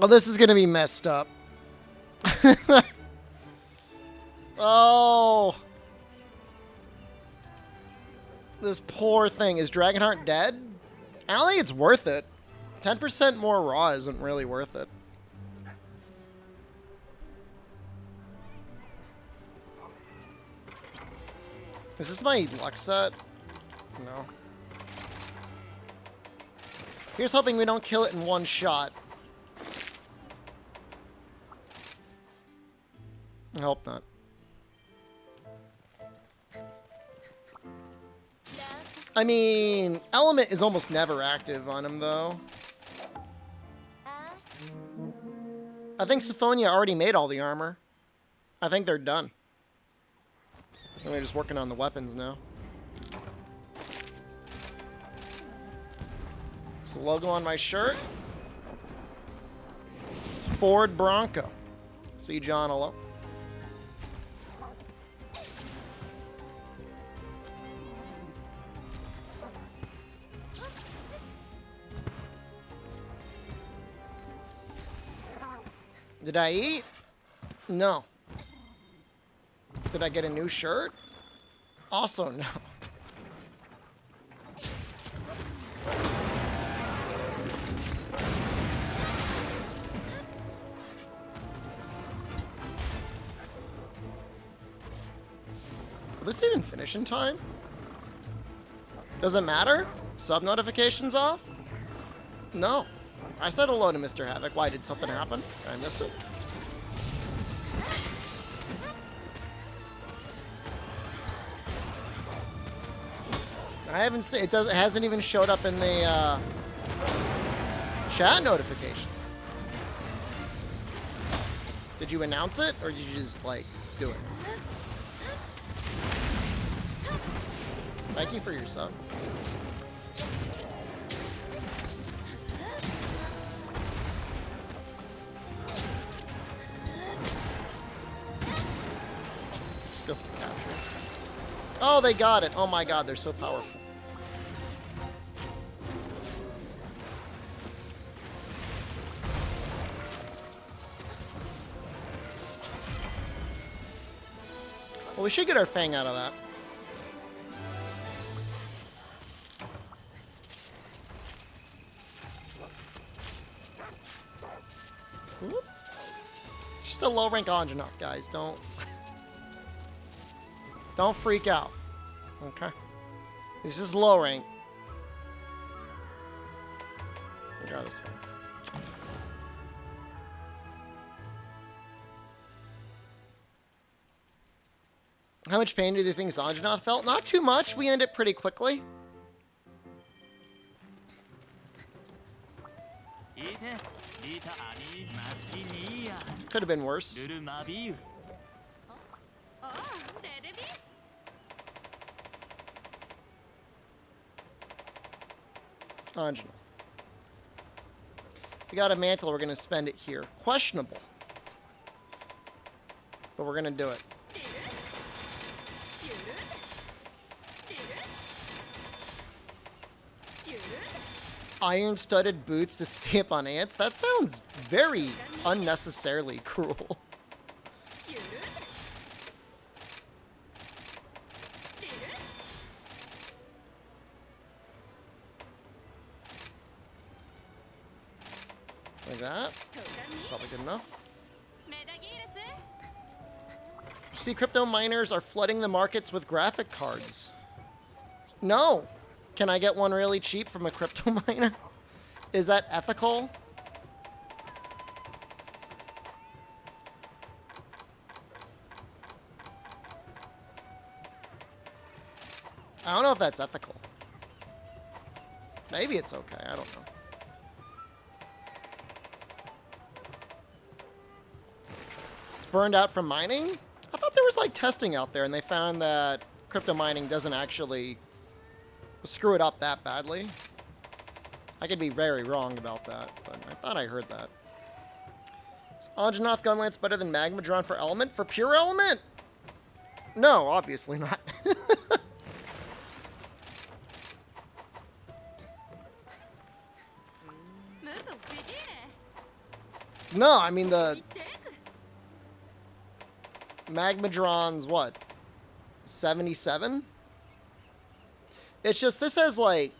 Oh, this is gonna be messed up. Oh, this poor thing. Is Dragonheart dead? I don't think it's worth it. 10% more raw isn't really worth it. Is this my luck set? No. Here's hoping we don't kill it in one shot. I hope not. I mean, Element is almost never active on him, though. I think Syphonia already made all the armor. I think they're done. And they're just working on the weapons now. It's the logo on my shirt. It's Ford Bronco. See John hello. Did I eat? No. Did I get a new shirt? Also no. Will this even finish in time? Does it matter? Sub notifications off? No. I said hello to Mr. Havoc. Why, did something happen? I missed it. I haven't seen it. It hasn't even showed up in the chat notifications. Did you announce it, or did you just like do it? Thank you for your sub. Just go for the capture. Oh, they got it. Oh my god, they're so powerful. Well, we should get our Fang out of that. Whoop. Just a low rank Anjanath, guys. Don't freak out. Okay. This is low rank. I got this one. How much pain do you think Anjanath felt? Not too much. We end it pretty quickly. Could have been worse. Anjanath. We got a mantle. We're going to spend it here. Questionable. But we're going to do it. Iron-studded boots to stay up on ants? That sounds very unnecessarily cruel. Like that? Probably good enough. You see, crypto miners are flooding the markets with graphic cards. No! Can I get one really cheap from a crypto miner? Is that ethical? I don't know if that's ethical. Maybe it's okay. I don't know. It's burned out from mining? I thought there was like testing out there and they found that crypto mining doesn't actually screw it up that badly. I could be very wrong about that, but I thought I heard that. Is Anjanath Gunlance better than Magma drawn for Element? For pure Element? No, obviously not. No, I mean the Magmadron's what? 77? It's just this has like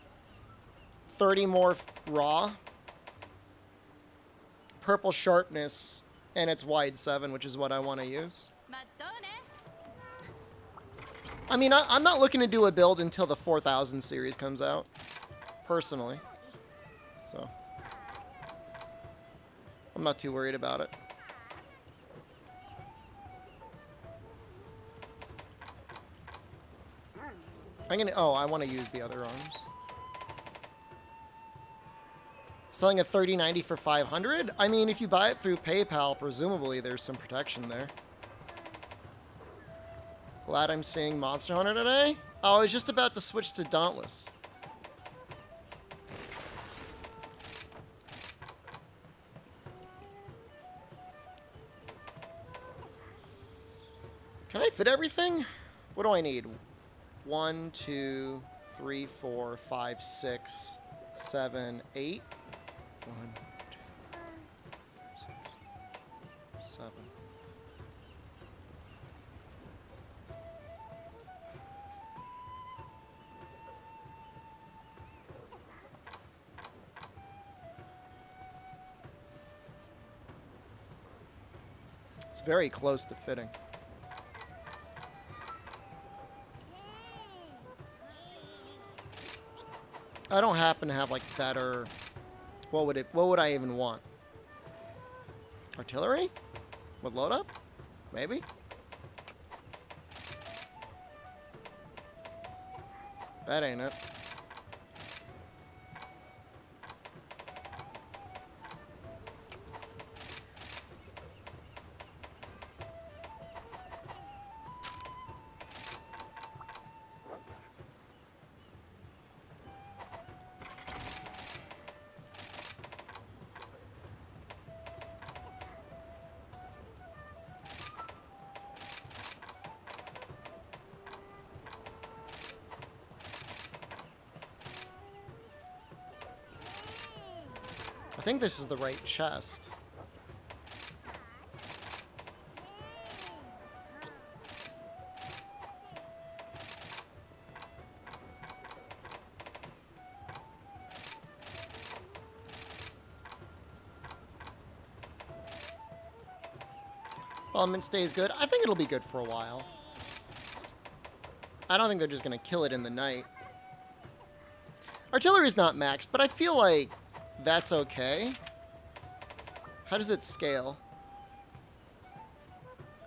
30 more raw, purple sharpness, and it's wide 7, which is what I want to use. I mean, I'm not looking to do a build until the 4000 series comes out, personally. So, I'm not too worried about it. Oh, I want to use the other arms. Selling a 3090 for 500? I mean, if you buy it through PayPal, presumably there's some protection there. Glad I'm seeing Monster Hunter today. Oh, I was just about to switch to Dauntless. Can I fit everything? What do I need? 1, 2, 3, 4, 5, 6, 7, 8. 1, 2, 6, 7. It's very close to fitting. I don't happen to have like better. What would I even want? Artillery? With load up? Maybe? That ain't it. I think this is the right chest. Element stays good. I think it'll be good for a while. I don't think they're just going to kill it in the night. Artillery's not maxed, but I feel like that's okay. How does it scale?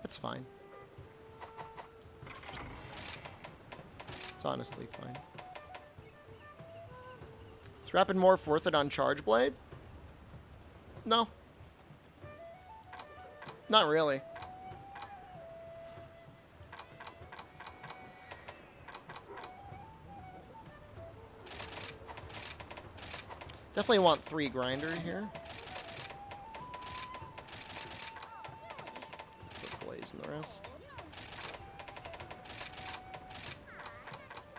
That's fine. It's honestly fine. Is Rapid Morph worth it on Charge Blade? No. Not really. Definitely want 3 grinder here. Put Blaze and the rest.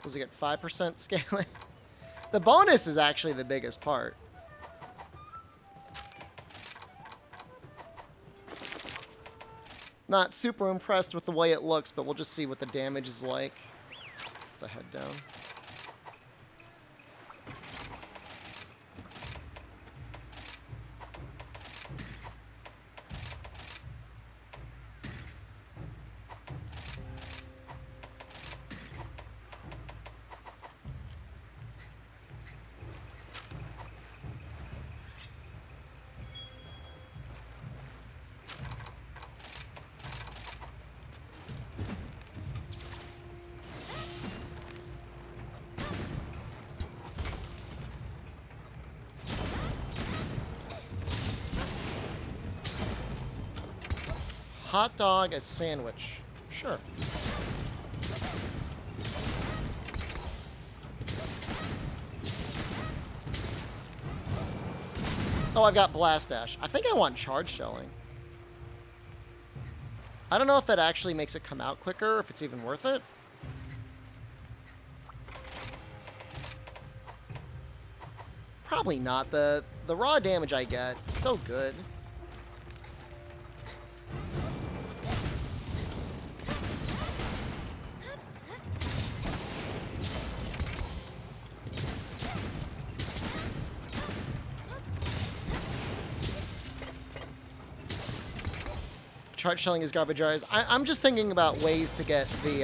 Does it get 5% scaling? The bonus is actually the biggest part. Not super impressed with the way it looks, but we'll just see what the damage is like. Put the head down. Hot dog as sandwich. Sure. Oh, I've got Blast Dash. I think I want Charge Shelling. I don't know if that actually makes it come out quicker, or if it's even worth it. Probably not. The raw damage I get is so good. Charge shelling his garbage jars. I'm just thinking about ways to get the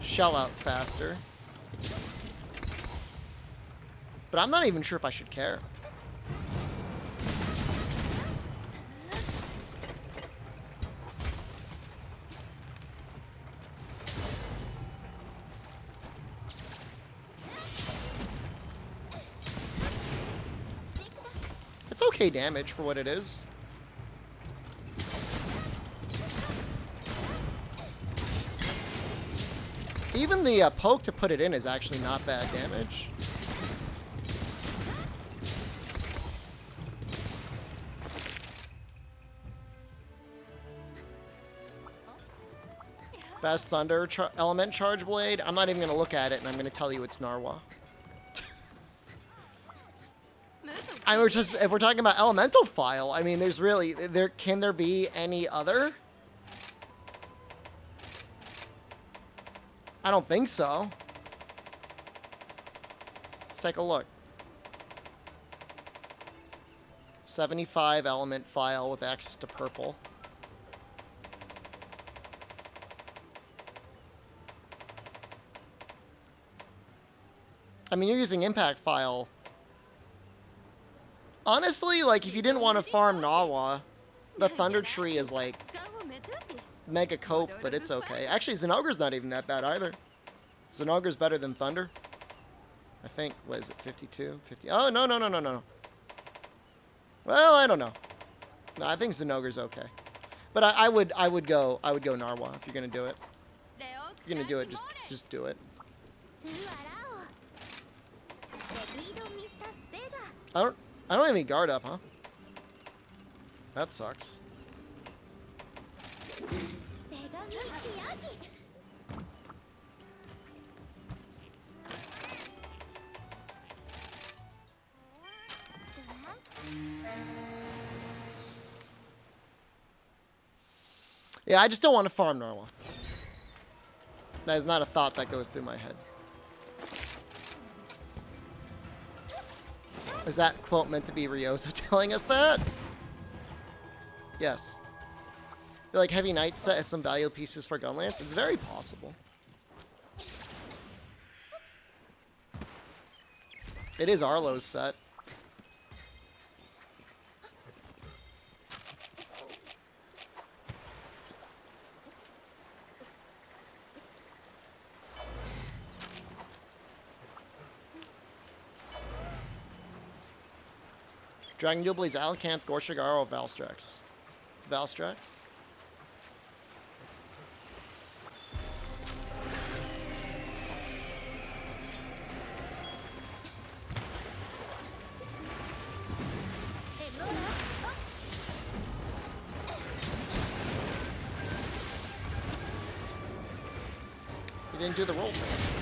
shell out faster. But I'm not even sure if I should care. It's okay damage for what it is. Even the poke to put it in is actually not bad damage. Best Thunder Element Charge Blade. I'm not even going to look at it, and I'm going to tell you it's Narwa. I mean, if we're talking about Elemental File, I mean, there's really... Can there be any other? I don't think so. Let's take a look. 75 element file with access to purple. I mean, you're using impact file. Honestly, like, if you didn't want to farm Nawa, the Thunder Tree is like mega cope, but it's okay. Actually, Zenogre's not even that bad either. Zenogre's better than Thunder. I think, what is it, 52? 50? Oh, no. Well, I don't know. No, I think Zenogre's okay. But I would go Narwa if you're gonna do it. If you're gonna do it, just do it. I don't have any guard up, huh? That sucks. Yeah, I just don't want to farm Narwa. That is not a thought that goes through my head. Is that quote meant to be Ryozo telling us that? Yes. I feel like Heavy Knight set has some valuable pieces for Gunlance. It's very possible. It is Arlo's set. Dragon Duel Blades, Alacanth, Gorshigar, or Valstrax? Valstrax? You didn't do the roll thing.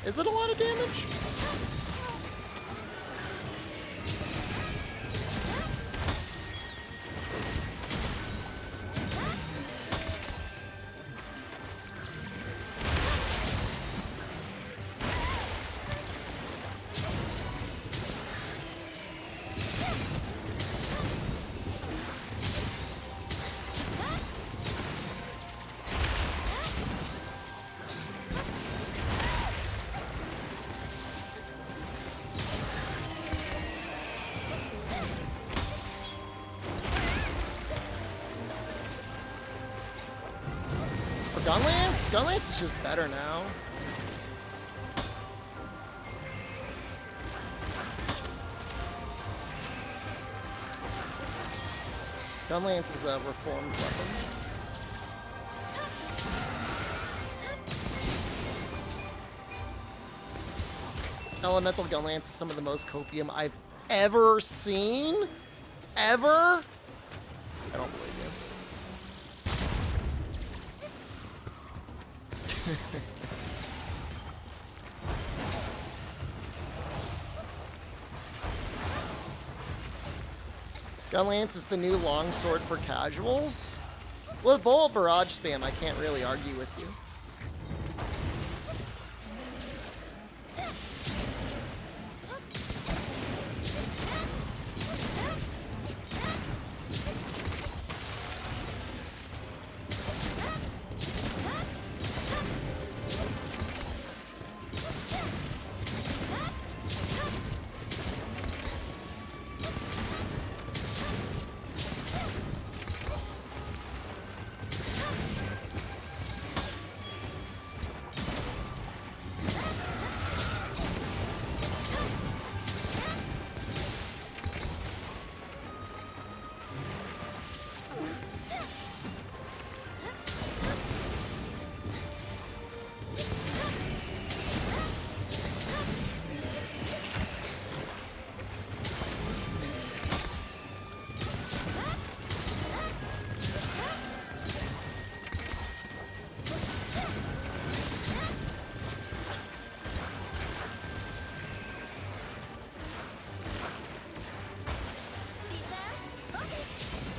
Is it a lot of damage? Gunlance? Gunlance is just better now. Gunlance is a reformed weapon. Elemental Gunlance is some of the most copium I've ever seen? Ever? I don't believe you. Gunlance is the new longsword for casuals. With bullet barrage spam, I can't really argue with you.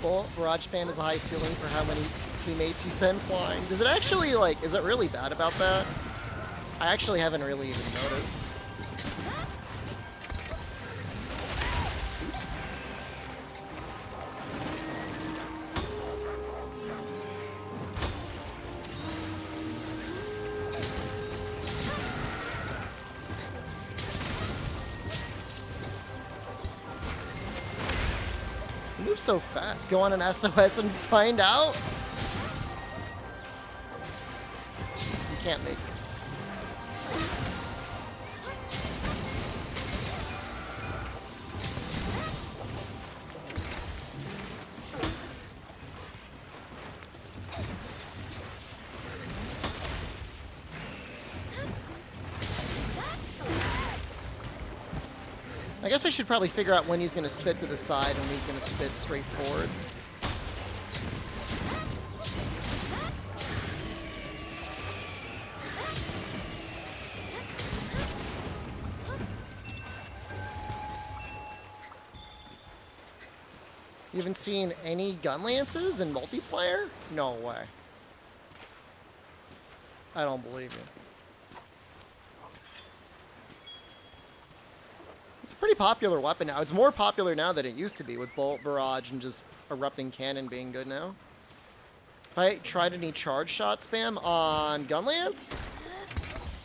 Bullet barrage spam is a high ceiling for how many teammates you send flying. Does it actually, like, is it really bad about that? I actually haven't really even noticed. Move so fast. Go on an SOS and find out? You can't make it. I guess I should probably figure out when he's going to spit to the side and when he's going to spit straight forward. You haven't seen any Gunlances in multiplayer? No way. I don't believe you. Pretty popular weapon now. It's more popular now than it used to be with bullet barrage and just erupting cannon being good now. If I tried any charge shot spam on Gunlance,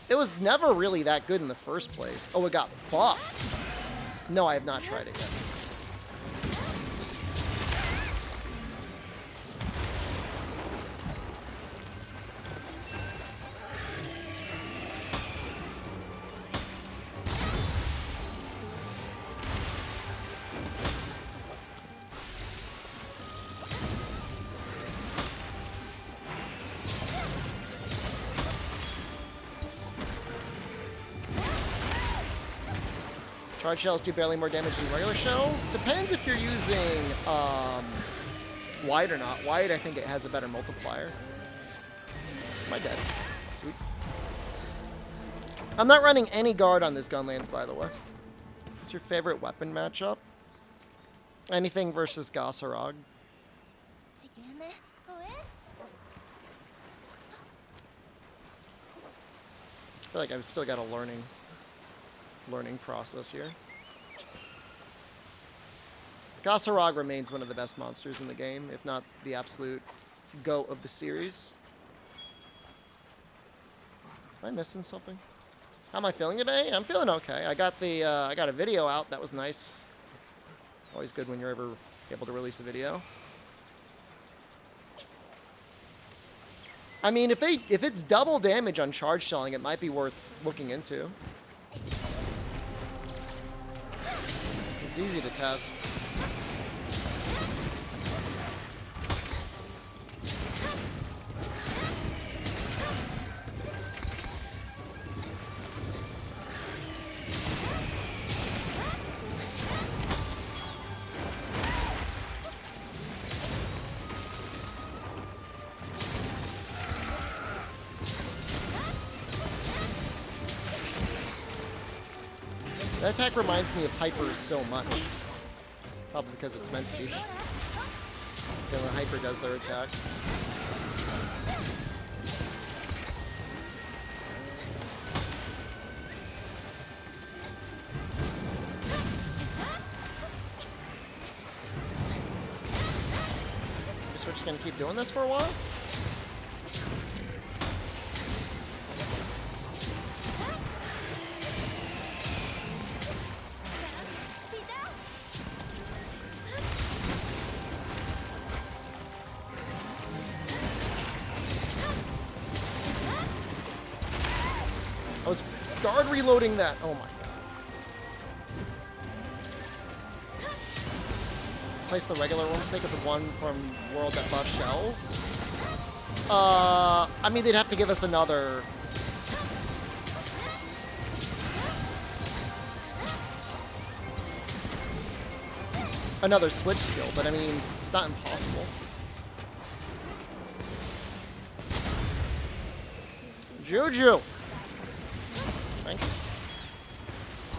it was never really that good in the first place. Oh, it got buffed. No, I have not tried it yet. Charge shells do barely more damage than regular shells. Depends if you're using wide or not. Wide, I think it has a better multiplier. Am I dead? Oop. I'm not running any guard on this Gunlance, by the way. What's your favorite weapon matchup? Anything versus Gossarog. I feel like I've still got a learning process here. Gossarog remains one of the best monsters in the game, if not the absolute GOAT of the series. Am I missing something? How am I feeling today? I'm feeling okay. I got a video out. That was nice. Always good when you're ever able to release a video. I mean, if it's double damage on charge shelling, it might be worth looking into. It's easy to test. That attack reminds me of Hyper so much. Probably because it's meant to be. Then when Hyper does their attack. Guess we're just gonna keep doing this for a while? I was guard reloading that. Oh my god. Place the regular one. Take it the one from World that buffs shells. I mean, they'd have to give us another. Another switch skill, but I mean, it's not impossible. Juju! Thank you.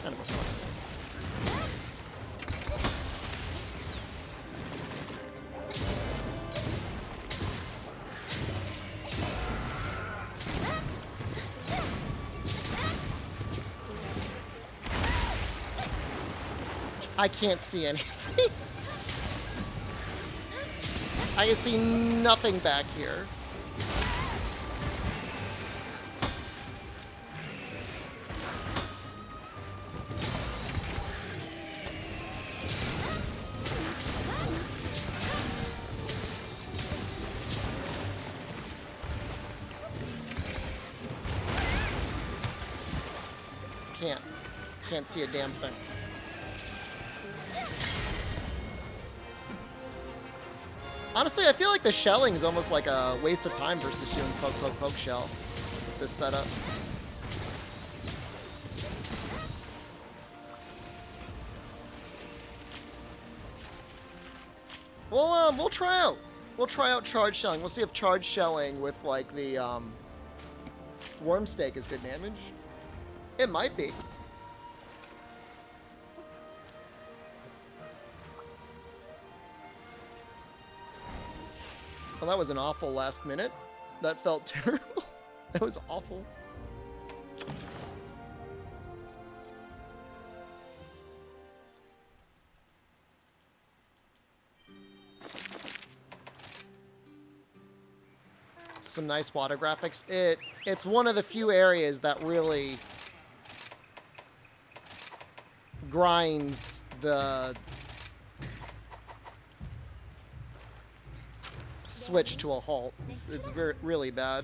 Kind of a fun. I can't see anything. I can see nothing back here. Can't see a damn thing. Honestly, I feel like the shelling is almost like a waste of time versus doing poke, poke, poke shell with this setup. We'll try out. We'll try out charge shelling. We'll see if charge shelling with like the worm stake is good damage. It might be. Well, that was an awful last minute. That felt terrible. That was awful. Some nice water graphics. It's one of the few areas that really grinds the switch to a halt. It's very, really bad.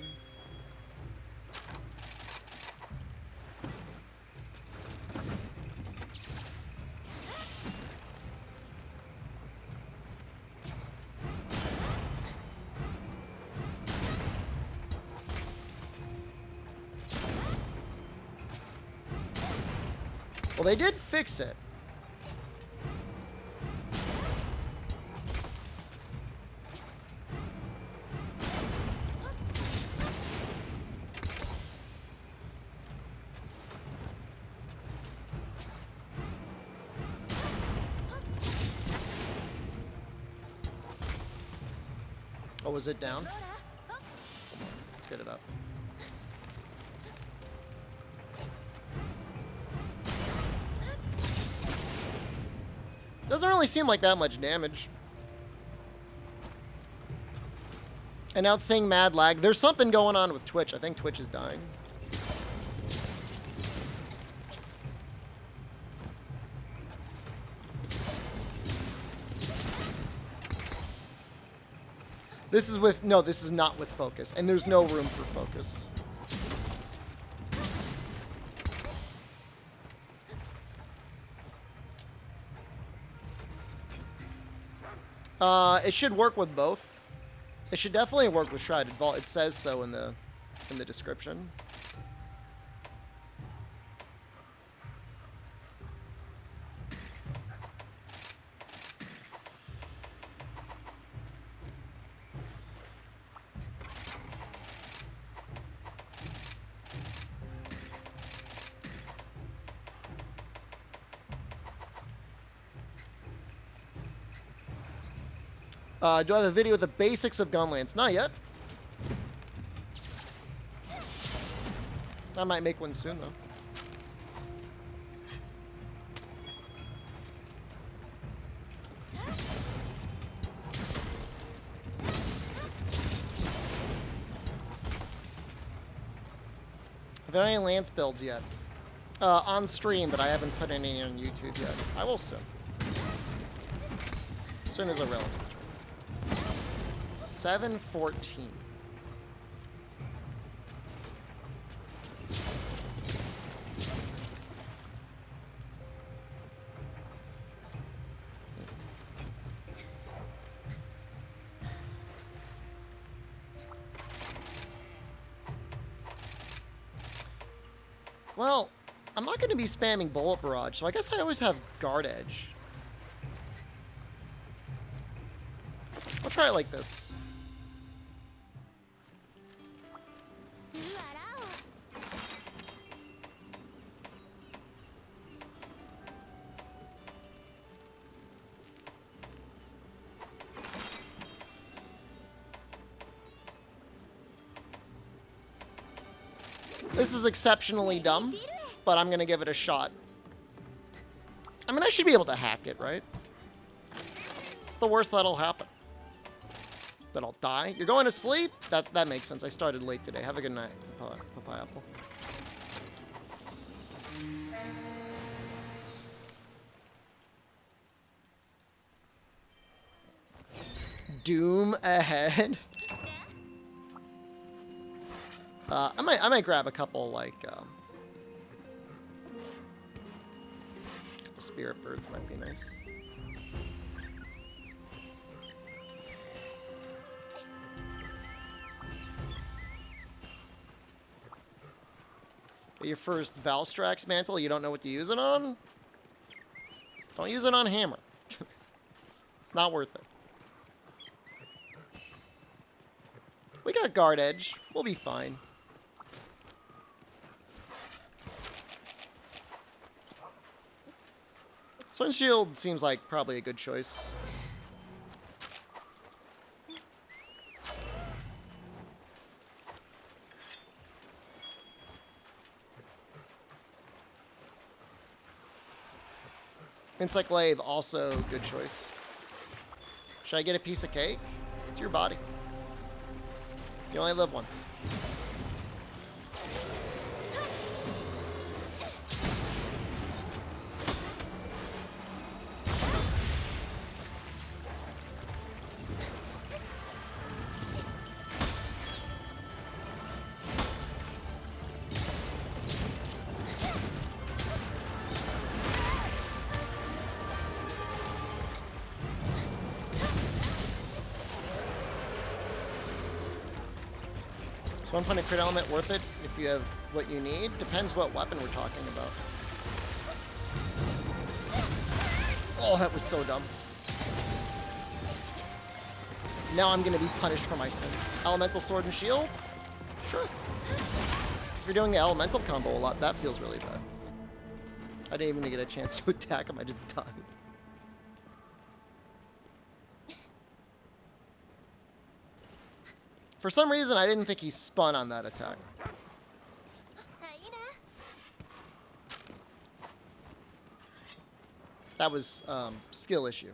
Well, they did fix it. Oh, was it down? Let's get it up. Doesn't really seem like that much damage. And now it's saying mad lag. There's something going on with Twitch. I think Twitch is dying. This is with, no, this is not with focus. And there's no room for focus. It should work with both. It should definitely work with Shrouded Vault. It says so in the description. Do I have a video of the basics of Gunlance? Not yet. I might make one soon, though. Have any Lance builds yet? On stream, but I haven't put any on YouTube yet. I will soon. As soon as I will. 7:14. Well, I'm not going to be spamming Bullet Barrage, so I guess I always have Guard Edge. I'll try it like this. This is exceptionally dumb, but I'm going to give it a shot. I mean, I should be able to hack it, right? It's the worst that'll happen. That I'll die. You're going to sleep? That makes sense. I started late today. Have a good night, Papaya Apple. Doom ahead. I might grab a couple, like, couple spirit birds might be nice. Get your first Valstrax mantle, you don't know what to use it on? Don't use it on hammer. It's not worth it. We got Guard Edge. We'll be fine. Sun Shield seems like probably a good choice. Insect Glaive, also good choice. Should I get a piece of cake? It's your body. You only live once. Is 1 point of crit element worth it if you have what you need? Depends what weapon we're talking about. Oh, that was so dumb. Now I'm going to be punished for my sins. Elemental Sword and Shield? Sure. If you're doing the elemental combo a lot, that feels really bad. I didn't even get a chance to attack him, I just died. For some reason, I didn't think he spun on that attack. That was skill issue.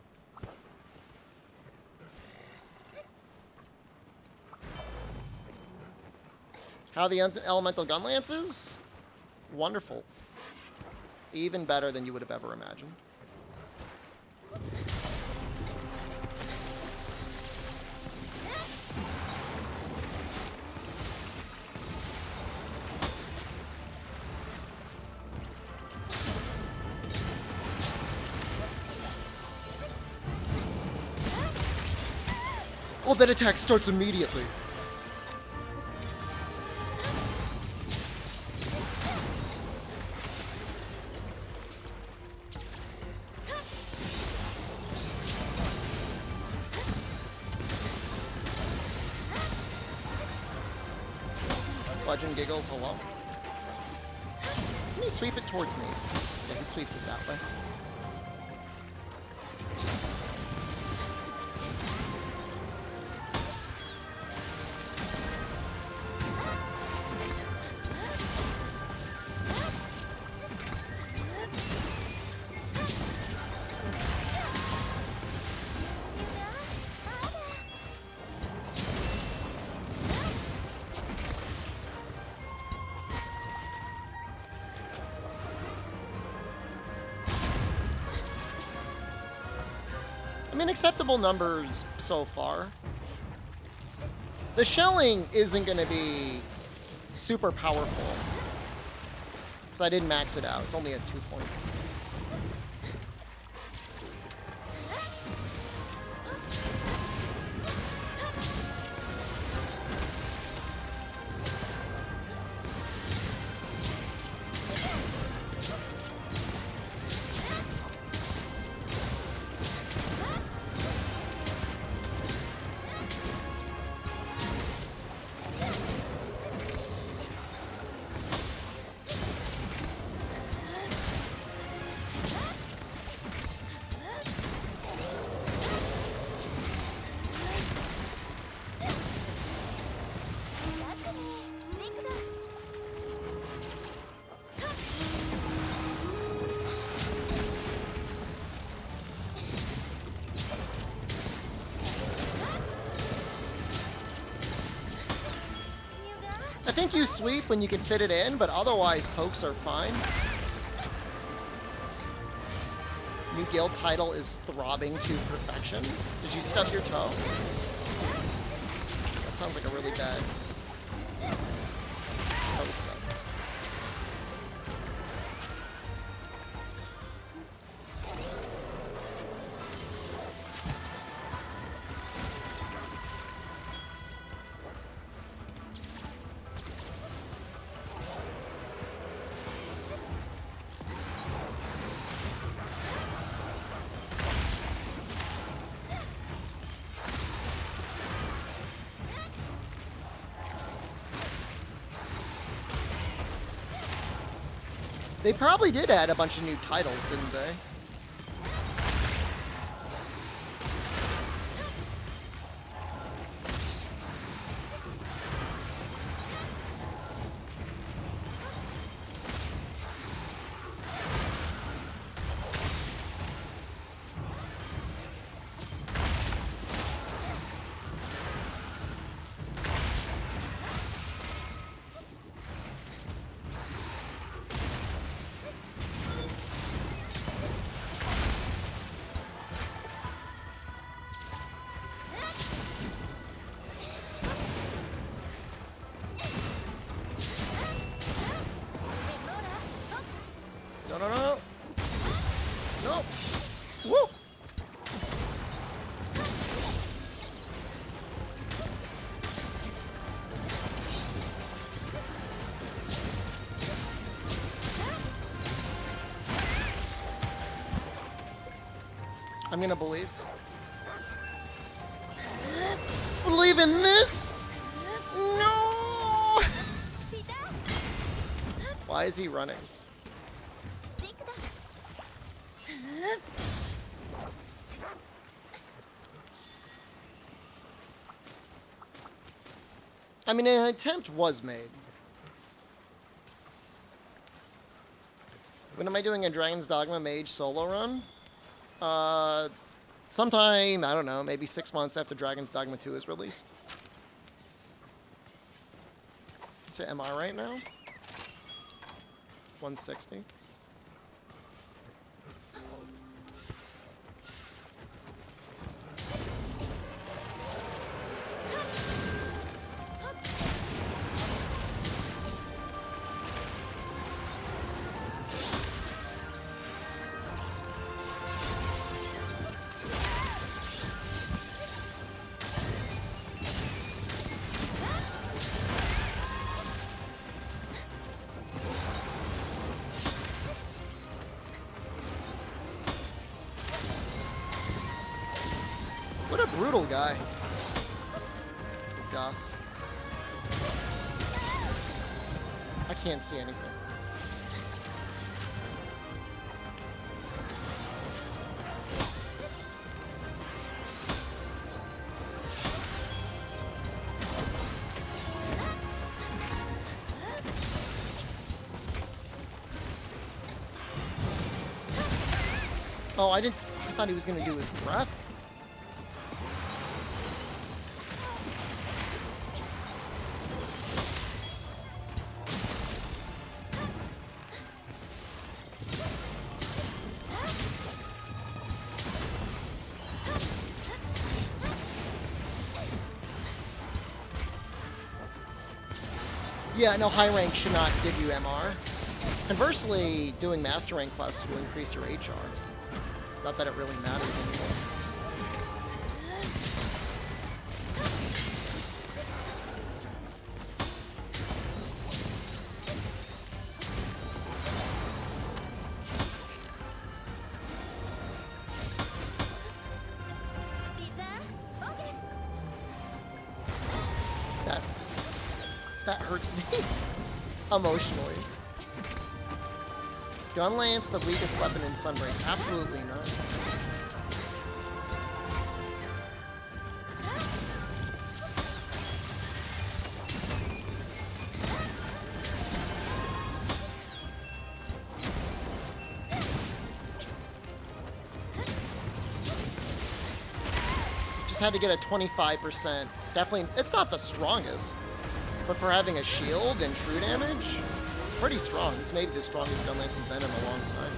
How the elemental gunlance is? Wonderful. Even better than you would have ever imagined. Oh, that attack starts immediately. Legend giggles, hello. Doesn't he sweep it towards me? Yeah, he sweeps it that way. I mean, acceptable numbers so far. The shelling isn't going to be super powerful. Because I didn't max it out. It's only at 2 points. I think you sweep when you can fit it in, but otherwise pokes are fine. New guild title is throbbing to perfection. Did you stub your toe? That sounds like a really bad toe stub. They probably did add a bunch of new titles, didn't they? No, no, no. No. Woo. I'm gonna believe. Believe in this? No! Why is he running? I mean, an attempt was made. When am I doing a Dragon's Dogma Mage solo run? Sometime, I don't know, maybe 6 months after Dragon's Dogma 2 is released. So am I right now? 160. What a brutal guy. This Goss. I can't see anything. Oh, I thought he was gonna do his breath. Yeah, no, high rank should not give you MR. Conversely, doing master rank quests will increase your HR. Not that it really matters anymore. That hurts me emotionally. Is Gunlance the weakest weapon in Sunbreak? Absolutely not. Just had to get a 25%. Definitely, it's not the strongest. But for having a shield and true damage, it's pretty strong. This may be the strongest Gunlance has been in a long time.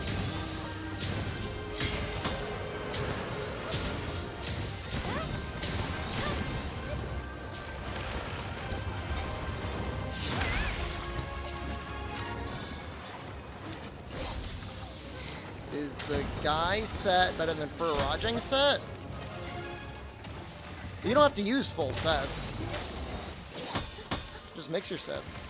Is the guy set better than Fur Rajang set? You don't have to use full sets. Just mix your sets.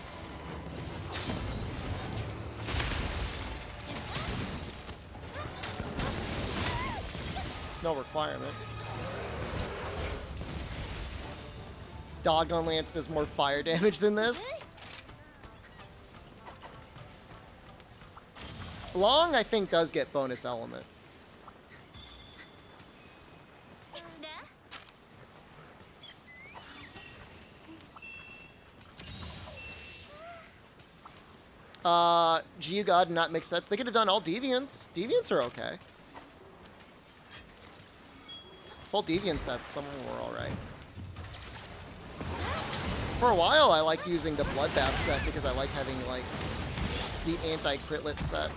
It's no requirement. Doggone Lance does more fire damage than this. Long, I think, does get bonus element. Geogod and not mixed sets. They could have done all Deviants. Deviants are okay. Full Deviant sets, some of them were alright. For a while, I liked using the Bloodbath set because I like having, like, the anti-critlet set.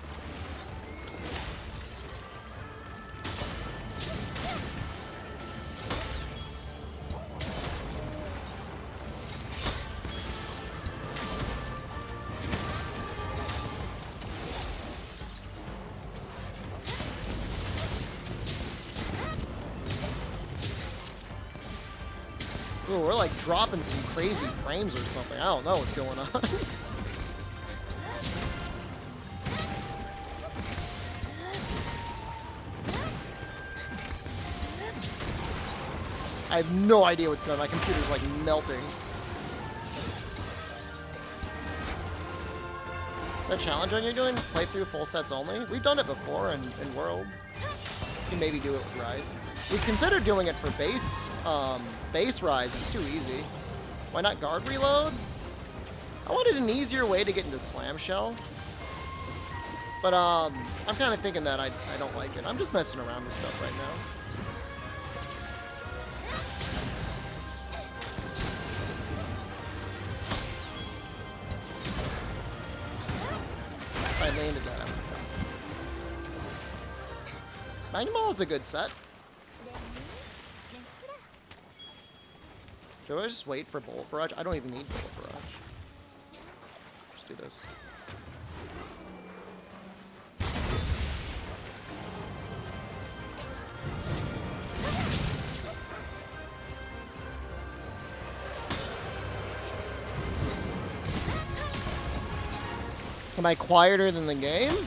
Ooh, we're like dropping some crazy frames or something. I don't know what's going on. I have no idea what's going on. My computer's like melting. Is that a challenge run you're doing? Play through full sets only? We've done it before in World. You can maybe do it with Rise. We considered doing it for base Rise. It's too easy. Why not guard reload? I wanted an easier way to get into Slam Shell. But I'm kind of thinking that I don't like it. I'm just messing around with stuff right now. If I landed that, I would have. Magnum is a good set. Do I just wait for Bullet Barrage? I don't even need Bullet Barrage. Just do this. Am I quieter than the game?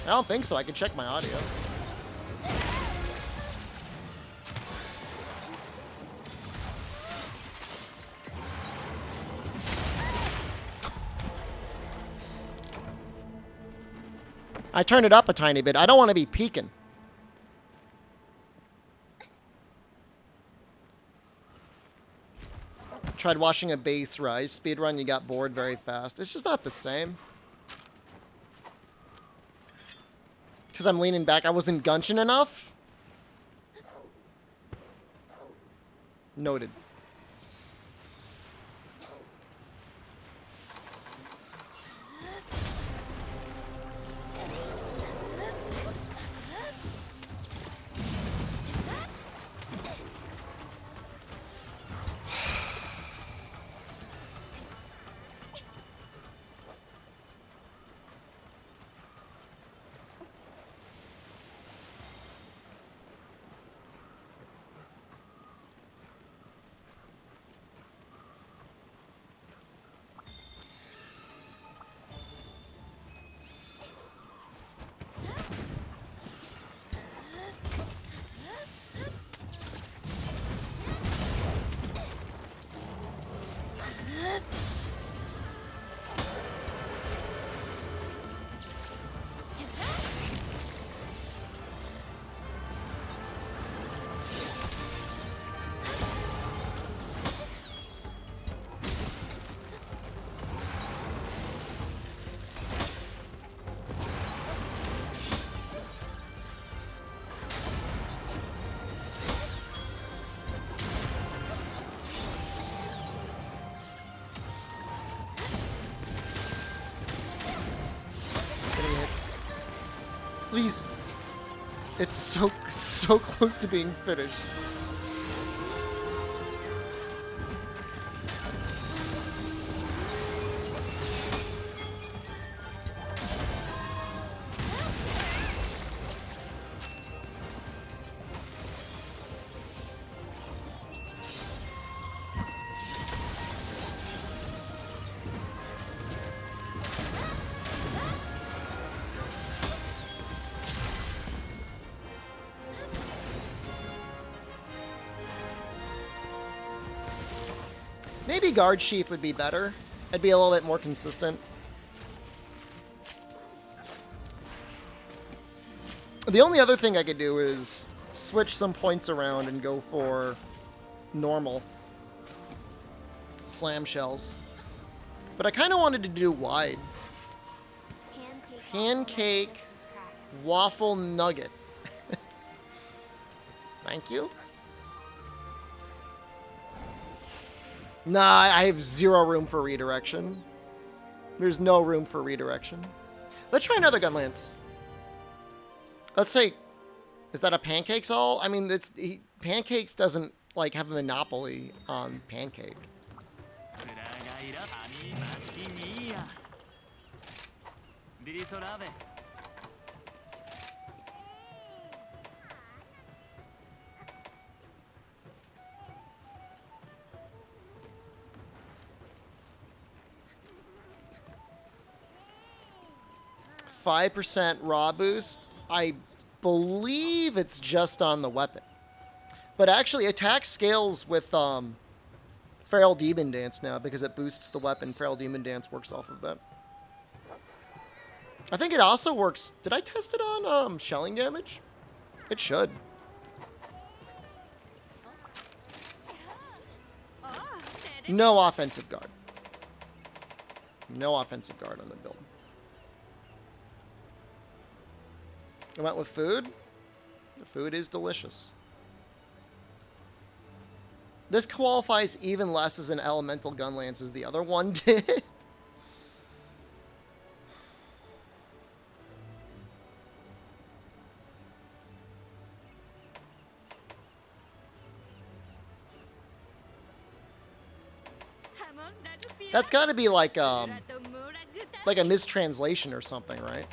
I don't think so. I can check my audio. I turned it up a tiny bit. I don't want to be peeking. Tried watching a base Rise speedrun, you got bored very fast. It's just not the same. Because I'm leaning back, I wasn't gunching enough. Noted. Please. It's so close to being finished. Maybe Guard Sheath would be better. It'd be a little bit more consistent. The only other thing I could do is switch some points around and go for normal slam shells. But I kind of wanted to do wide. Pancake waffle nugget. Thank you. Nah, I have zero room for redirection. There's no room for redirection. Let's try another Gunlance. Let's say, is that a Pancakes all? I mean, Pancakes doesn't like have a monopoly on Pancake. 5% raw boost. I believe it's just on the weapon. But actually, attack scales with Feral Demon Dance now because it boosts the weapon. Feral Demon Dance works off of that. I think it also works... Did I test it on shelling damage? It should. No offensive guard. No offensive guard on the build. I went with food. The food is delicious. This qualifies even less as an elemental Gunlance as the other one did. That's got to be like a mistranslation or something, right?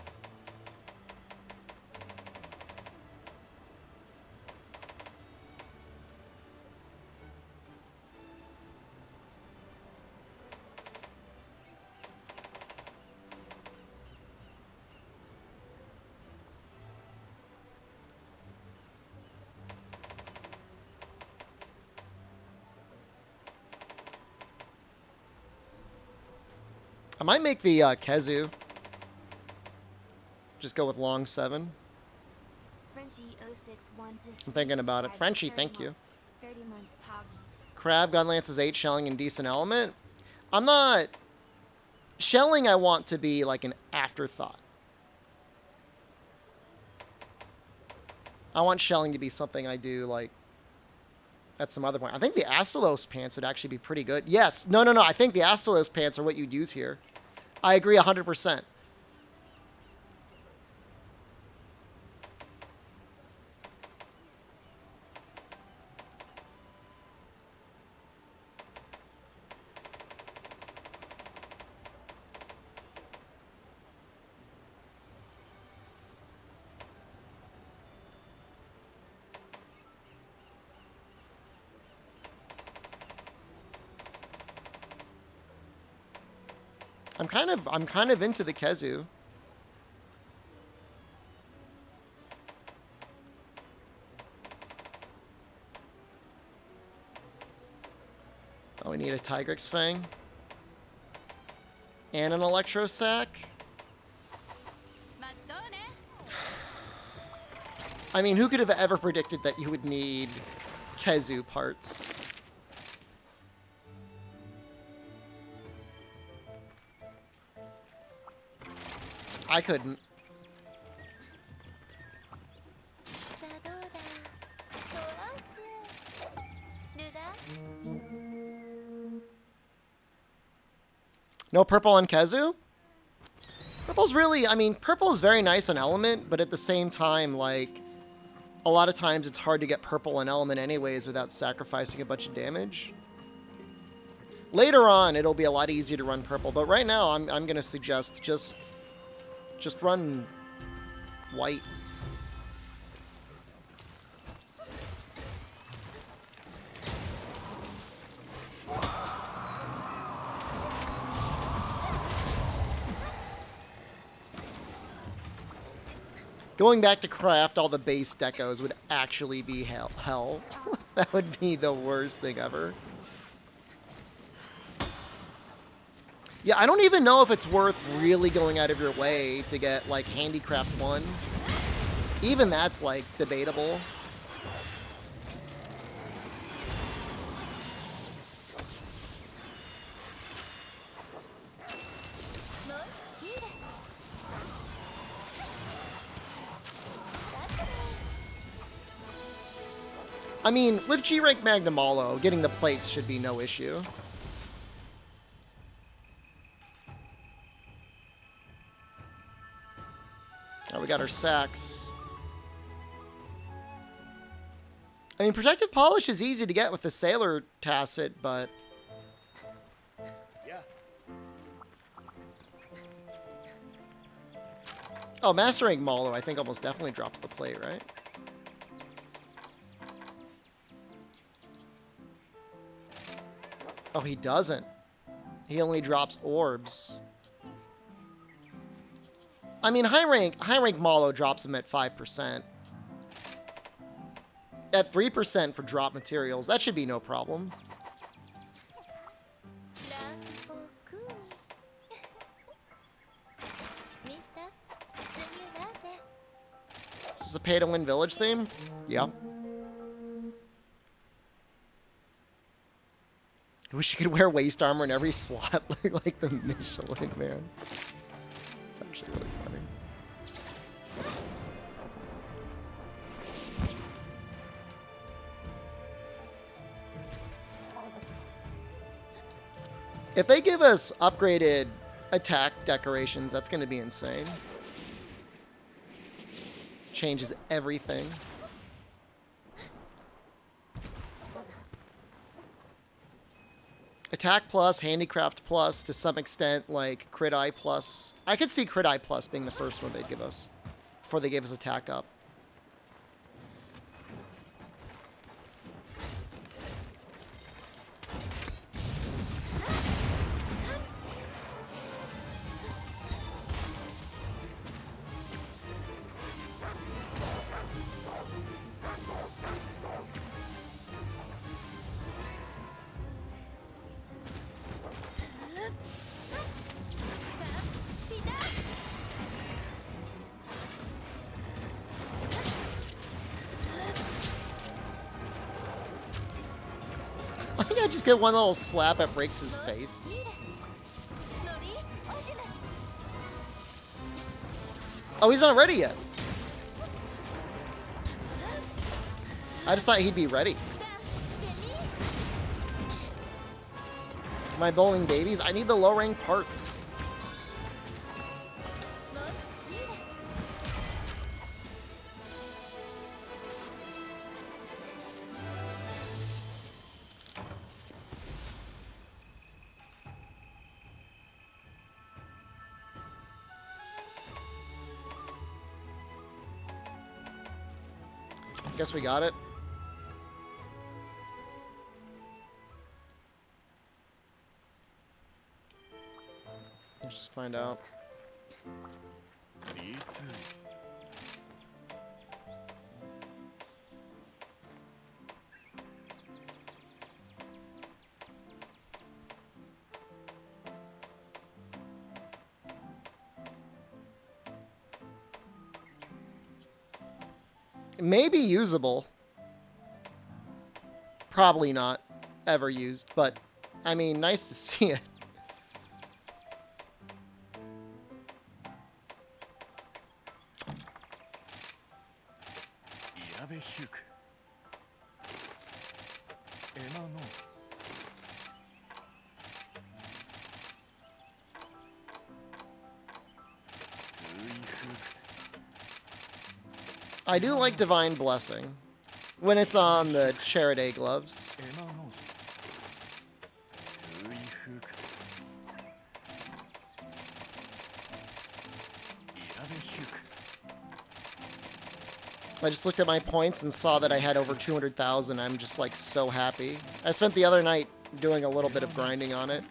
I might make the Kezu. Just go with long 7. I'm thinking about it. Frenchie, thank you. Crab, Gunlance is 8, shelling and decent element. I'm not... Shelling I want to be like an afterthought. I want shelling to be something I do like at some other point. I think the Astalos pants would actually be pretty good. Yes. No. I think the Astalos pants are what you'd use here. I agree 100%. I'm kind of into the Kezu. Oh, we need a Tigrex Fang. And an Electro Sac. I mean, who could have ever predicted that you would need Kezu parts? I couldn't. No purple on Kezu? Purple's really, I mean, purple is very nice on element, but at the same time, like, a lot of times it's hard to get purple on element anyways without sacrificing a bunch of damage. Later on, it'll be a lot easier to run purple, but right now I'm going to suggest just run white. Going back to craft all the base decos would actually be hell. That would be the worst thing ever. Yeah, I don't even know if it's worth really going out of your way to get, like, Handicraft 1. Even that's, like, debatable. I mean, with G-Rank Magnamalo, getting the plates should be no issue. Oh, we got our sacks. I mean, Protective Polish is easy to get with the Sailor Tacit, but... Yeah. Oh, Master Rank Malo, I think almost definitely drops the plate, right? Oh, he doesn't. He only drops orbs. I mean, high rank Malo drops him at 5%. At 3% for drop materials, that should be no problem. Is this a pay-to-win village theme? Yeah. I wish you could wear waist armor in every slot, like the Michelin man. It's actually really funny. If they give us upgraded attack decorations, that's going to be insane. Changes everything. Attack plus, Handicraft plus, to some extent, like Crit Eye plus. I could see Crit Eye plus being the first one they'd give us before they gave us attack up. I think I just get one little slap that breaks his face. Oh, he's not ready yet. I just thought he'd be ready. Am I bowling babies? I need the low rank parts. Guess we got it. Let's just find out. It may be usable. Probably not ever used, but I mean, nice to see it. I do like Divine Blessing when it's on the Charade gloves. I just looked at my points and saw that I had over 200,000. I'm just like so happy. I spent the other night doing a little bit of grinding on it.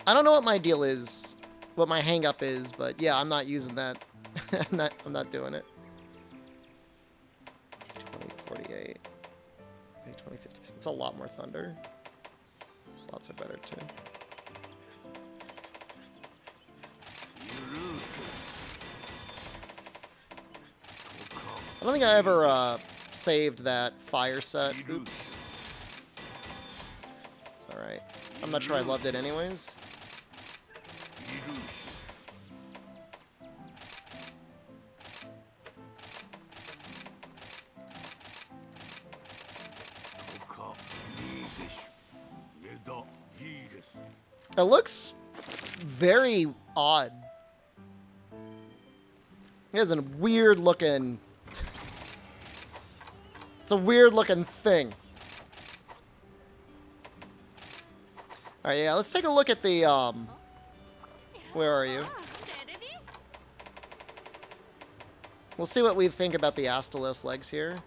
I don't know what my deal is, what my hang up is, but yeah, I'm not using that. I'm not doing it. 2048. 2050. It's a lot more thunder. Slots are better too. I don't think I ever saved that fire set. Oops. It's alright. I'm not sure I loved it anyways. It looks very odd. It has a weird looking... It's a weird looking thing. Alright, yeah, let's take a look at the, where are you? We'll see what we think about the Astalos legs here.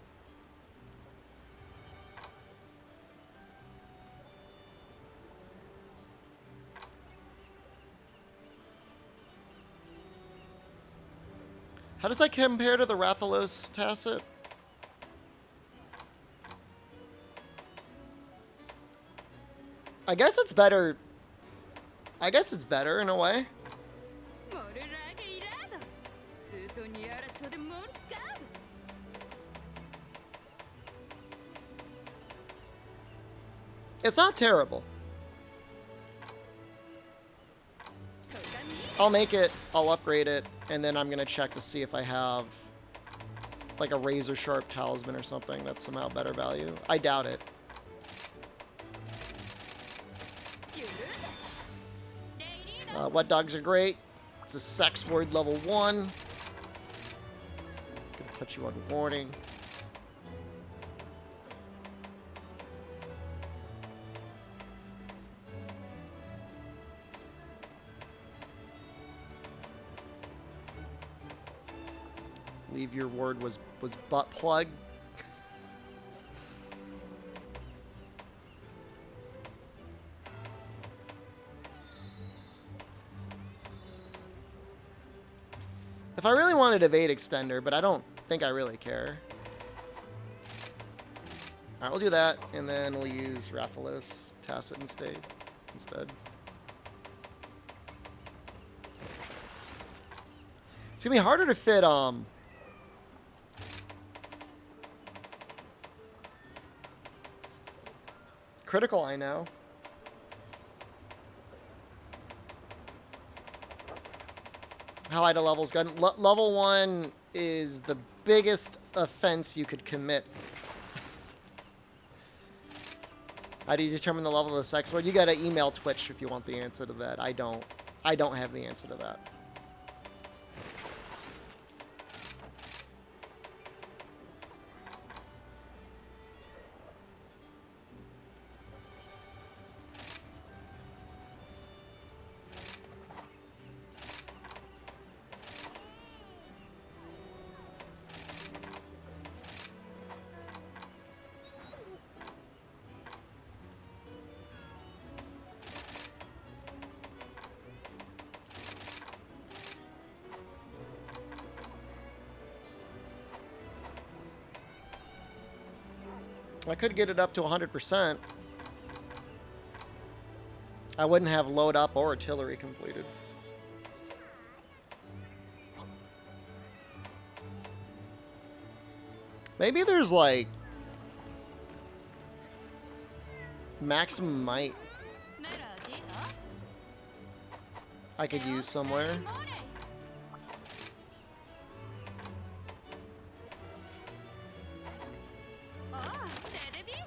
How does that compare to the Rathalos Tacit? I guess it's better. I guess it's better in a way. It's not terrible. I'll make it, I'll upgrade it, and then I'm gonna check to see if I have like a razor sharp talisman or something that's somehow better value. I doubt it. Wet dogs are great. It's a sex word level 1. Gonna put you on warning. Leave your word was butt plug. If I really wanted evade extender, but I don't think I really care. Alright, we'll do that, and then we'll use Rathalos Tacit instead. It's gonna be harder to fit, critical, I know. How high to levels gun? Level 1 is the biggest offense you could commit. How do you determine the level of the sex word? You gotta email Twitch if you want the answer to that. I don't have the answer to that. I could get it up to 100%. I wouldn't have load up or artillery completed. Maybe there's like maximum might I could use somewhere.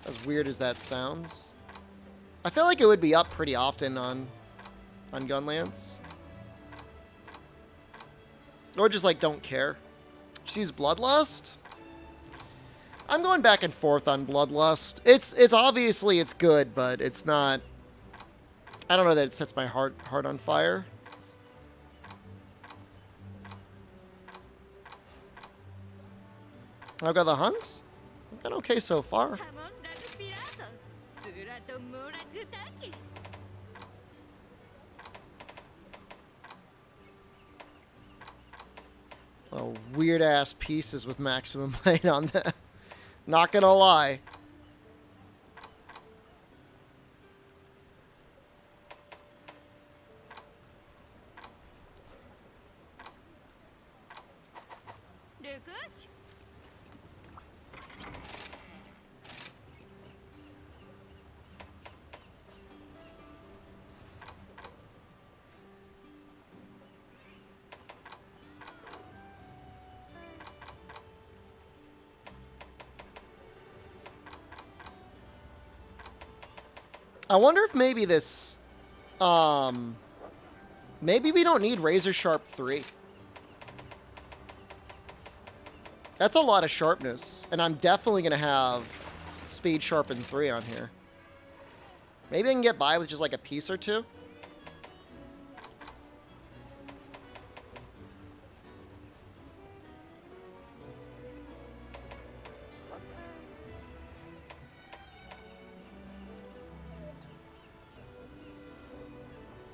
As weird as that sounds. I feel like it would be up pretty often on Gunlance. Or just, like, don't care. Just use Bloodlust? I'm going back and forth on Bloodlust. It's obviously it's good, but it's not... I don't know that it sets my heart on fire. I've got the hunts. I've got okay so far. Oh, weird ass pieces with maximum height on them. Not gonna lie. I wonder if maybe this, maybe we don't need Razor Sharp 3. That's a lot of sharpness, and I'm definitely going to have Speed Sharpen 3 on here. Maybe I can get by with just like a piece or two.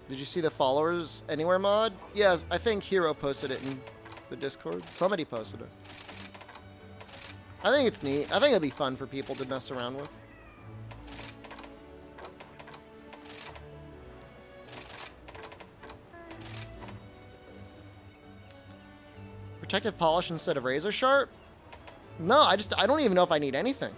Did you see the followers anywhere mod? Yes, I think Hero posted it in the Discord. Somebody posted it. I think it's neat. I think it'll be fun for people to mess around with. Protective polish instead of razor sharp? No, I don't even know if I need anything.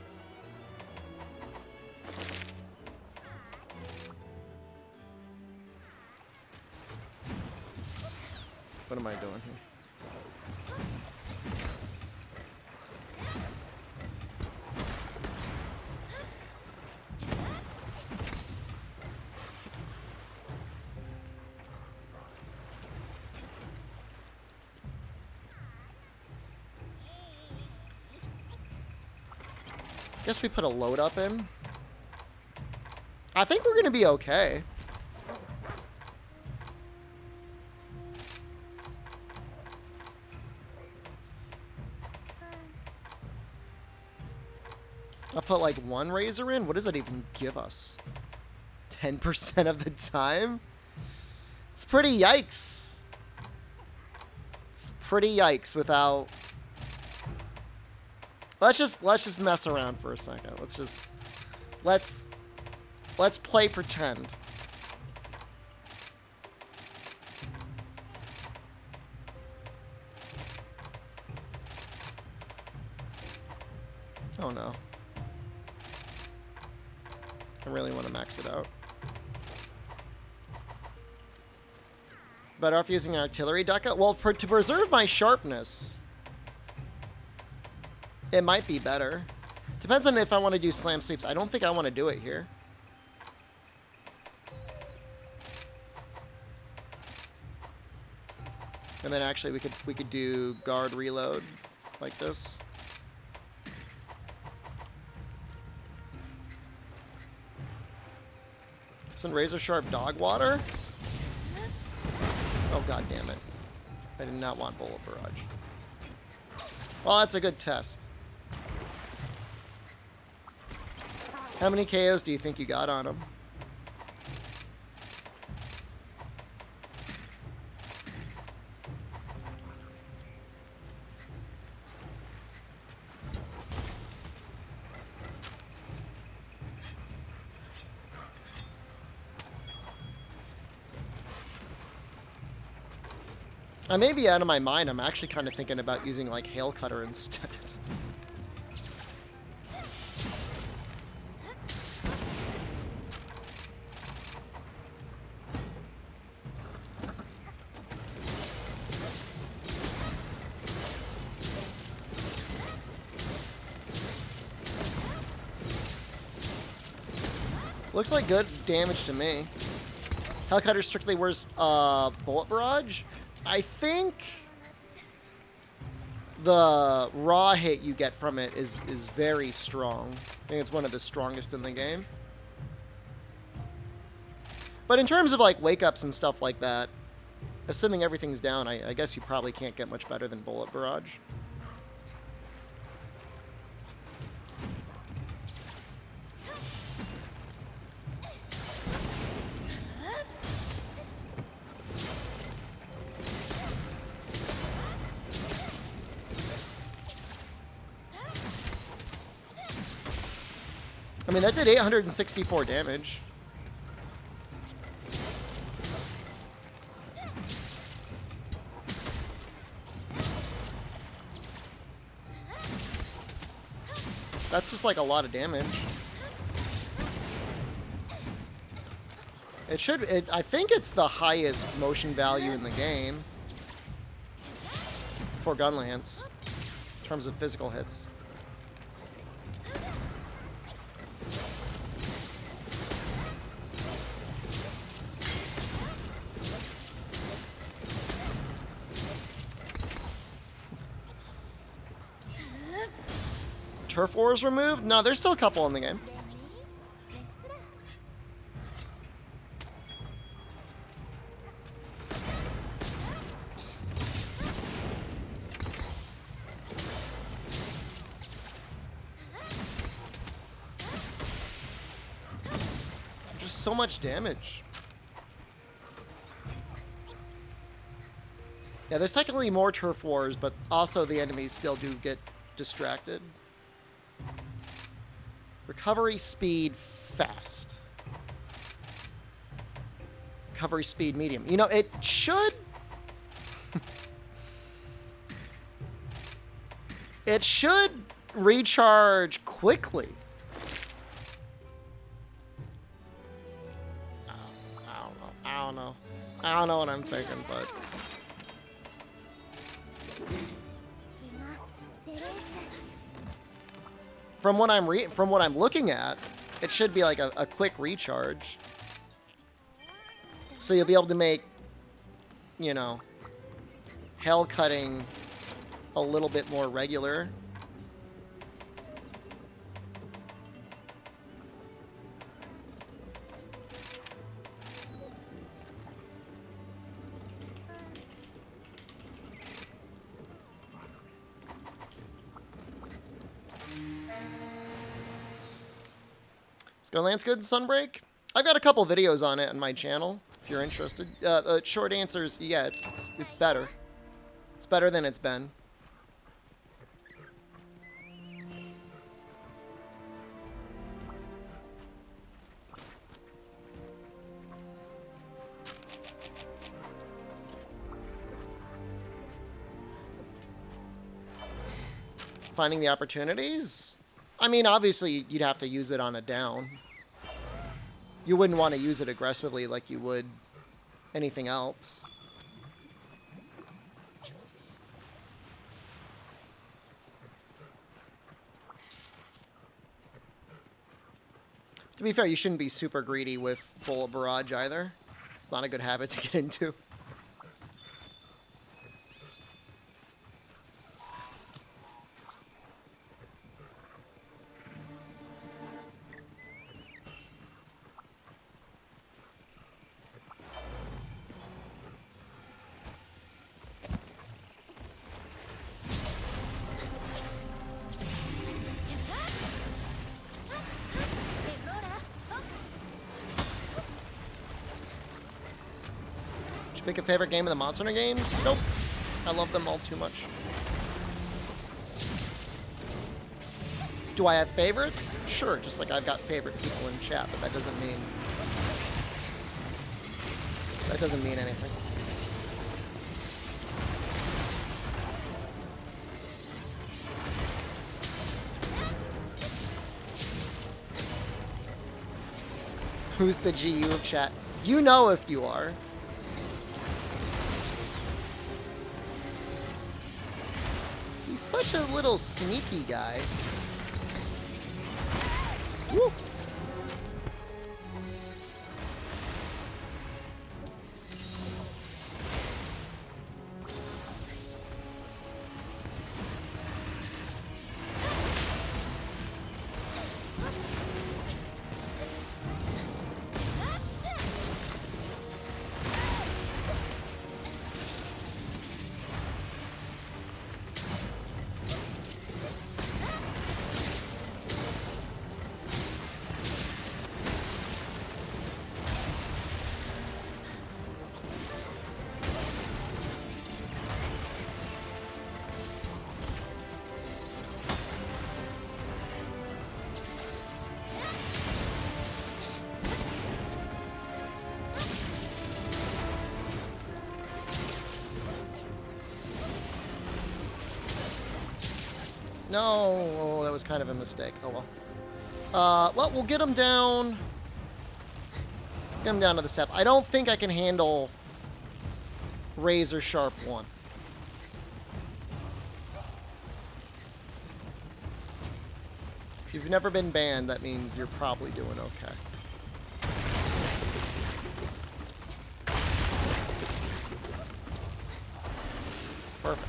What am I doing here? Guess we put a load up in. I think we're gonna be okay. I'll put like one razor in. What does that even give us? 10% of the time? It's pretty yikes. It's pretty yikes without... Let's just mess around for a second. Let's play pretend. Oh no. I really want to max it out. Better off using an artillery deca? Well, to preserve my sharpness, it might be better. Depends on if I want to do slam sweeps. I don't think I want to do it here. And then actually we could do guard reload like this. Some razor sharp dog water. Oh god damn it. I did not want bullet barrage. Well, that's a good test. How many KOs do you think you got on him? I may be out of my mind. I'm actually kind of thinking about using like Hail Cutter instead. Looks like good damage to me. Hail Cutter strictly wears bullet barrage. I think the raw hit you get from it is very strong. I think it's one of the strongest in the game. But in terms of like wake-ups and stuff like that, assuming everything's down, I guess you probably can't get much better than Bullet Barrage. I mean, that did 864 damage. That's just like a lot of damage. It should, I think it's the highest motion value in the game for Gunlance in terms of physical hits. Turf Wars removed? No, there's still a couple in the game. Just so much damage. Yeah, there's technically more Turf Wars, but also the enemies still do get distracted. Recovery speed fast. Recovery speed medium. You know, it should... it should recharge quickly. I don't know. I don't know what I'm thinking, but... From what I'm looking at, it should be like a quick recharge. So you'll be able to make, you know, hell cutting a little bit more regular. Is Gunlance good in Sunbreak? I've got a couple videos on it on my channel, if you're interested. The short answer is, yeah, it's better. It's better than it's been. Finding the opportunities? I mean, obviously, you'd have to use it on a down. You wouldn't want to use it aggressively like you would anything else. To be fair, you shouldn't be super greedy with Bullet Barrage either. It's not a good habit to get into. Pick a favorite game of the Monster Hunter games? Nope. I love them all too much. Do I have favorites? Sure, just like I've got favorite people in chat, but that doesn't mean anything. Who's the GU of chat? You know if you are. He's such a little sneaky guy. Woo. No, oh, that was kind of a mistake. Oh well. Well, we'll get him down. Get him down to the step. I don't think I can handle razor sharp 1. If you've never been banned, that means you're probably doing okay. Perfect.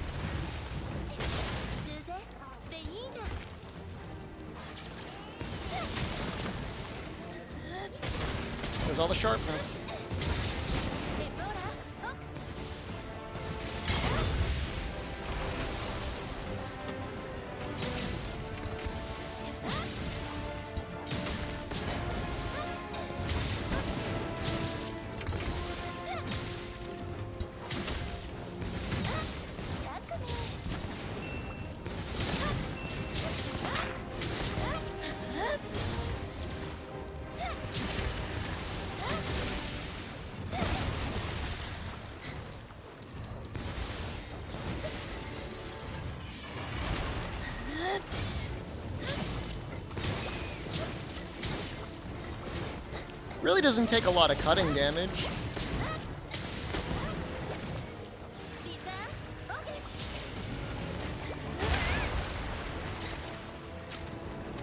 There's all the sharpness. Really doesn't take a lot of cutting damage.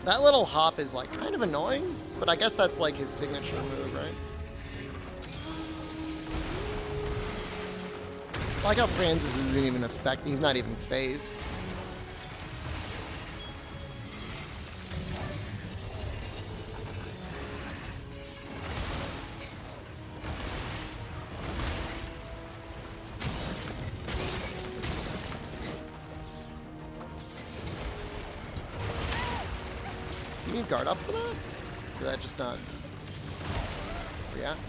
That little hop is like kind of annoying, but I guess that's like his signature move, right? I like how Francis isn't even affected. He's not even phased. You need guard up for that? Or did that just not react?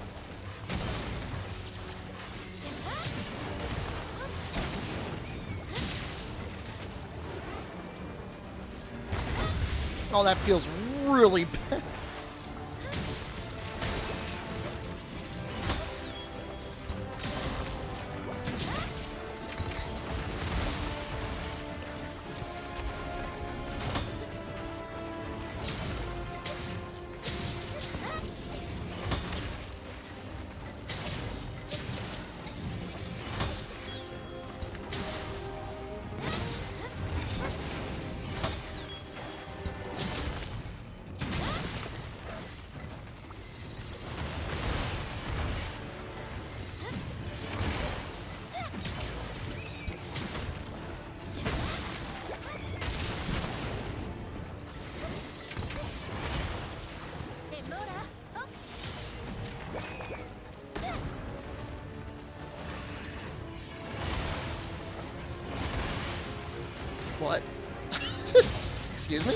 Oh, that feels really bad. What? Excuse me?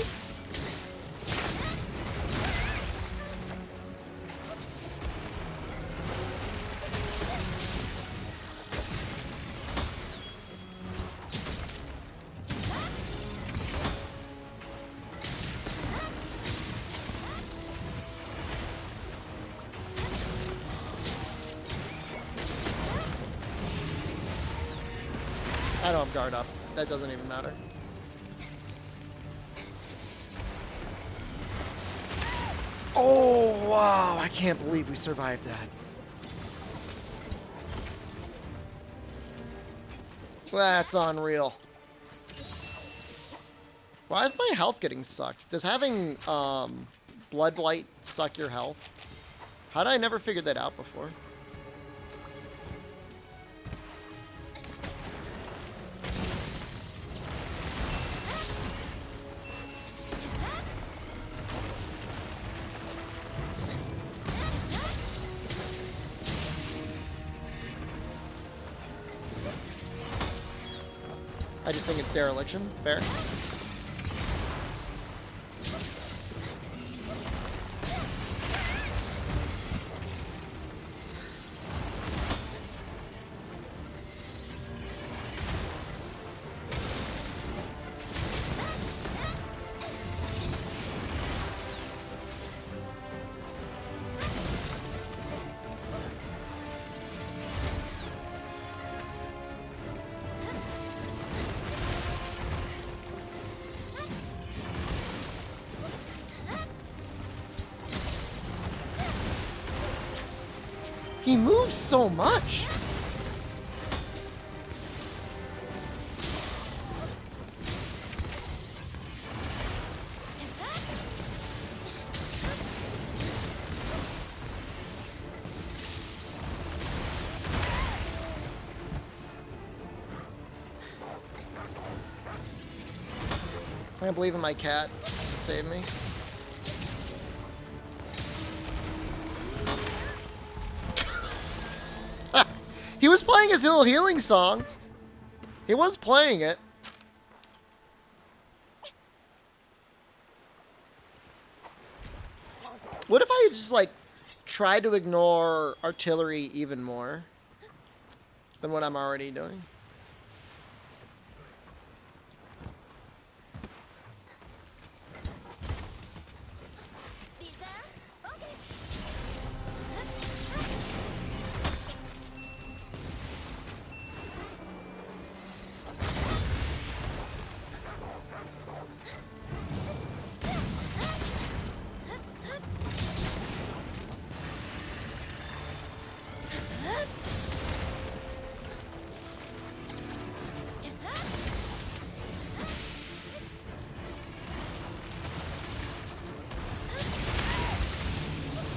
I don't have guard up. That doesn't even matter. Oh, wow. I can't believe we survived that. That's unreal. Why is my health getting sucked? Does having Blood Blight suck your health? How did I never figure that out before? I just think it's dereliction. Fair. He moves so much. I can't believe in my cat to save me. He was playing his little healing song. He was playing it. What if I just, like, try to ignore artillery even more than what I'm already doing?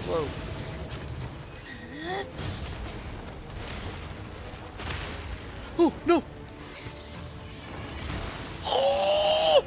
Whoa. Oh, no! Oh!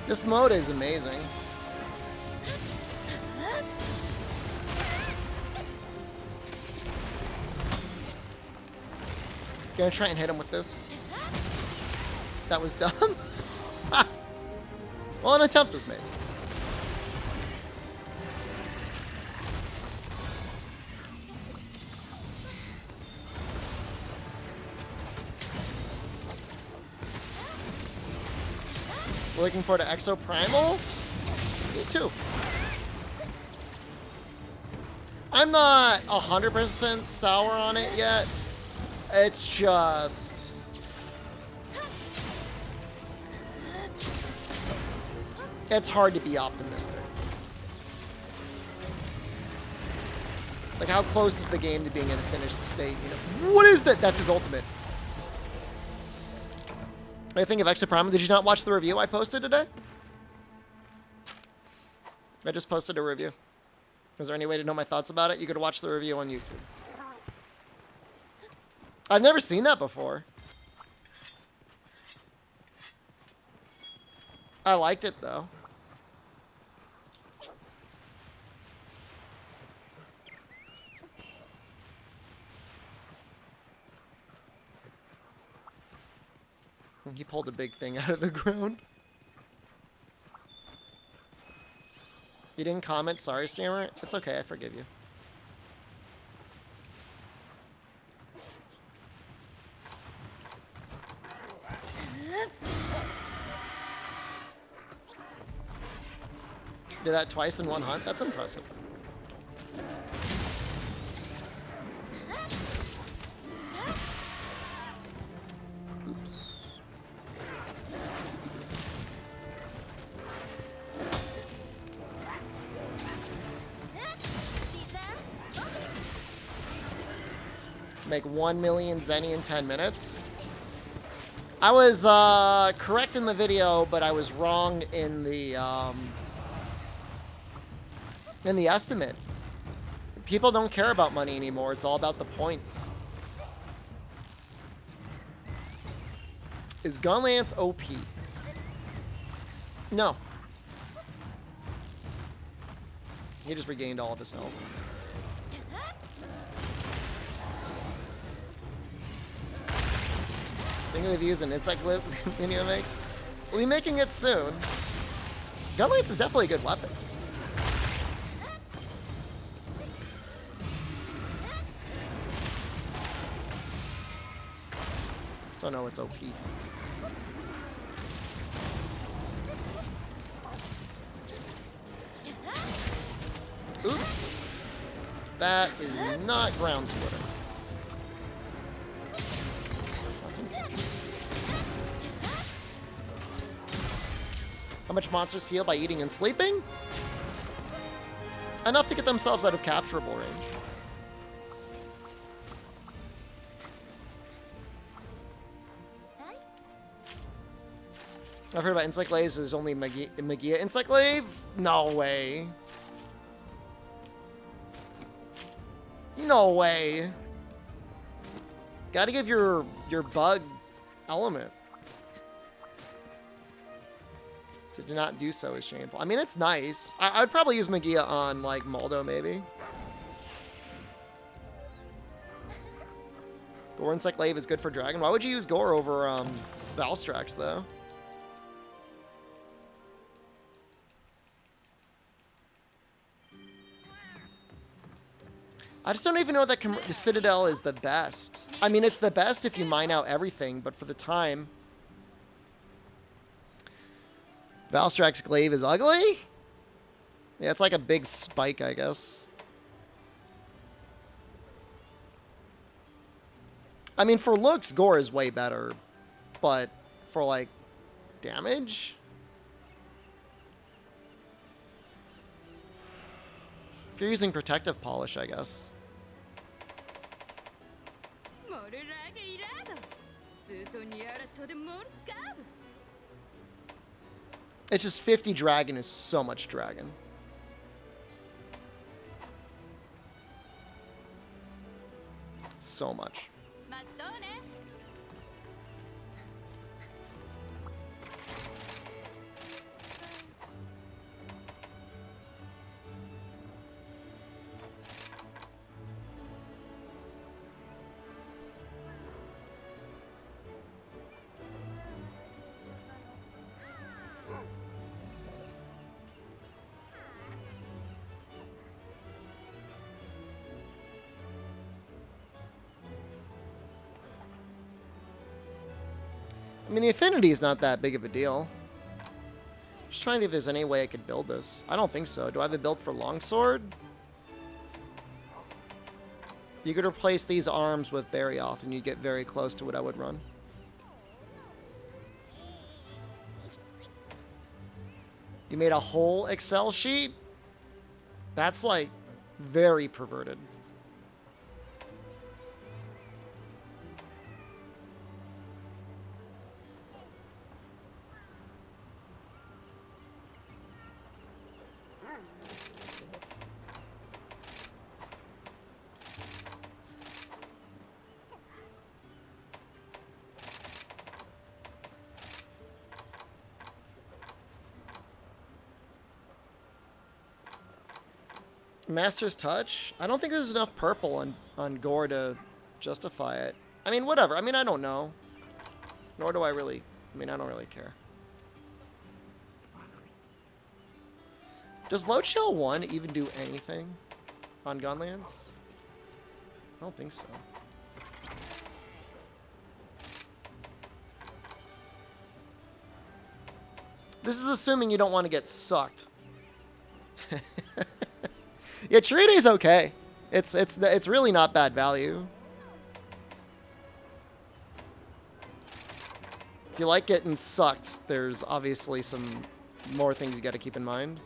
This mode is amazing. Gonna try and hit him with this. That was dumb. Well, an attempt was made. Looking forward to Exo Primal? Me too. I'm not 100% sour on it yet. It's just... it's hard to be optimistic. Like, how close is the game to being in a finished state? You know, what is that? That's his ultimate. What do you think of Extra Prime? Did you not watch the review I posted today? I just posted a review. Is there any way to know my thoughts about it? You could watch the review on YouTube. I've never seen that before. I liked it, though. He pulled a big thing out of the ground. You didn't comment? Sorry, streamer. It's okay, I forgive you. Did that twice in one hunt? That's impressive. Make 1 million zenny in 10 minutes. I was correct in the video, but I was wrong in the estimate. People don't care about money anymore. It's all about the points. Is Gunlance OP? No. He just regained all of his health. Thinking of using insect clip video make? We'll be making it soon. Gunlance is definitely a good weapon. So no, it's OP. Oops. That is not ground splitter. How much monsters heal by eating and sleeping? Enough to get themselves out of capturable range. I've heard about Encyclades is only Magia Encyclave? No way. No way. Gotta give your bug element. To do not do so is shameful. I mean, it's nice. I'd probably use Magia on, like, Moldo, maybe. Gore Encyclave is good for Dragon. Why would you use Gore over, Valstrax, though? I just don't even know that the Citadel is the best. I mean, it's the best if you mine out everything, but for the time... Valstrax Glaive is ugly? Yeah, it's like a big spike, I guess. I mean, for looks, Gore is way better. But for, like, damage? If you're using Protective Polish, I guess. It's just 50 dragon is so much dragon. So much. I mean, the affinity is not that big of a deal. Just trying to see if there's any way I could build this. I don't think so. Do I have a build for longsword? You could replace these arms with Barioth and you get very close to what I would run. You made a whole Excel sheet? That's like very perverted. Master's Touch? I don't think there's enough purple on Gore to justify it. I mean, whatever. I mean, I don't know. Nor do I really... I mean, I don't really care. Does Low Chill 1 even do anything on Gunlance? I don't think so. This is assuming you don't want to get sucked. Yeah, Chiride's okay. It's really not bad value. If you like getting sucked, there's obviously some more things you got to keep in mind.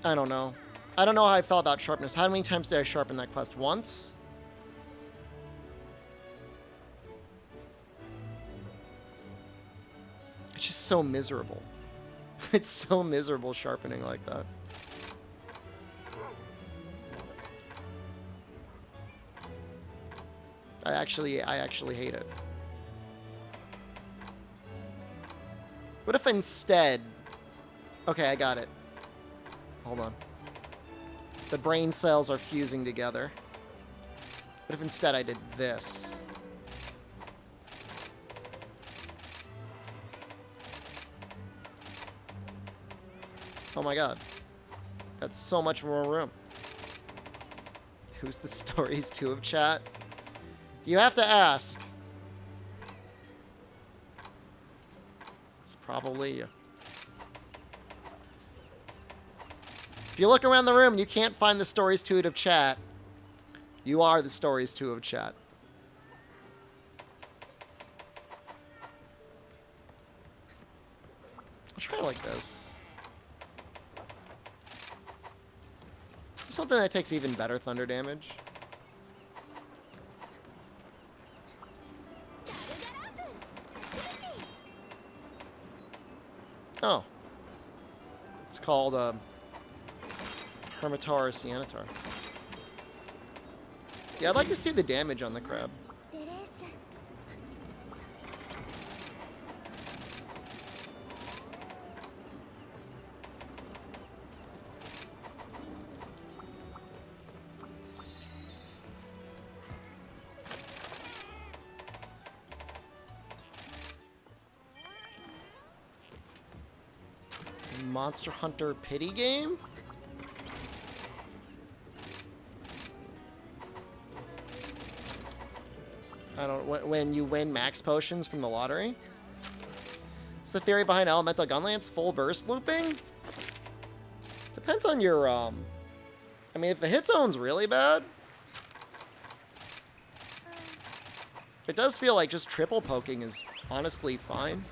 I don't know. I don't know how I felt about sharpness. How many times did I sharpen that quest? Once? It's just so miserable. It's so miserable sharpening like that. I actually hate it. What if instead... Okay, I got it. Hold on. The brain cells are fusing together. What if instead I did this? Oh my god. That's so much more room. Who's the stories to of chat? You have to ask. It's probably you. If you look around the room and you can't find the stories to it of chat, you are the stories to of chat. I'll try like this. Something that takes even better thunder damage. Oh. It's called Hermitar or Cianatar. Yeah, I'd like to see the damage on the crab. Monster Hunter pity game? I don't... When you win max potions from the lottery? It's the theory behind elemental gunlance full burst looping? Depends on your, I mean, if the hit zone's really bad... It does feel like just triple poking is honestly fine.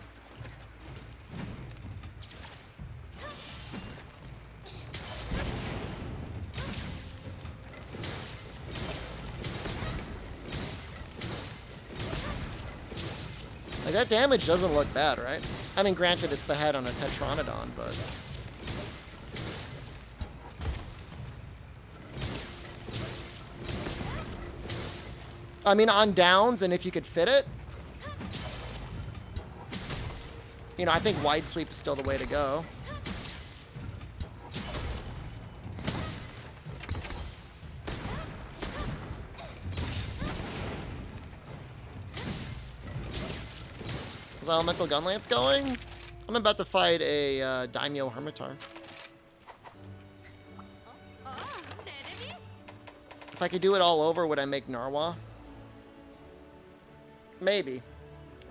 That damage doesn't look bad, right? I mean, granted, it's the head on a Tetranodon, but... I mean, on downs, and if you could fit it... You know, I think wide sweep is still the way to go. Is Elemental Gunlance going? I'm about to fight a Daimyo Hermitar. If I could do it all over, would I make Narwa? Maybe.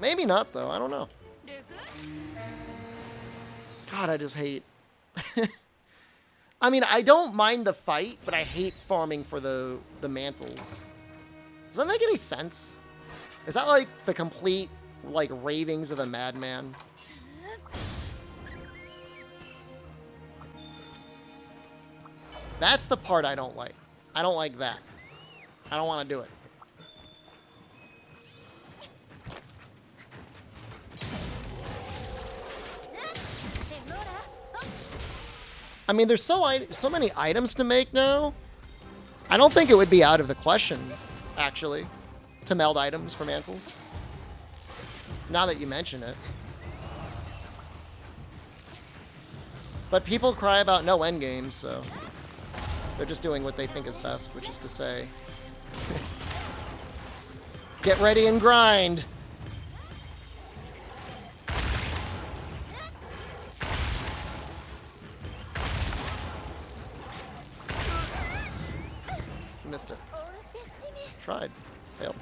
Maybe not, though. I don't know. God, I just hate... I mean, I don't mind the fight, but I hate farming for the mantles. Does that make any sense? Is that like the complete... like ravings of a madman? That's the part I don't like. I don't like that. I don't want to do it. I mean, there's so many items to make now. I don't think it would be out of the question, actually, to meld items for mantles. Now that you mention it. But people cry about no endgame, so they're just doing what they think is best, which is to say, get ready and grind. Missed it. Tried. Failed.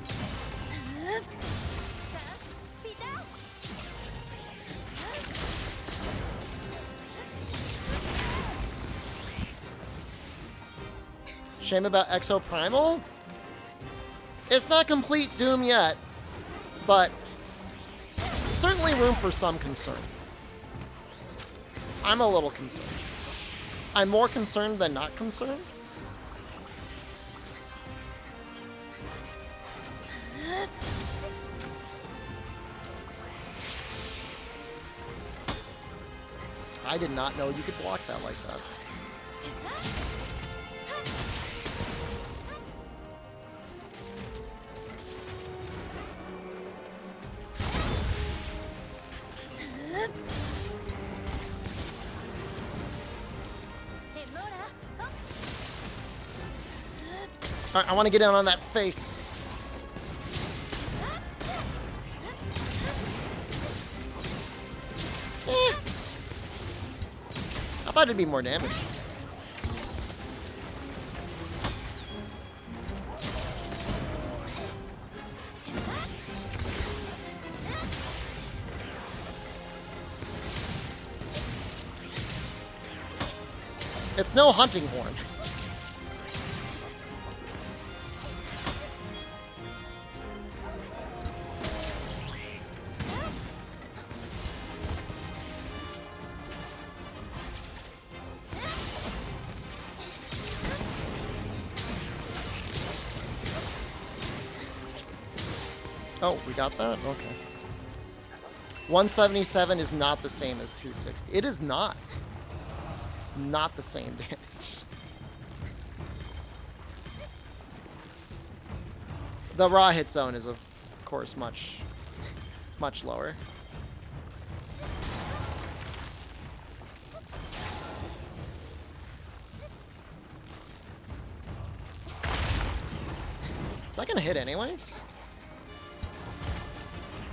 Shame about Exo Primal? It's not complete doom yet, but certainly room for some concern. I'm a little concerned. I'm more concerned than not concerned. I did not know you could block that like that. Alright, I want to get in on that face. I thought it'd be more damage. It's no hunting horn. Oh, we got that? Okay. 177 is not the same as 260. It is not. It's not the same damage. The raw hit zone is, of course, much lower. Is that gonna hit anyways?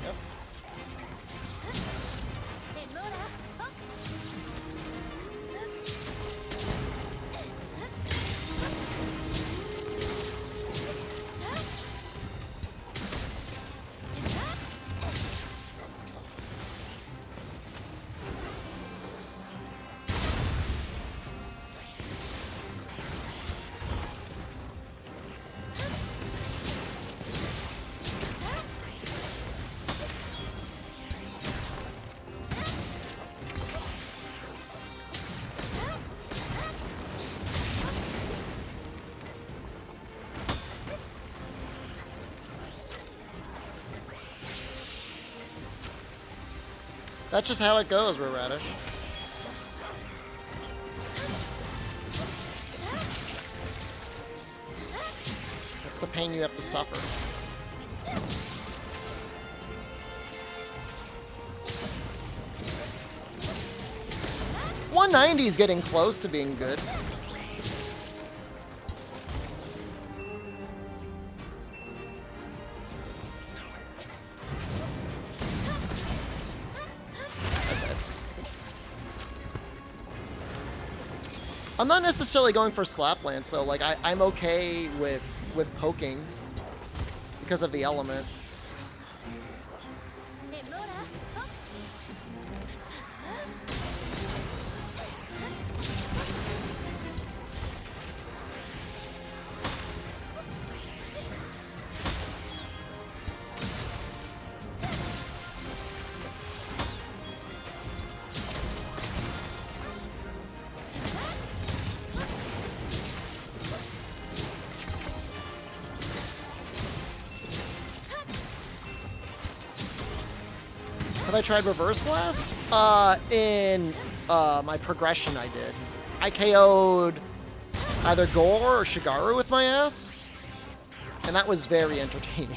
Yep. That's just how it goes, Radish. That's the pain you have to suffer. 190 is getting close to being good. I'm not necessarily going for slap lance though. Like I'm okay with poking because of the element. Have I tried reverse blast? In my progression I did. I KO'd either Gore or Shigaru with my ass, and that was very entertaining.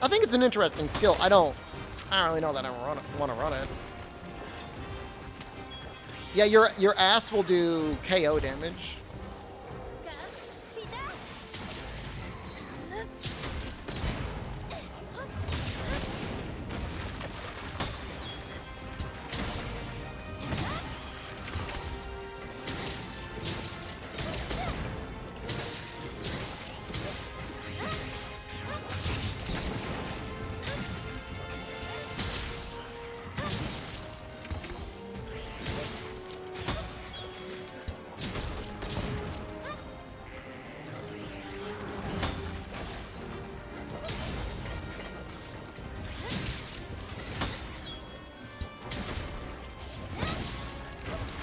I think it's an interesting skill. I don't really know that I want to run it. Yeah, your ass will do KO damage.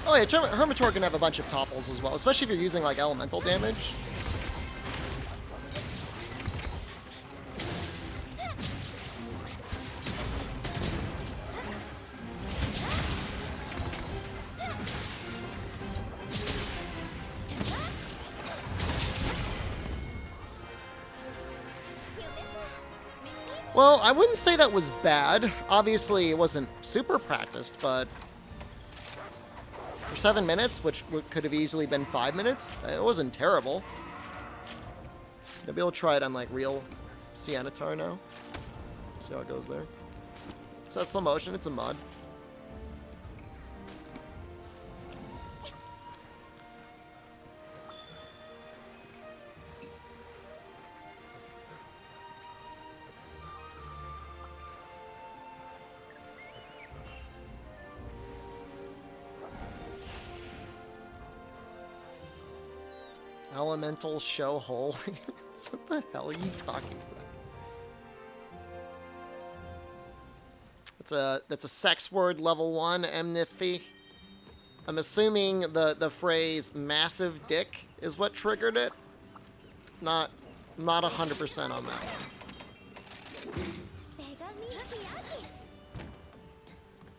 Oh yeah, Hermitor can have a bunch of topples as well, especially if you're using like elemental damage. Well, I wouldn't say that was bad. Obviously, it wasn't super practiced, but for 7 minutes, which could have easily been 5 minutes, it wasn't terrible. Maybe I'll try it on like real Siennatar now. See how it goes there. So that's slow motion. It's a mod. Elemental show hole. What the hell are you talking about? That's a sex word level 1 enmity. I'm assuming the phrase massive dick is what triggered it. Not 100% on that one.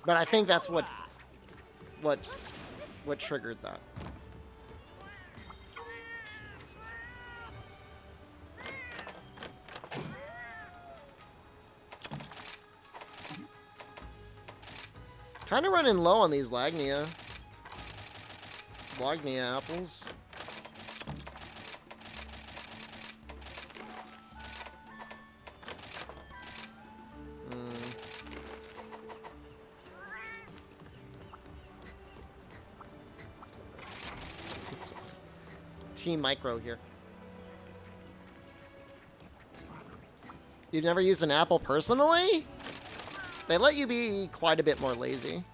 But I think that's what triggered that. Kind of running low on these Lagnia apples. Team Micro here. You've never used an apple personally? They let you be quite a bit more lazy.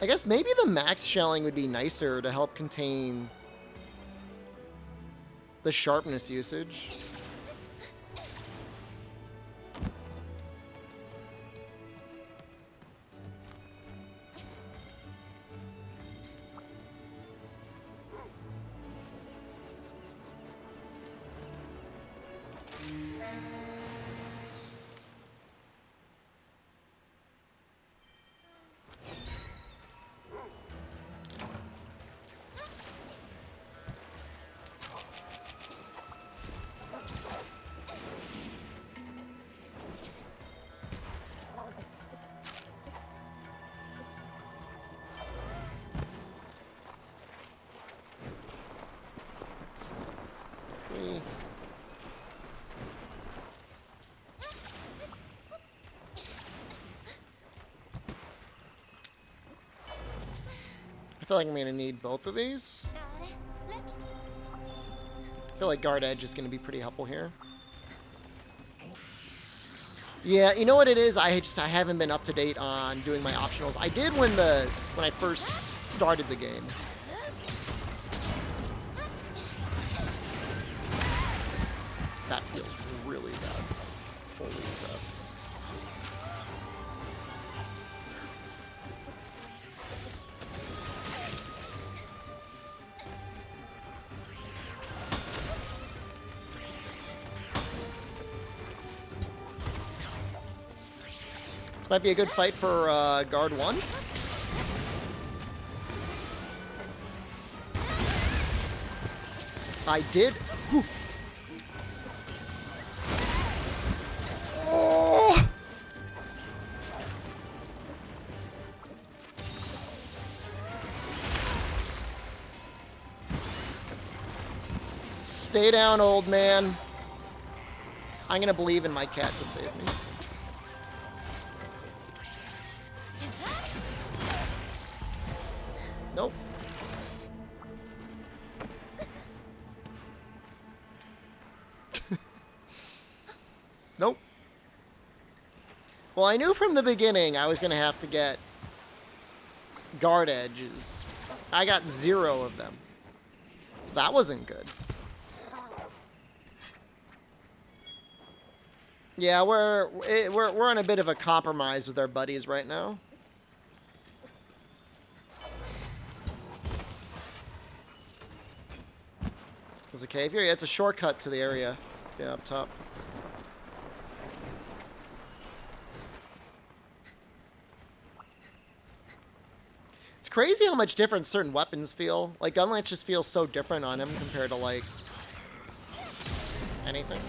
I guess maybe the max shelling would be nicer to help contain the sharpness usage. I feel like I'm going to need both of these. I feel like Guard Edge is going to be pretty helpful here. Yeah, you know what it is? I haven't been up to date on doing my optionals. I did when I first started the game. That feels really bad. Holy crap. This might be a good fight for Guard 1. I did. Whew. Oh. Stay down, old man. I'm gonna believe in my cat to save me. Nope. Nope. Well, I knew from the beginning I was going to have to get guard edges. I got 0 of them. So that wasn't good. Yeah, we're on a bit of a compromise with our buddies right now. There's a cave here. Yeah, it's a shortcut to the area. Yeah, up top. It's crazy how much different certain weapons feel. Like, Gunlance just feels so different on him compared to, like, anything.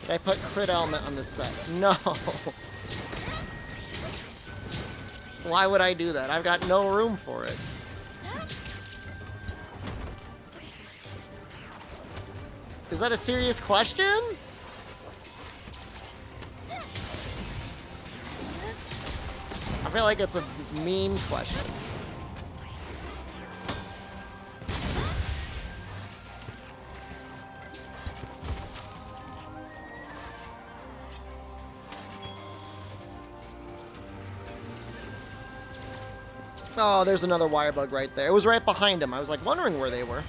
Did I put crit element on this set? No. Why would I do that? I've got no room for it. Is that a serious question? I feel like it's a meme question. Oh, there's another wire bug right there. It was right behind him. I was like wondering where they were.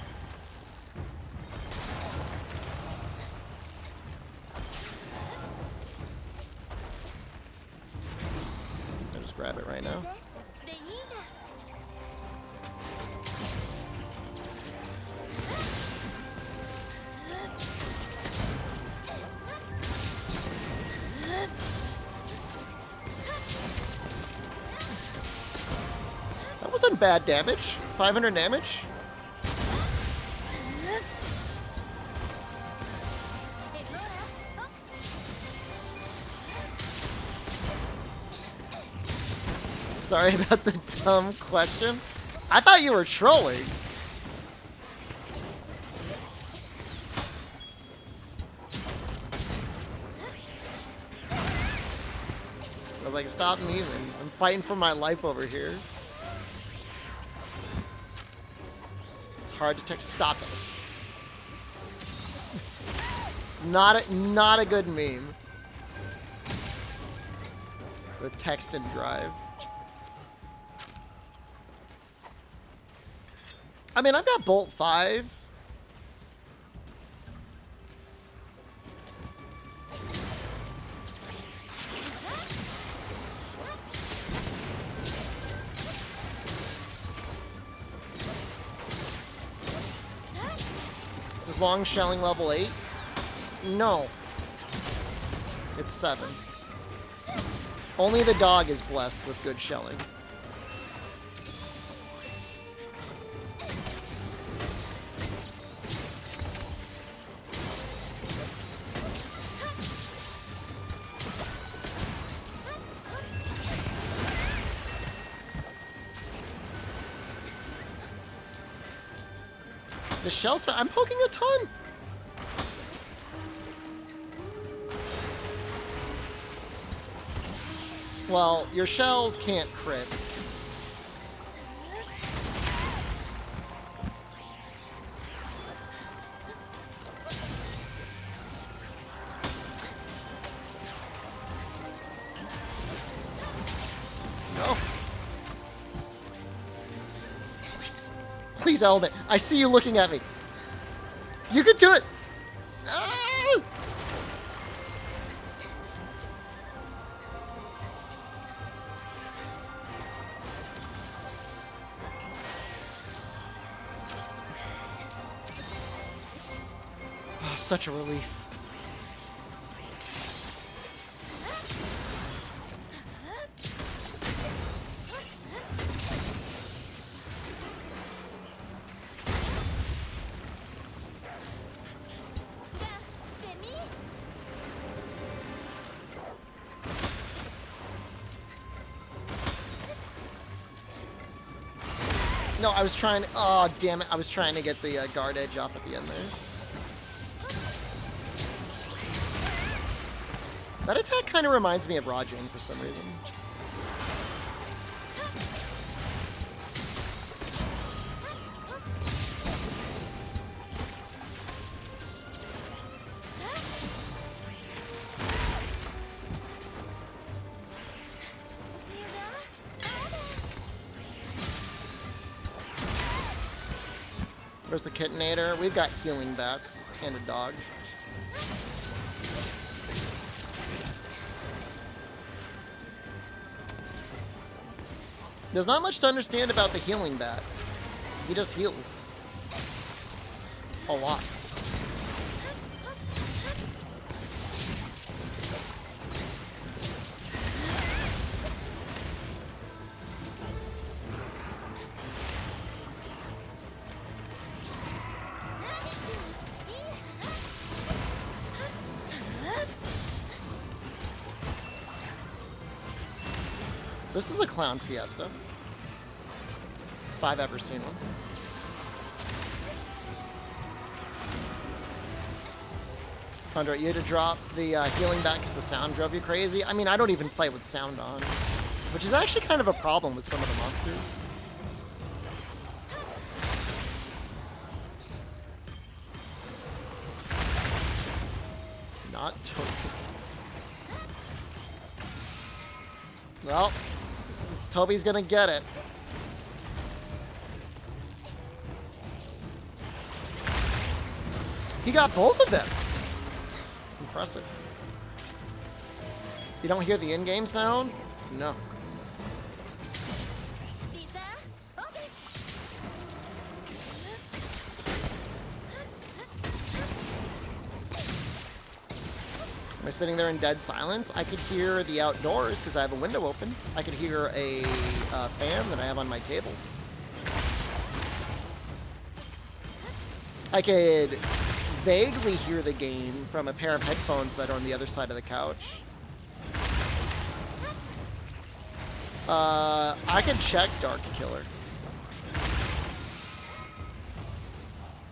I'll just grab it right now. That wasn't bad damage. 500 damage. Sorry about the dumb question. I thought you were trolling. I was like, stop memeing. I'm fighting for my life over here. It's hard to text. Stop it. Not a good meme. With text and drive. I mean, I've got Bolt 5. Is this long shelling level 8? No. It's 7. Only the dog is blessed with good shelling. The shells, I'm poking a ton. Well, your shells can't crit. No. Please, element. I see you looking at me. You can do it. Ah! Oh, such a relief. No, I was trying to... Oh, damn it. I was trying to get the guard edge off at the end there. That attack kind of reminds me of Rajang for some reason. Where's the Kittenator? We've got healing bats and a dog. There's not much to understand about the healing bat. He just heals. A lot. This is a clown fiesta. If I've ever seen one. Andre, you had to drop the healing back because the sound drove you crazy. I mean, I don't even play with sound on, which is actually kind of a problem with some of the monsters. Not totally. Well, it's Toby's gonna get it. He got both of them. Impressive. You don't hear the in-game sound? No. Am I sitting there in dead silence? I could hear the outdoors because I have a window open. I could hear a fan that I have on my table. I could vaguely hear the game from a pair of headphones that are on the other side of the couch. I could check Dark Killer.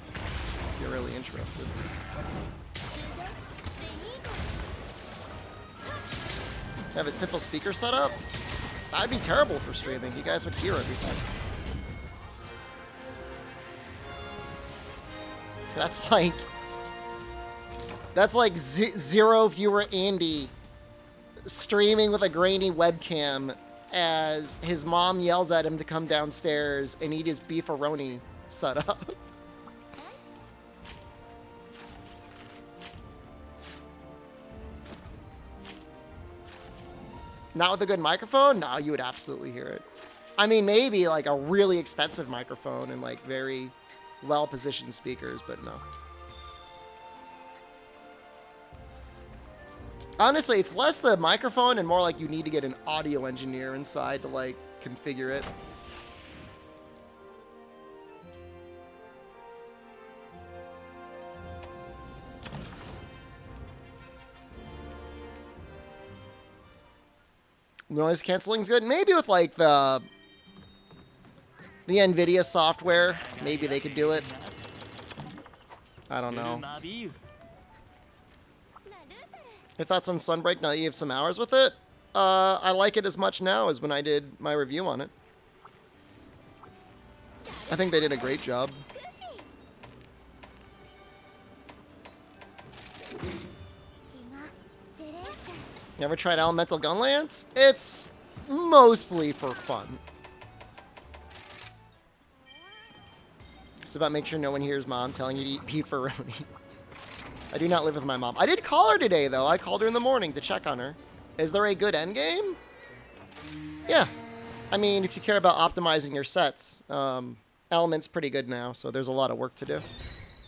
If you're really interested. Have a simple speaker setup? That'd be terrible for streaming. You guys would hear everything. That's like zero viewer Andy streaming with a grainy webcam as his mom yells at him to come downstairs and eat his beefaroni setup. Not with a good microphone? No, you would absolutely hear it. I mean, maybe like a really expensive microphone and like very well-positioned speakers, but no. Honestly, it's less the microphone and more like you need to get an audio engineer inside to like configure it. Noise canceling is good. Maybe with like the NVIDIA software, maybe they could do it. I don't know. Your thoughts on Sunbreak now that you have some hours with it? I like it as much now as when I did my review on it. I think they did a great job. You ever tried Elemental Gunlance? It's mostly for fun. It's about making sure no one hears mom telling you to eat beefaroni. I do not live with my mom. I did call her today, though. I called her in the morning to check on her. Is there a good endgame? Yeah. I mean, if you care about optimizing your sets, Element's pretty good now, so there's a lot of work to do.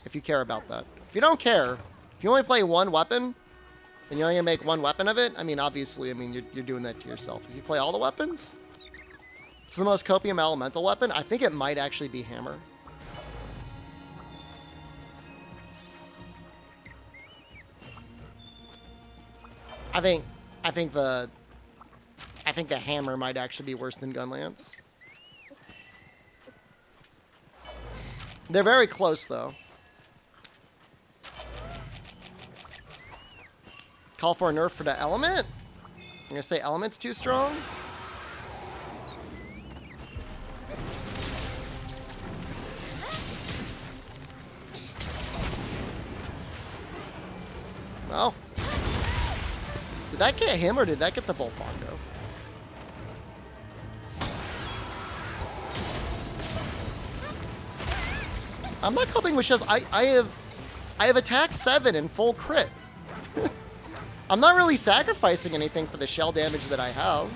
If you care about that. If you don't care, if you only play one weapon, and you're only gonna make one weapon of it, I mean, obviously, I mean, you're doing that to yourself. If you play all the weapons, it's the most copium elemental weapon. I think it might actually be Hammer. I think the Hammer might actually be worse than Gunlance. They're very close, though. Call for a nerf for the element? I'm gonna say element's too strong. Well, did that get him or did that get the Bullfongo? I'm not coping with shells. I have attack 7 and full crit. I'm not really sacrificing anything for the shell damage that I have.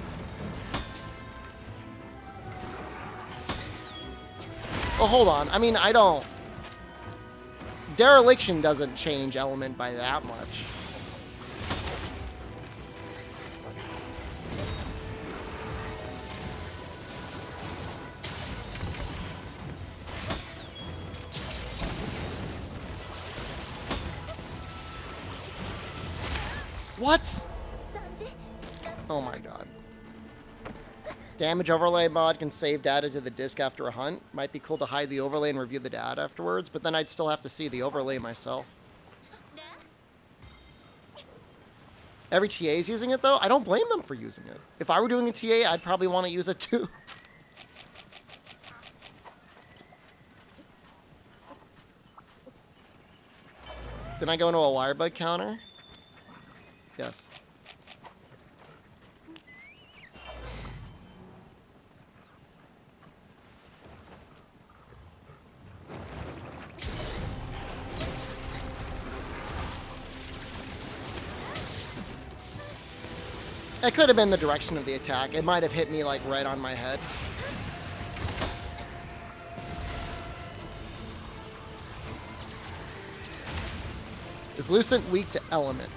Well, hold on. I mean, I don't... Dereliction doesn't change element by that much. What? Oh my god. Damage overlay mod can save data to the disk after a hunt. Might be cool to hide the overlay and review the data afterwards, but then I'd still have to see the overlay myself. Every TA is using it though? I don't blame them for using it. If I were doing a TA, I'd probably want to use it too. Then I go into a wire bug counter? Yes. It could have been the direction of the attack. It might have hit me like right on my head. Is Lucent weak to element?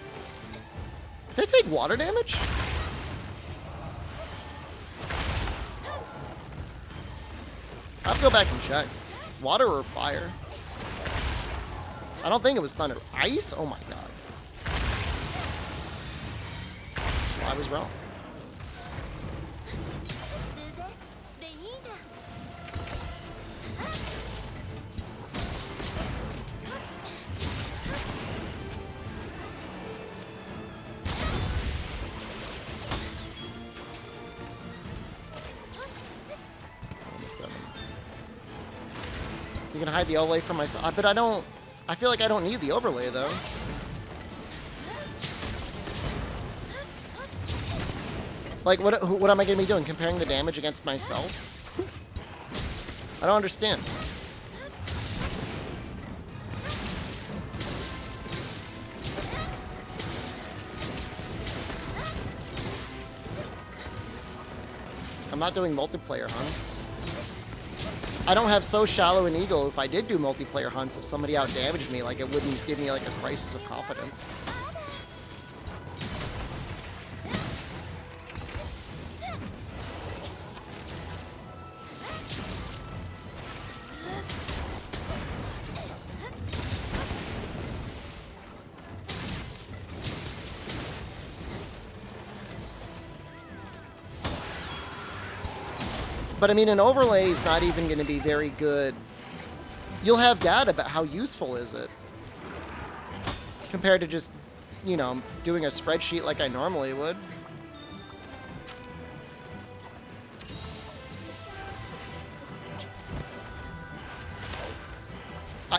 Did they take water damage? I have to go back and check. Is water or fire? I don't think it was thunder. Ice? Oh my god. I was wrong. You can hide the overlay from myself, but I don't. I feel like I don't need the overlay though. Like, what am I going to be doing? Comparing the damage against myself? I don't understand. I'm not doing multiplayer hunts. I don't have so shallow an ego if I did do multiplayer hunts, if somebody outdamaged me, like, it wouldn't give me, like, a crisis of confidence. But I mean, an overlay is not even going to be very good. You'll have data, but how useful is it? Compared to just, you know, doing a spreadsheet like I normally would.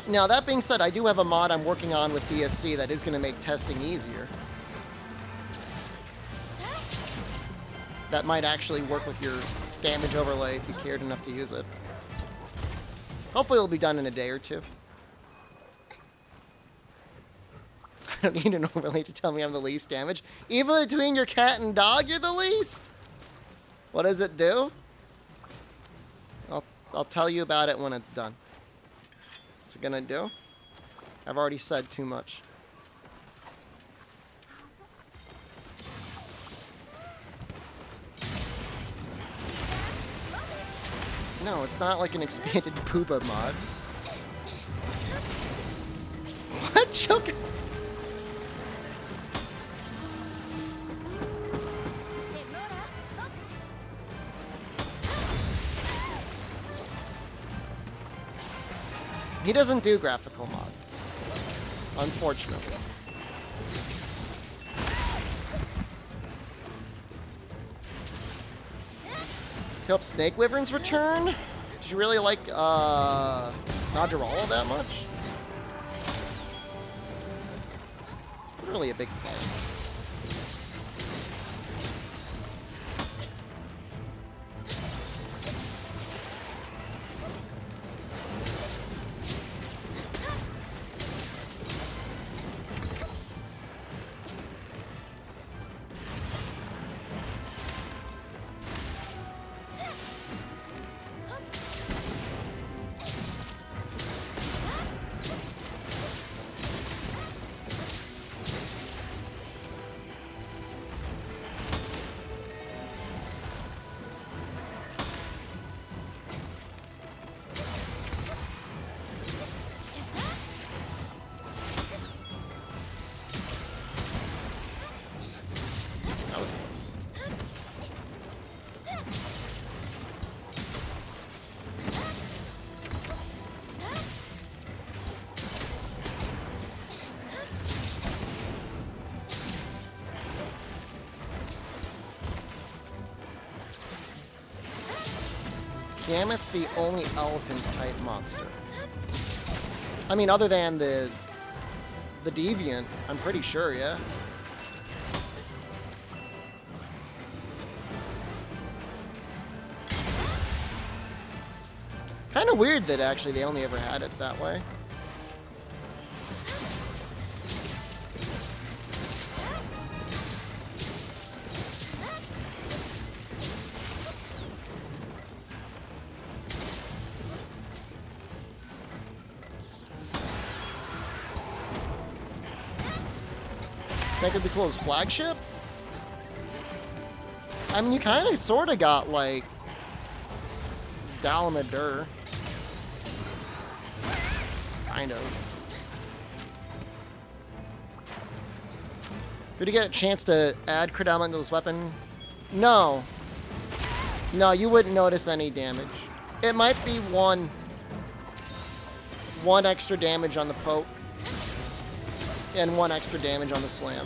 Now, that being said, I do have a mod I'm working on with DSC that is going to make testing easier. That might actually work with your damage overlay if you cared enough to use it. Hopefully it'll be done in a day or two. I don't need an overlay to tell me I'm the least damage. Even between your cat and dog, you're the least? What does it do? I'll tell you about it when it's done. What's it gonna do? I've already said too much. No, it's not like an expanded Pooba mod. What? Choke? He doesn't do graphical mods, unfortunately. Hope Snake Wyverns return. Did you really like Najarala that much? Not really a big fan. That was close. Is Gammoth the only elephant-type monster? I mean, other than the Deviant, I'm pretty sure, yeah. Kind of weird that actually they only ever had it that way. Snake would be cool as flagship? I mean, you kind of sort of got like Dalamadur. Kind of. Did you get a chance to add crit element to this weapon? No. No, you wouldn't notice any damage. It might be one extra damage on the poke and one extra damage on the slam.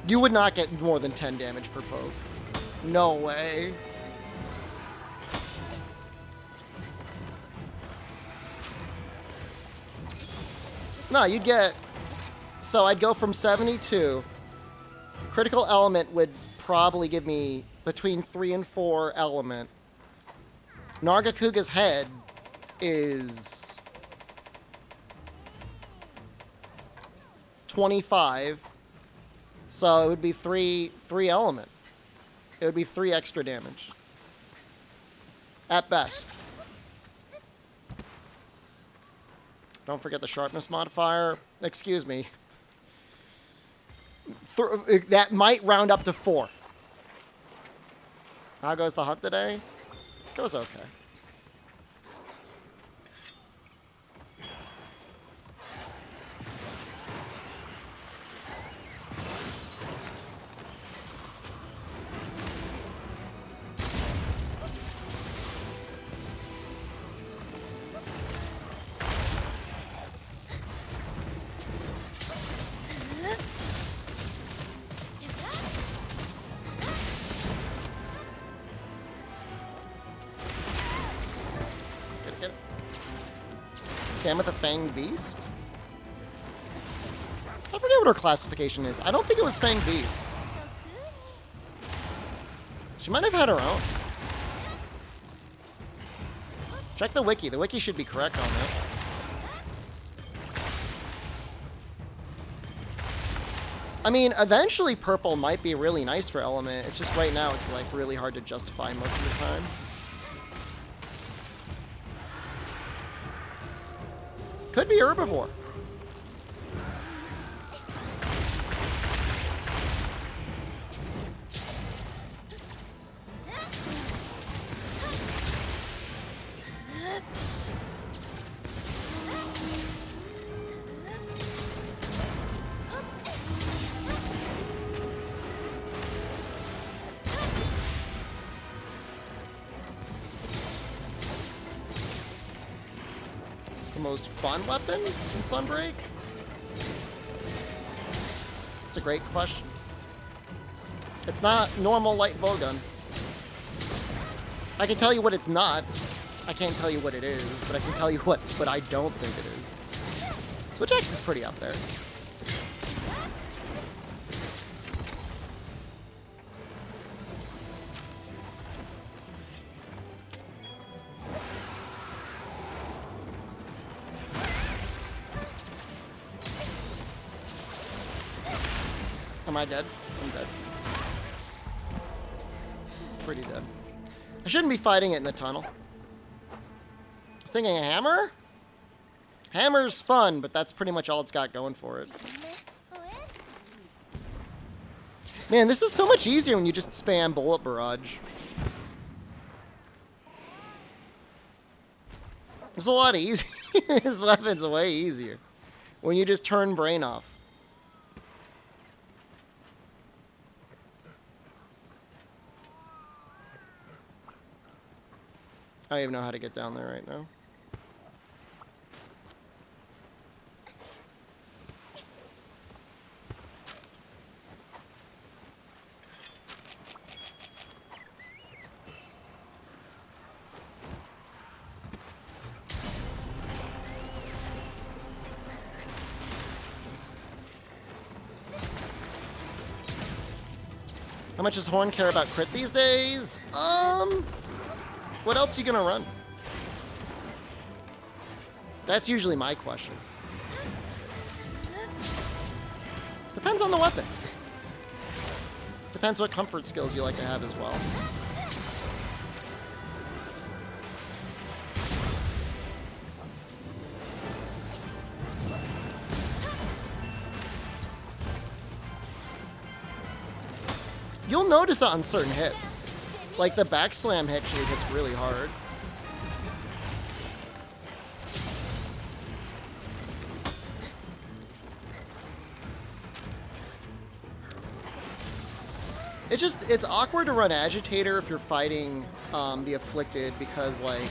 You would not get more than 10 damage per poke. No way. No, you'd get... So I'd go from 72. Critical element would probably give me between 3 and 4 element. Nargacuga's head is 25. So it would be 3 element. It would be 3 extra damage. At best. Don't forget the sharpness modifier. Excuse me. That might round up to 4. How goes the hunt today? Goes okay. Gammoth a Fanged Beast? I forget what her classification is. I don't think it was Fanged Beast. She might have had her own. Check the wiki. The wiki should be correct on that. I mean, eventually purple might be really nice for element. It's just right now it's like really hard to justify most of the time. Could be herbivore. the most fun weapon in Sunbreak? It's a great question. It's not normal light bowgun. I can tell you what it's not. I can't tell you what it is, but I can tell you what I don't think it is. Switch Axe is pretty up there. Am I dead? I'm dead. Pretty dead. I shouldn't be fighting it in the tunnel. I was thinking a hammer? Hammer's fun, but that's pretty much all it's got going for it. Man, this is so much easier when you just spam bullet barrage. It's a lot easier. This weapon's way easier when you just turn brain off. I don't even know how to get down there right now. How much does Horn care about crit these days? What else are you gonna run? That's usually my question. Depends on the weapon. Depends what comfort skills you like to have as well. You'll notice it on certain hits. Like the back slam actually hits really hard. It's awkward to run Agitator if you're fighting the Afflicted because, like,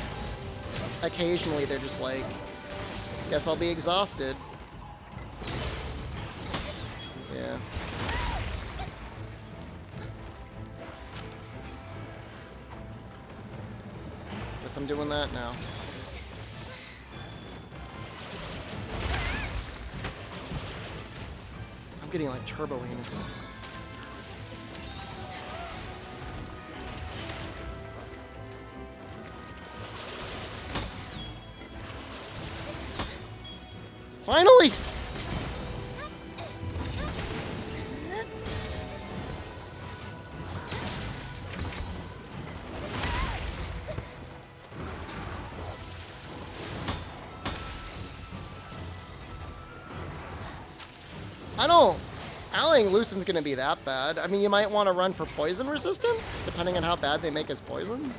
occasionally they're just like, guess I'll be exhausted. Yeah. Guess I'm doing that now. I'm getting like turbo wings. Finally! I don't think Lucen's gonna be that bad. I mean, you might want to run for poison resistance, depending on how bad they make his poison.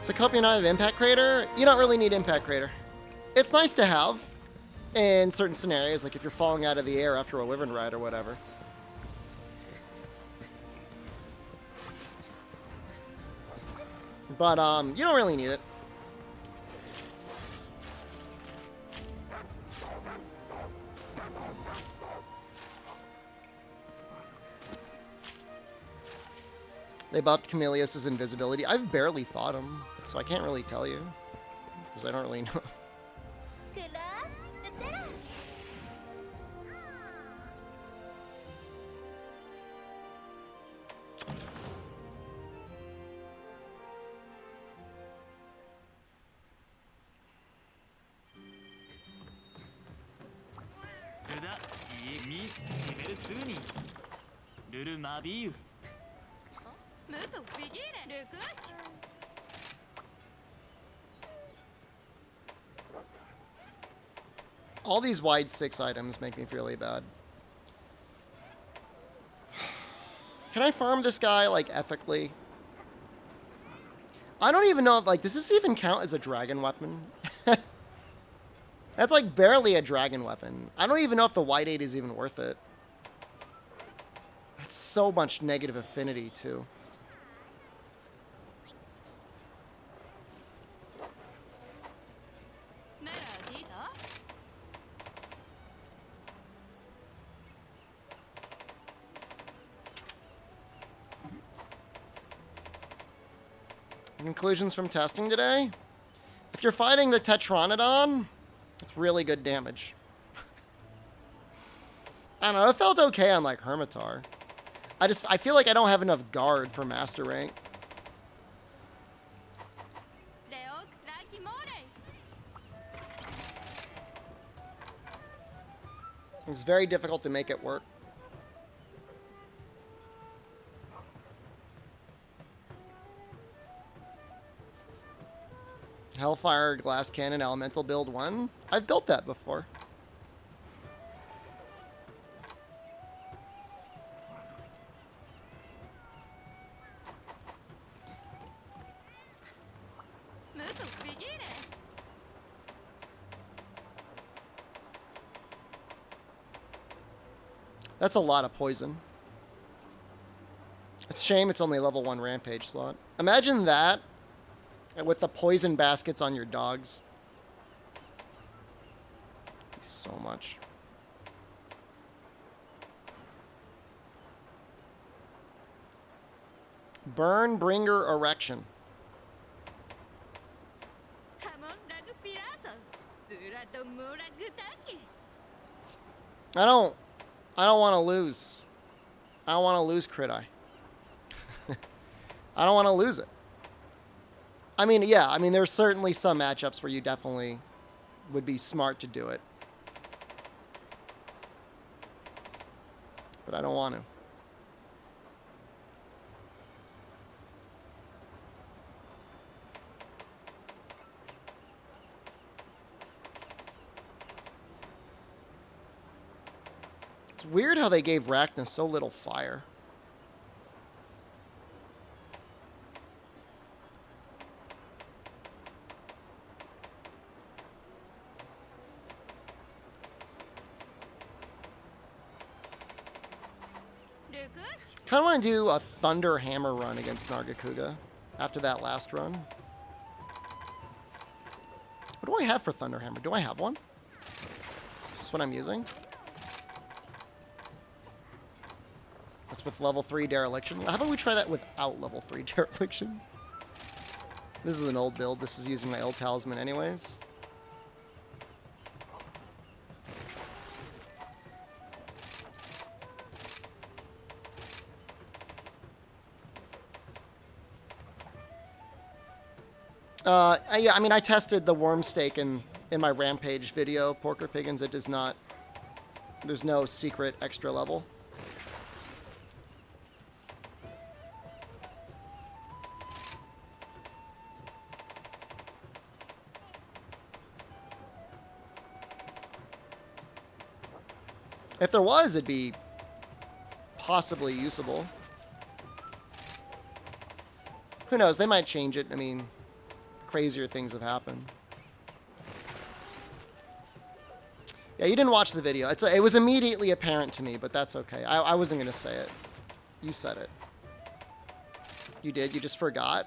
So, hope you're not an Impact Crater. You don't really need Impact Crater. It's nice to have in certain scenarios, like if you're falling out of the air after a Wyvern ride or whatever. But, you don't really need it. They buffed Camelios' invisibility. I've barely fought him, so I can't really tell you. Because I don't really know. All these wide 6 items make me feel really bad. Can I farm this guy, like, ethically? I don't even know if, like, does this even count as a dragon weapon? That's, like, barely a dragon weapon. I don't even know if the White 8 is even worth it. It's so much negative affinity, too. Conclusions from testing today? If you're fighting the Tetranodon, it's really good damage. I don't know, it felt okay on, like, Hermitar. I feel like I don't have enough guard for Master Rank. It's very difficult to make it work. Hellfire, Glass Cannon, Elemental Build 1. I've built that before. That's a lot of poison. It's a shame it's only level 1 Rampage slot. Imagine that with the poison baskets on your dogs. So much. Burn, Bringer, Erection. I don't want to lose. I don't want to lose Crit Eye. I don't want to lose it. I mean, yeah, I mean, there's certainly some matchups where you definitely would be smart to do it. But I don't want to. It's weird how they gave Rachna so little fire. Kind of want to do a Thunder Hammer run against Nargacuga after that last run. What do I have for Thunder Hammer? Do I have one? Is this what I'm using? That's with level 3 Dereliction. How about we try that without level 3 Dereliction? This is an old build. This is using my old talisman anyways. Yeah, I mean, I tested the worm steak in my Rampage video, Porker Piggins. It does not... There's no secret extra level. If there was, it'd be possibly usable. Who knows? They might change it. I mean... Crazier things have happened. Yeah, you didn't watch the video. It was immediately apparent to me, but that's okay. I wasn't going to say it. You said it. You did? You just forgot?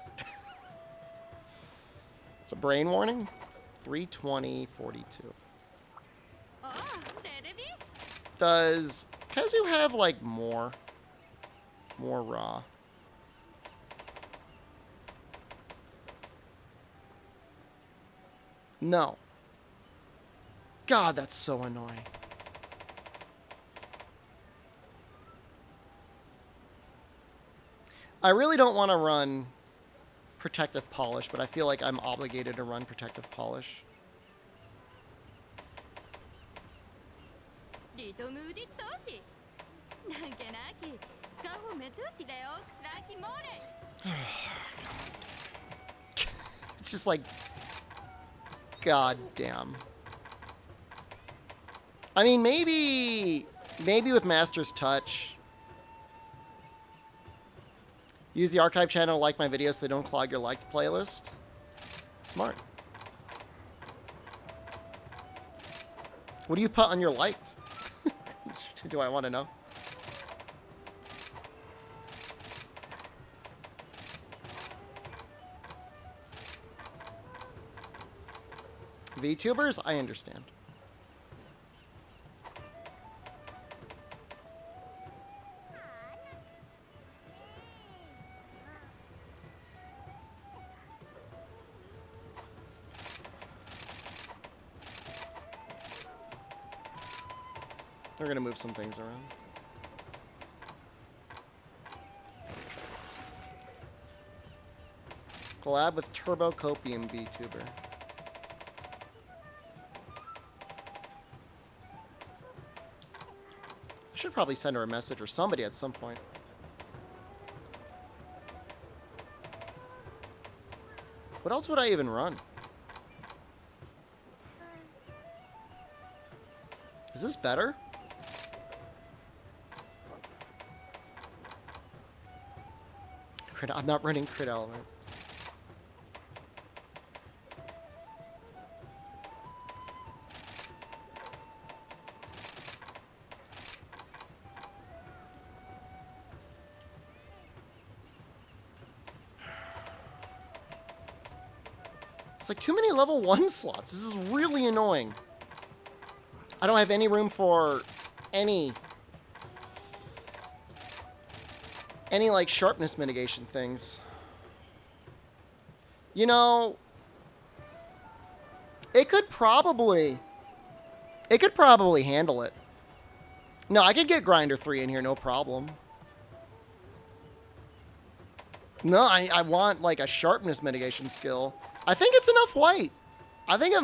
It's a brain warning? 320.42. Does Kezu have, like, more raw? No. God, that's so annoying. I really don't want to run Protective Polish, but I feel like I'm obligated to run Protective Polish. It's just like... God damn. I mean, maybe with Master's Touch. Use the archive channel to like my videos so they don't clog your liked playlist. Smart. What do you put on your liked? Do I want to know? VTubers, I understand. We're gonna move some things around. Collab with Turbo Copium VTuber. I should probably send her a message or somebody at some point. What else would I even run? Is this better? I'm not running crit element. It's like too many level 1 slots. This is really annoying. I don't have any room for any like sharpness mitigation things. You know, it could probably handle it. No, I could get Grinder 3 in here, no problem. No, I want like a sharpness mitigation skill. I think it's enough white. I think it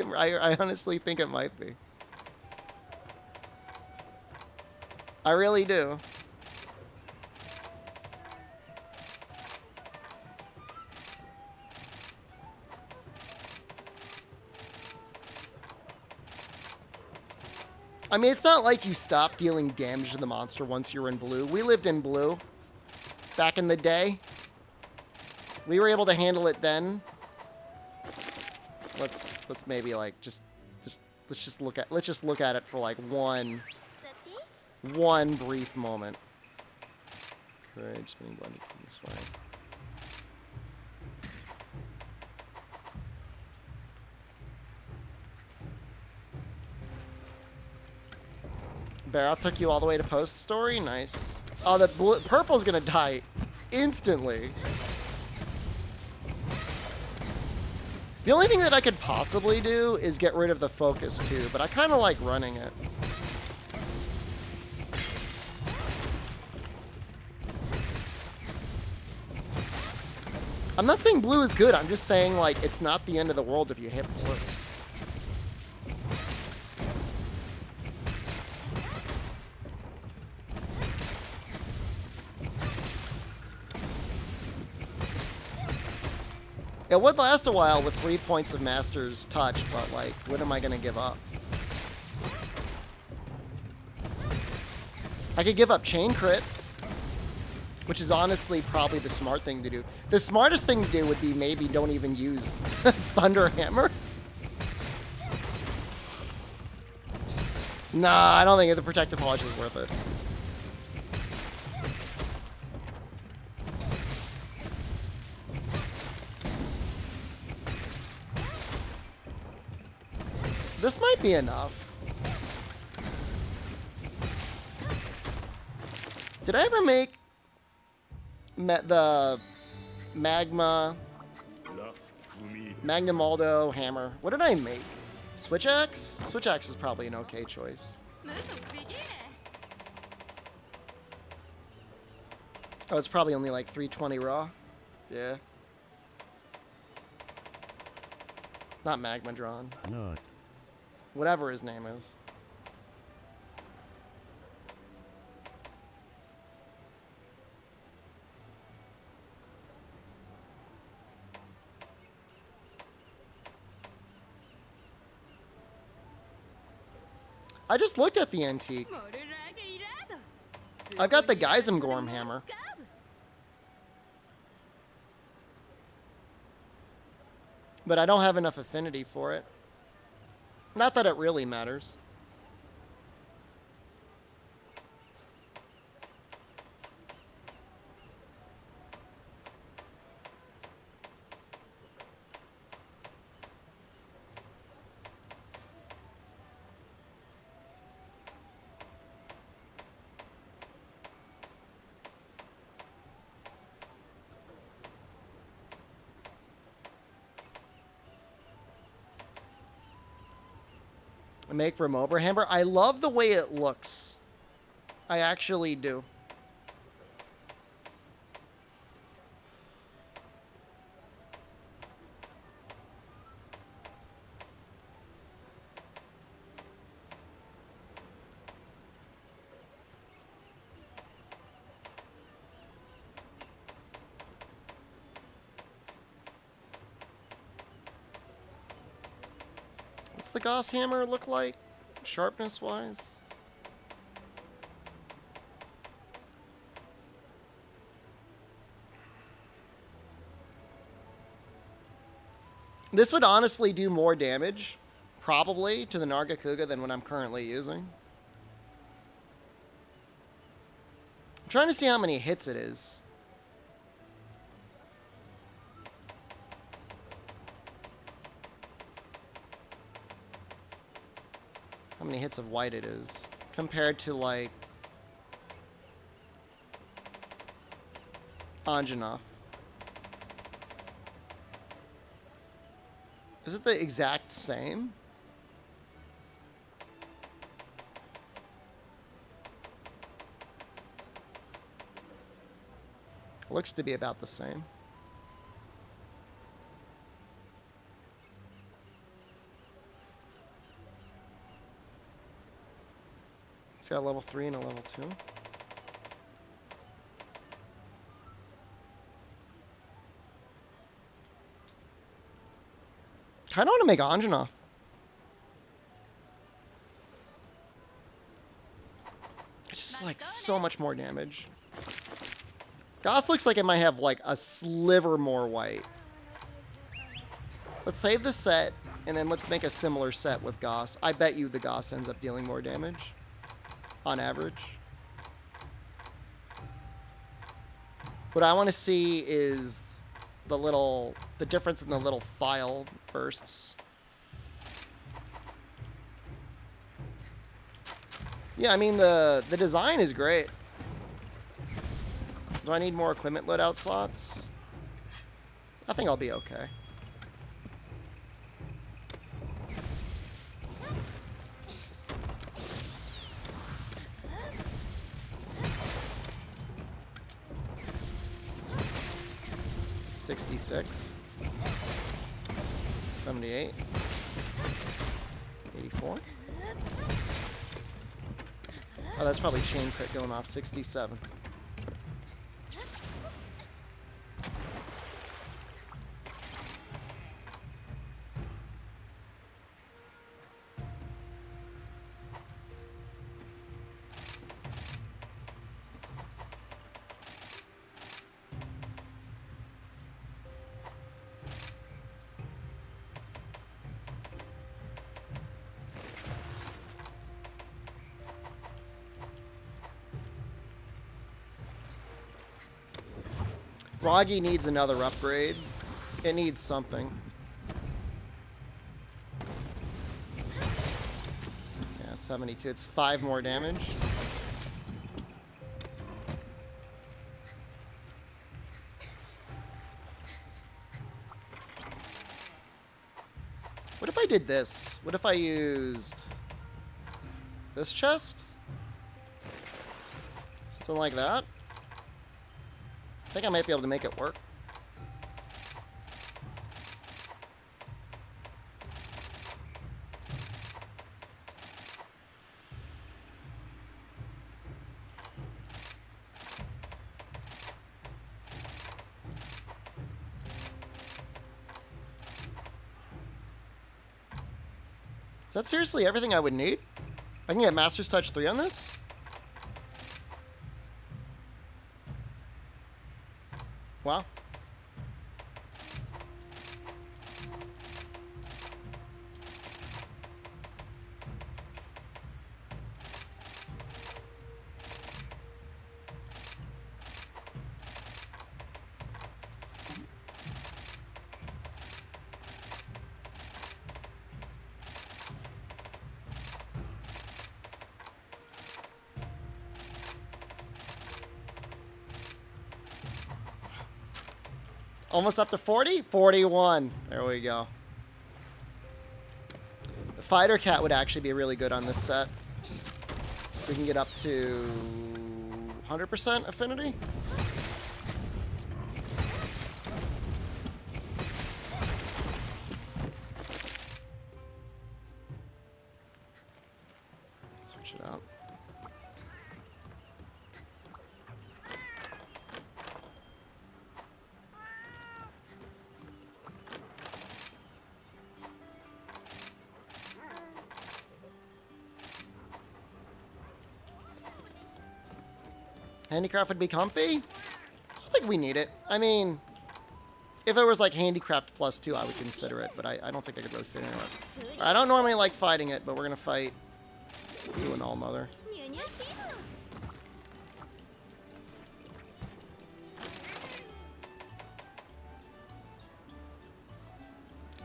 might. I honestly think it might be. I really do. I mean, it's not like you stop dealing damage to the monster once you're in blue. We lived in blue back in the day. We were able to handle it then. Let's maybe like let's just look at it for like one brief moment. Courage, spinning blended this way. Barrel took you all the way to post story? Nice. Oh, the purple's gonna die instantly. The only thing that I could possibly do is get rid of the focus too, but I kind of like running it. I'm not saying blue is good, I'm just saying like it's not the end of the world if you hit blue. It would last a while with 3 points of Master's Touch, but like, what am I gonna give up? I could give up Chain Crit, which is honestly probably the smart thing to do. The smartest thing to do would be maybe don't even use Thunder Hammer. Nah, I don't think the Protective Polish is worth it. This might be enough. Did I ever make the Magnamaldo hammer? What did I make? Switch Axe? Switch Axe is probably an okay choice. Oh, it's probably only like 320 raw. Yeah. Not Magmadron. No. Whatever his name is. I just looked at the antique. I've got the Geismgorm hammer. But I don't have enough affinity for it. Not that it really matters. Make remote hammer. I love the way it looks. I actually do. What's the Gauss hammer look like, sharpness-wise? This would honestly do more damage, probably, to the Nargacuga than what I'm currently using. I'm trying to see how many hits it is. How many hits of white it is compared to, like, Anjanath. Is it the exact same? Looks to be about the same. It's got a level 3 and a level 2. I kind of want to make Anjanath. It's just like so much more damage. Gauss looks like it might have like a sliver more white. Let's save the set, and then let's make a similar set with Gauss. I bet you the Gauss ends up dealing more damage on average. What I want to see is the difference in the little file bursts. Yeah, I mean, the design is great. Do I need more equipment loadout slots? I think I'll be okay. So it's 66. 78. 84. Oh, that's probably chain crit going off. 67. Roggy needs another upgrade. It needs something. Yeah, 72. It's 5 more damage. What if I did this? What if I used this chest? Something like that? I think I might be able to make it work. Is that seriously everything I would need? I can get Master's Touch 3 on this? Wow. Almost up to 40? 41. There we go. Fighter Cat would actually be really good on this set. We can get up to 100% affinity. Switch it out. Handicraft would be comfy? I don't think we need it. I mean, if it was like Handicraft +2, I would consider it, but I don't think I could really fit into it. I don't normally like fighting it, but we're going to fight you and All Mother.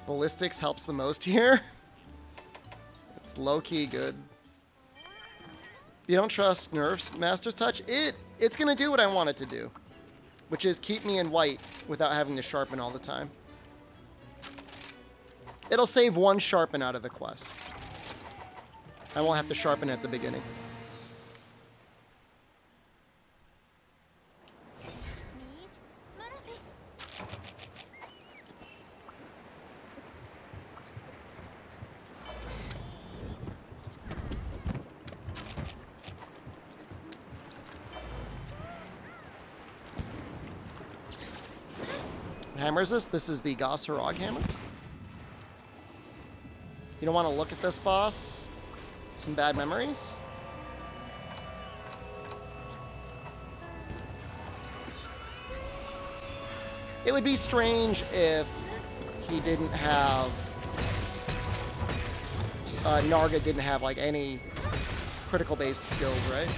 Ballistics helps the most here. It's low-key good. You don't trust Nerf's Master's Touch? It's going to do what I want it to do, which is keep me in white without having to sharpen all the time. It'll save one sharpen out of the quest. I won't have to sharpen at the beginning. What hammer is this? This is the Goss Harag hammer. You don't want to look at this boss? Some bad memories? It would be strange if he didn't have... Narga didn't have, like, any critical-based skills, right?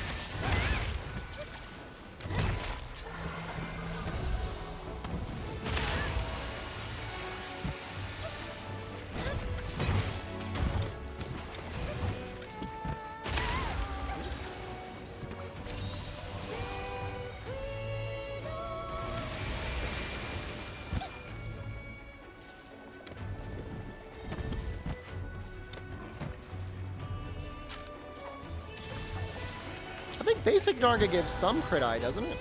Basic Narga gives some crit eye, doesn't it?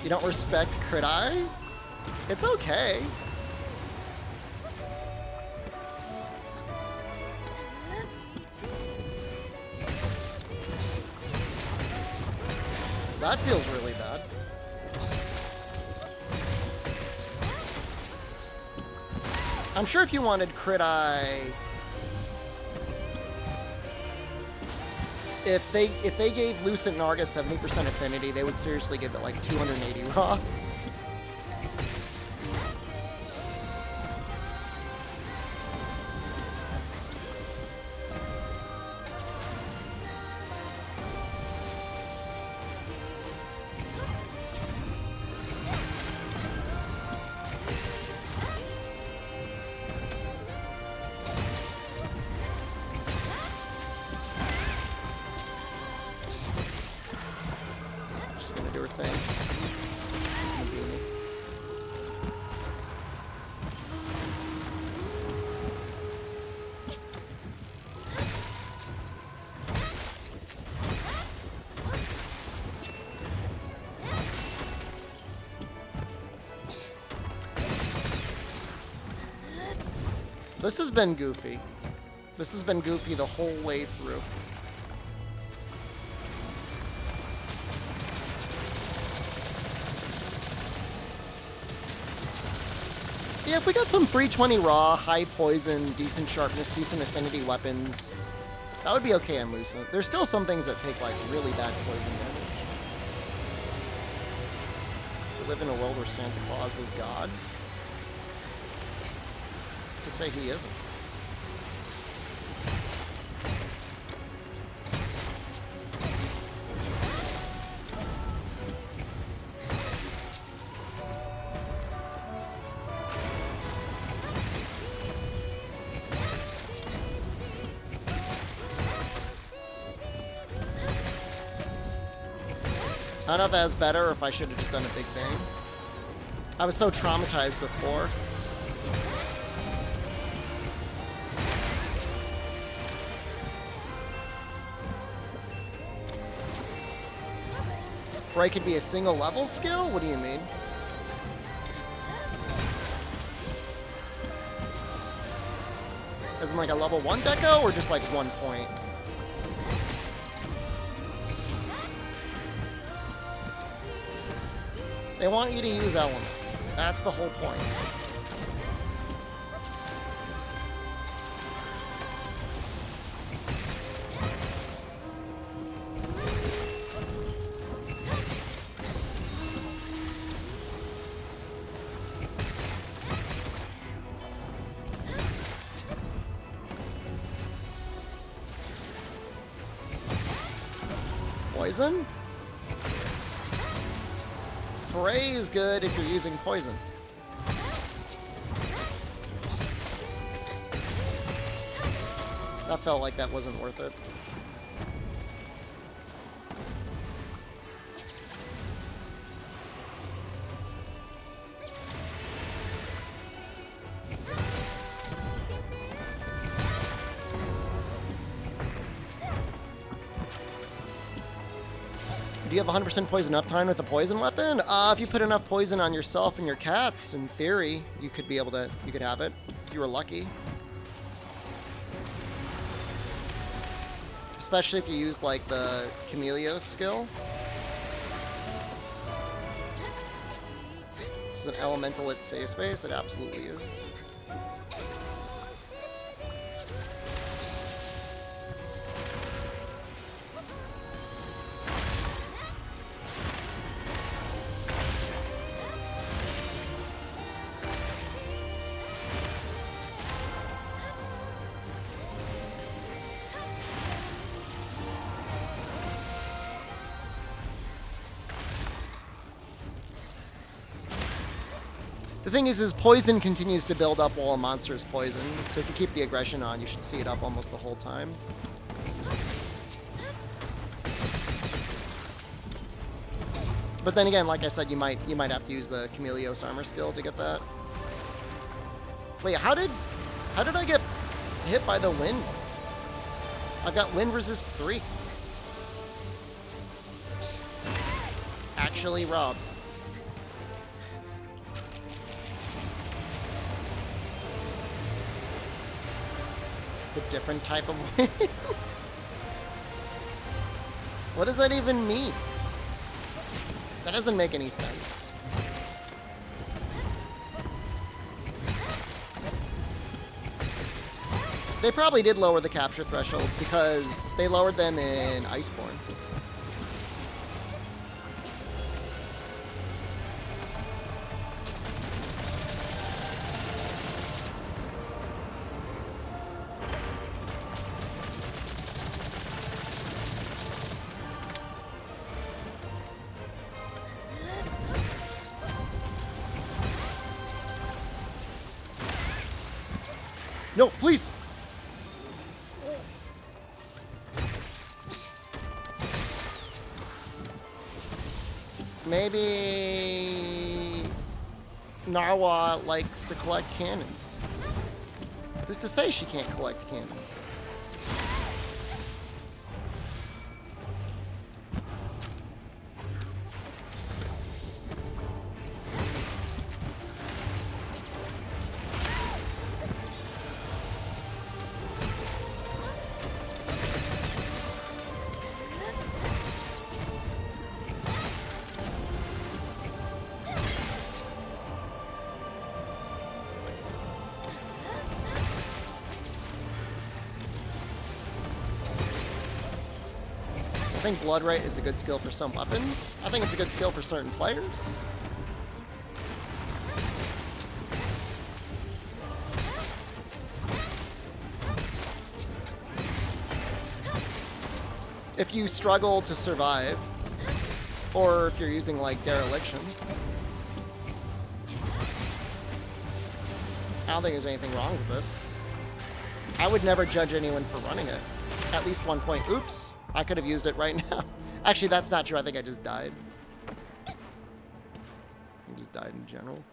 You don't respect crit eye? It's okay. That feels really bad. I'm sure if you wanted crit eye, if they gave Lucent Narga 70% affinity, they would seriously give it like 280 raw. This has been goofy. This has been goofy the whole way through. Yeah, if we got some 320 raw, high poison, decent sharpness, decent affinity weapons, that would be okay on Lucent. There's still some things that take like really bad poison damage. We live in a world where Santa Claus was God. To say he isn't. don't know if that was better or if I should have just done a big bang. I was so traumatized before. Fray could be a single level skill? What do you mean? As in like a level 1 deco or just like 1 point? They want you to use element. That's the whole point. Poison? Fray is good if you're using poison. That felt like that wasn't worth it. Do you have 100% poison uptime with a poison weapon? If you put enough poison on yourself and your cats, in theory, you could be able to, you could have it, if you were lucky. Especially if you used, like, the Camelio skill. This is an elemental at safe space, it absolutely is. The thing is poison continues to build up while a monster is poisoned, so if you keep the aggression on, you should see it up almost the whole time. But then again, like I said, you might have to use the Chameleos armor skill to get that. Wait, how did I get hit by the wind? I've got wind resist 3. Actually robbed. It's a different type of wind. What does that even mean? That doesn't make any sense. They probably did lower the capture thresholds because they lowered them in Iceborne. No, please! Maybe Narwa likes to collect cannons. Who's to say she can't collect cannons? I think Blood Rate is a good skill for some weapons. I think it's a good skill for certain players. If you struggle to survive, or if you're using like Dereliction. I don't think there's anything wrong with it. I would never judge anyone for running it. At least 1 point. Oops. I could have used it right now. Actually, that's not true. I think I just died. He just died in general.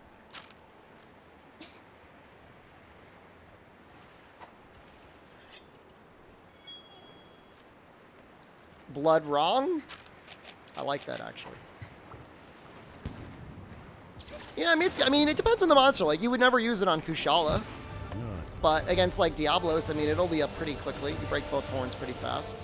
Blood wrong? I like that, actually. Yeah, I mean, it depends on the monster. Like, you would never use it on Kushala. But against, like, Diablos, I mean, it'll be up pretty quickly. You break both horns pretty fast.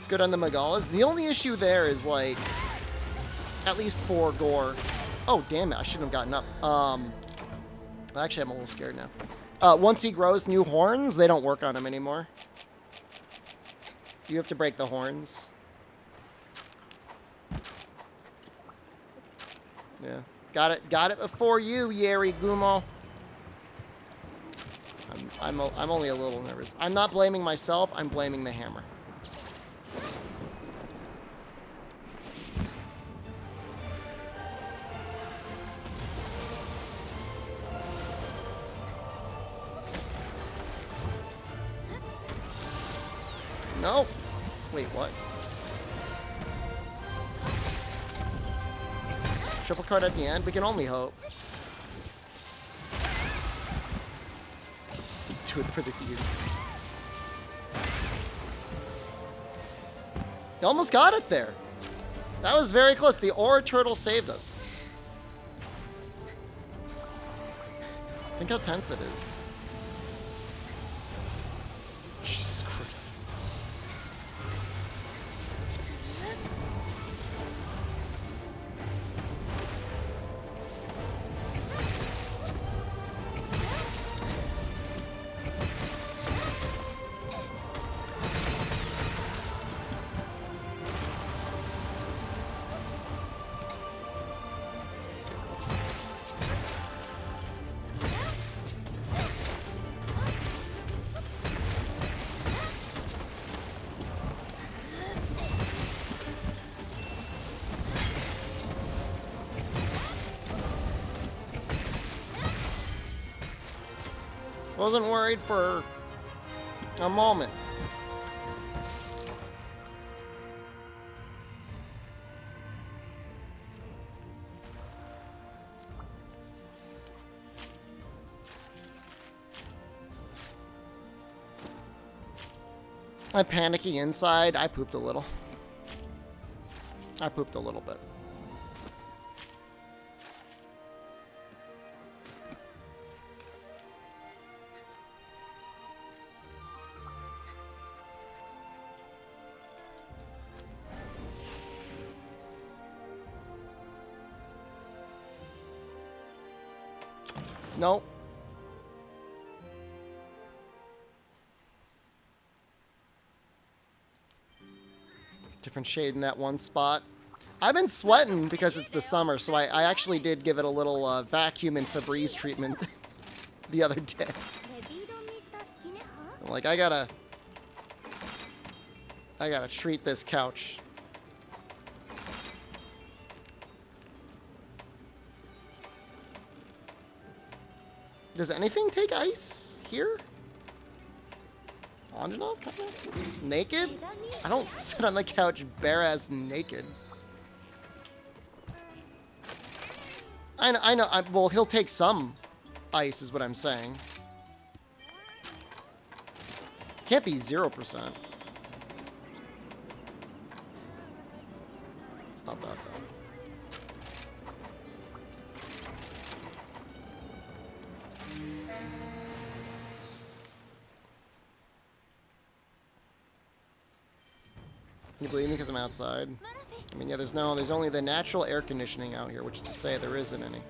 Good on the Megalas. The only issue there is, like, at least for Gore. Oh, damn it. I shouldn't have gotten up. Actually, I'm a little scared now. Once he grows new horns, they don't work on him anymore. You have to break the horns. Yeah. Got it before you, Yeri Gumo. I'm only a little nervous. I'm not blaming myself. I'm blaming the hammer. No. Wait, what? Triple card at the end? We can only hope. Do it for the view. You almost got it there. That was very close. The Aura Turtle saved us. Think how tense it is. Jesus Christ. Wasn't worried for a moment. I'm panicky inside. I pooped a little. I pooped a little bit. Nope. Different shade in that one spot. I've been sweating because it's the summer, so I actually did give it a little vacuum and Febreze treatment the other day. I'm like, I gotta treat this couch. Does anything take ice here? Anjanov? Naked? I don't sit on the couch bare ass naked. I know. Well, he'll take some ice, is what I'm saying. Can't be 0%. It's not that bad. Can you believe me because I'm outside? I mean, yeah, there's only the natural air conditioning out here, which is to say there isn't any.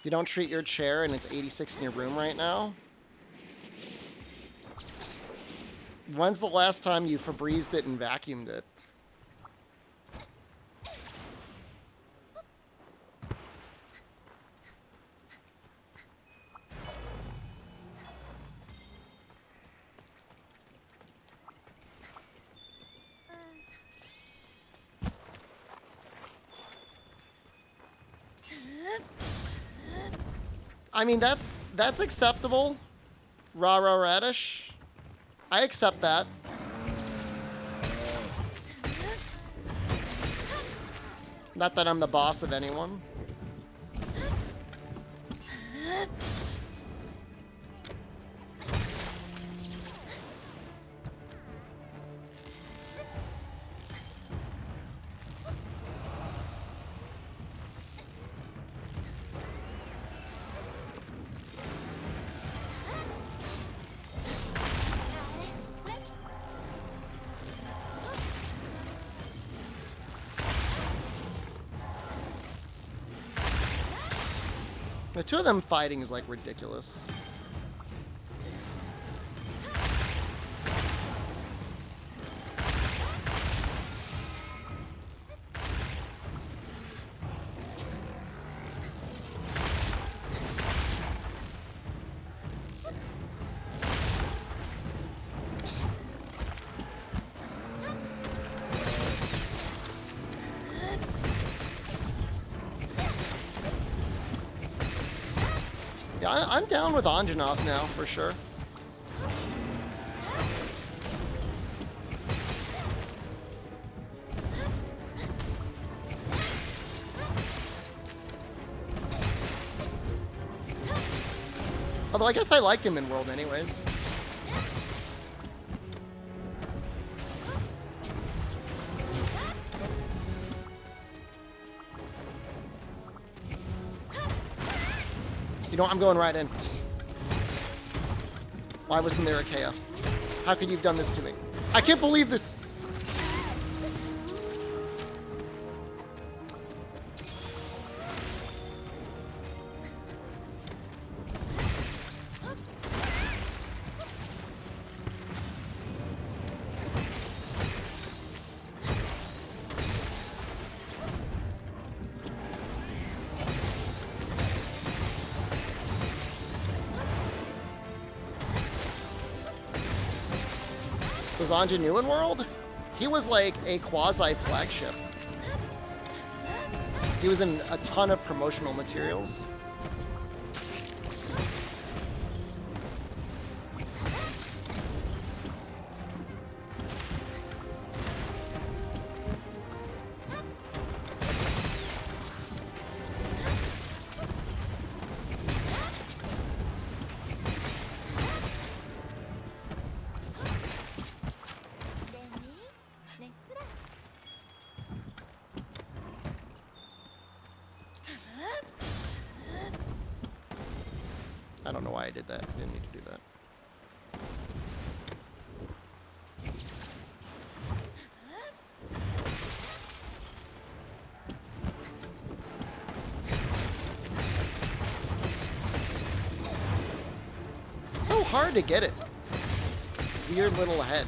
You don't treat your chair and it's 86 in your room right now. When's the last time you Febrezed it and vacuumed it? I mean, that's acceptable. Rah-rah radish. I accept that. Not that I'm the boss of anyone. The two of them fighting is like ridiculous. Yeah, I'm down with Anjanov now, for sure. Although I guess I liked him in World anyways. You know what? I'm going right in. Why wasn't there a KO? How could you have done this to me? I can't believe this. Was Anja new in World? He was like a quasi-flagship. He was in a ton of promotional materials. I don't know why I did that. I didn't need to do that. So hard to get it. Weird little head.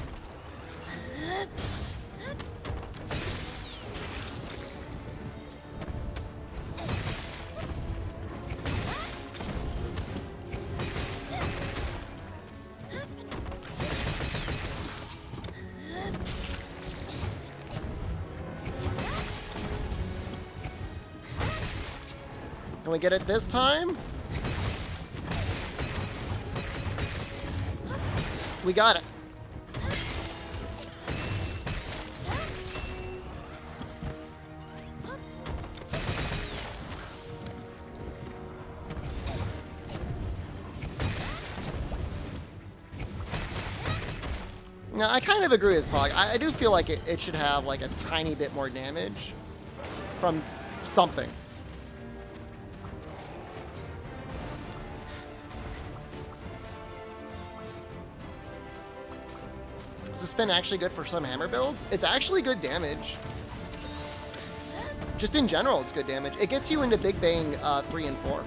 Can we get it this time? We got it. Now, I kind of agree with Fog. I do feel like it should have like a tiny bit more damage from something. Is the spin actually good for some hammer builds? It's actually good damage. Just in general, it's good damage. It gets you into Big Bang 3 and 4.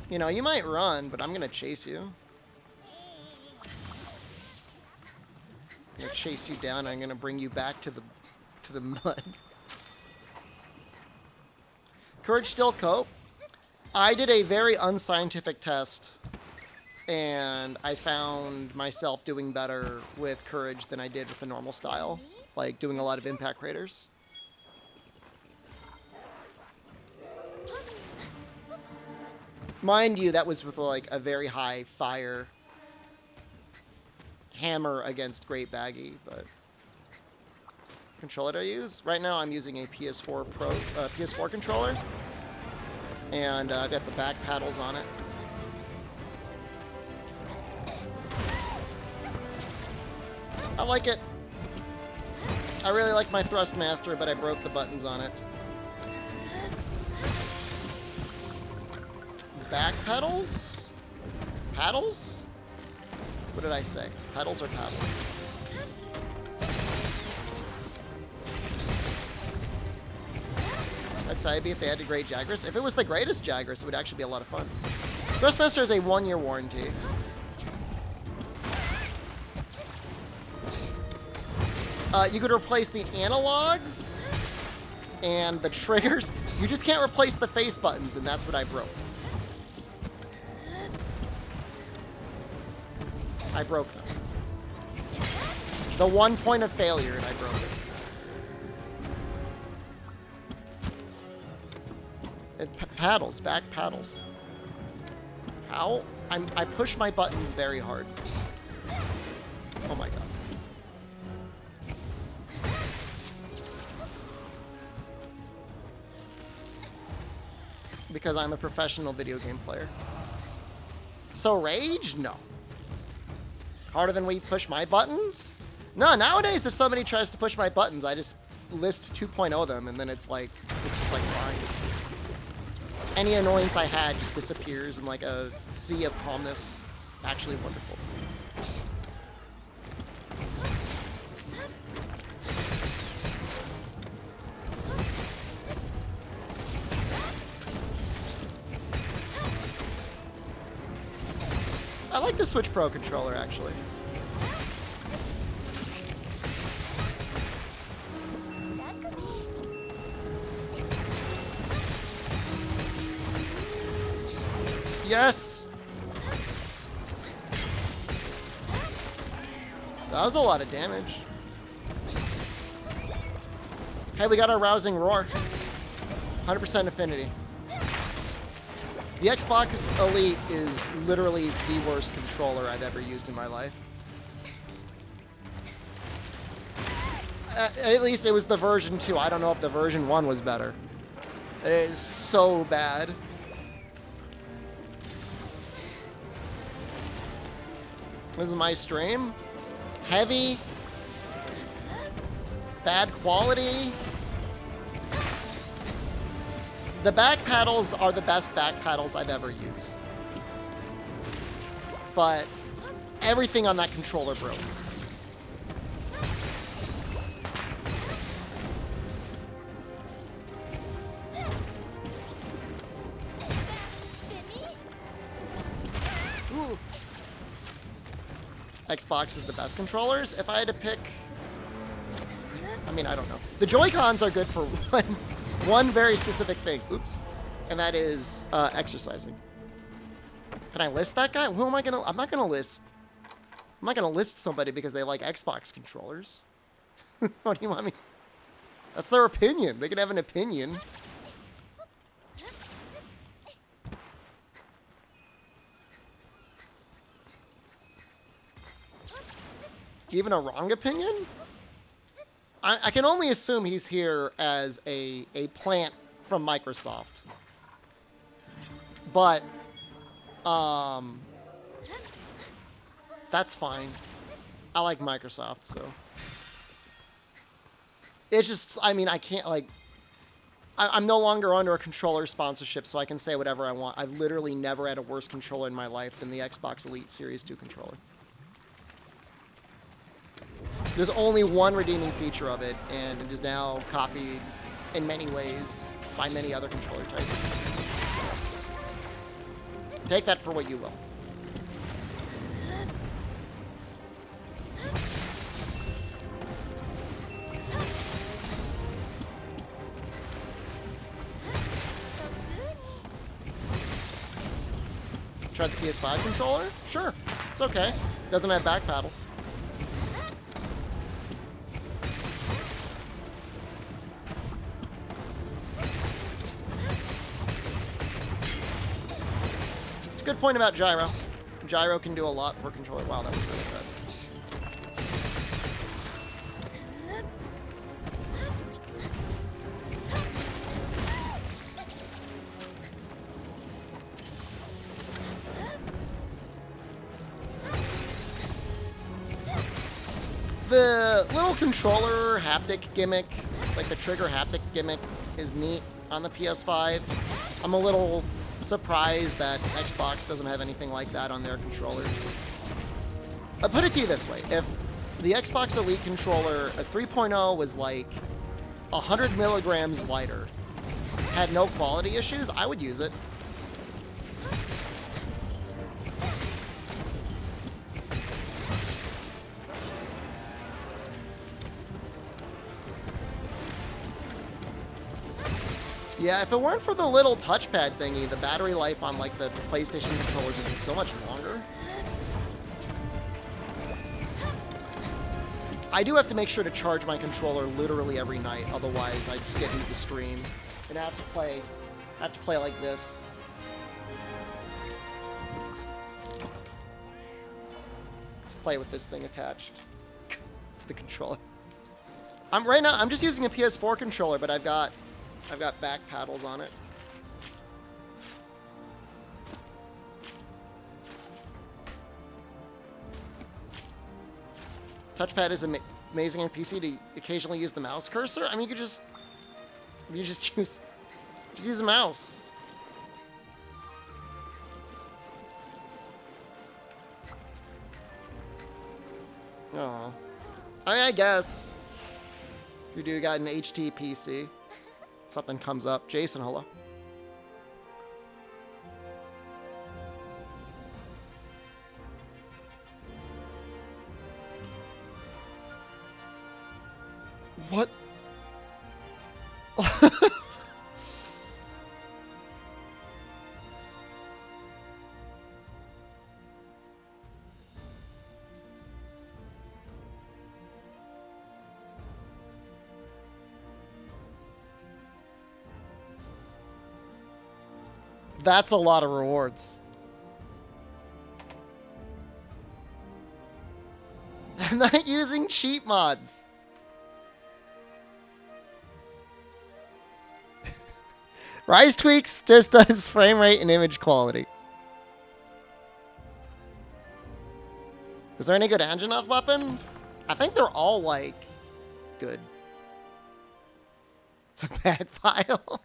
You know, you might run, but I'm gonna chase you. I'm gonna chase you down, and I'm gonna bring you back to the mud. Courage still cope. I did a very unscientific test, and I found myself doing better with Courage than I did with the normal style, like doing a lot of impact craters. Mind you, that was with like a very high fire hammer against Great Baggy, but controller do I use? Right now I'm using a PS4 controller, and I've got the back paddles on it. I like it. I really like my Thrustmaster, but I broke the buttons on it. Back pedals? Paddles? What did I say? Pedals or paddles? Excited to be if they had the great Jagras. If it was the greatest Jagras, it would actually be a lot of fun. Thrustmaster is a 1-year warranty. You could replace the analogs and the triggers. You just can't replace the face buttons, and that's what I broke. I broke them. The one point of failure, and I broke it. Paddles, back paddles. How? I push my buttons very hard. Oh my god. Because I'm a professional video game player. So rage? No. Harder than we push my buttons? No, nowadays if somebody tries to push my buttons, I just list 2.0 them, and then it's just like fine. Any annoyance I had just disappears in like a sea of calmness. It's actually wonderful. I like the Switch Pro controller, actually. Yes! That was a lot of damage. Hey, we got our rousing roar. 100% affinity. The Xbox Elite is literally the worst controller I've ever used in my life. At least it was the version 2. I don't know if the version 1 was better. It is so bad. This is my stream. Heavy. Bad quality. The back paddles are the best back paddles I've ever used. But everything on that controller broke. Ooh. Xbox is the best controllers. If I had to pick... I mean, I don't know. The Joy-Cons are good for one very specific thing. Oops. And that is exercising. Can I list that guy? Who am I gonna... I'm not gonna list somebody because they like Xbox controllers. What do you want me... That's their opinion. They can have an opinion. Even a wrong opinion? I can only assume he's here as a plant from Microsoft. But, that's fine. I like Microsoft, so. It's just, I mean, I can't, like, I'm no longer under a controller sponsorship, so I can say whatever I want. I've literally never had a worse controller in my life than the Xbox Elite Series 2 controller. There's only one redeeming feature of it, and it is now copied in many ways by many other controller types. Take that for what you will. Tried the PS5 controller? Sure. It's okay. Doesn't have back paddles. It's a good point about gyro. Gyro can do a lot for controller. Wow, that was really good. The little controller haptic gimmick, like the trigger haptic gimmick, is neat on the PS5. I'm a little surprised that Xbox doesn't have anything like that on their controllers. I'll put it to you this way. If the Xbox Elite controller, a 3.0, was like 100 milligrams lighter, had no quality issues, I would use it. Yeah, if it weren't for the little touchpad thingy, the battery life on like the PlayStation controllers would be so much longer. I do have to make sure to charge my controller literally every night, otherwise I just get into the stream and I have to play like this. Play with this thing attached to the controller. Right now I'm just using a PS4 controller, but I've got back paddles on it. Touchpad is amazing on PC to occasionally use the mouse cursor. I mean, you just use the mouse. Oh, I guess you do got an HT PC. Something comes up. Jason, hello. What? That's a lot of rewards. I'm not using cheat mods. Rise Tweaks just does frame rate and image quality. Is there any good Anjanath weapon? I think they're all, like, good. It's a bad file.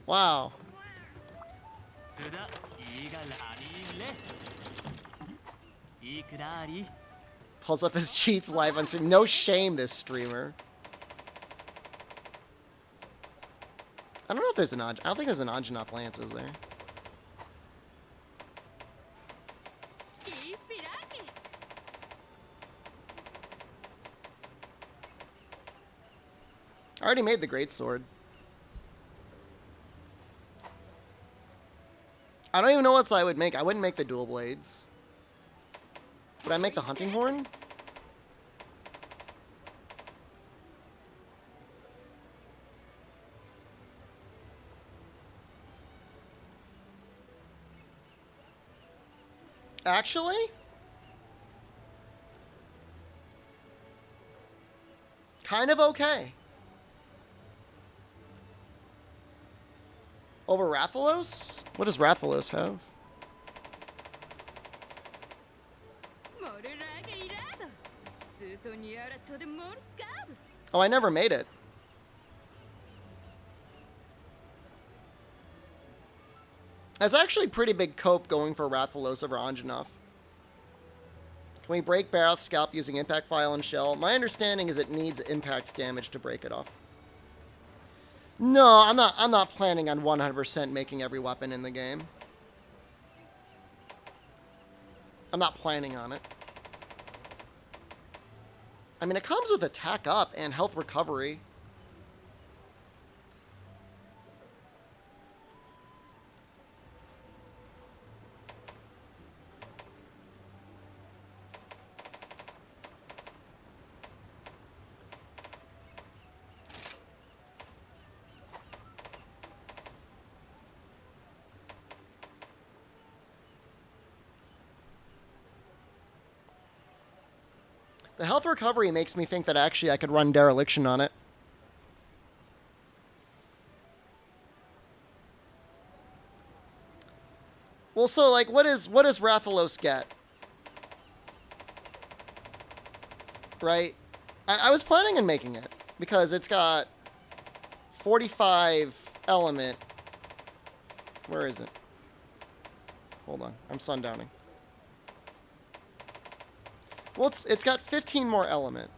Wow. Pulls up his cheats live on stream. No shame, this streamer. I don't know if there's an I don't think there's an Anjanath Lance, is there? I already made the greatsword. I don't even know what I would make. I wouldn't make the dual blades. Would I make the hunting horn? Actually? Kind of okay. Over Rathalos? What does Rathalos have? Oh, I never made it. That's actually pretty big cope going for Rathalos over Anjanath. Can we break Barath's scalp using impact file and shell? My understanding is it needs impact damage to break it off. No, I'm not planning on 100% making every weapon in the game. I'm not planning on it. I mean, it comes with attack up and health recovery. The health recovery makes me think that actually I could run Dereliction on it. Well, so, like, what does Rathalos get? Right? I was planning on making it, because it's got 45 element. Where is it? Hold on. I'm sundowning. Well, it's got 15 more element.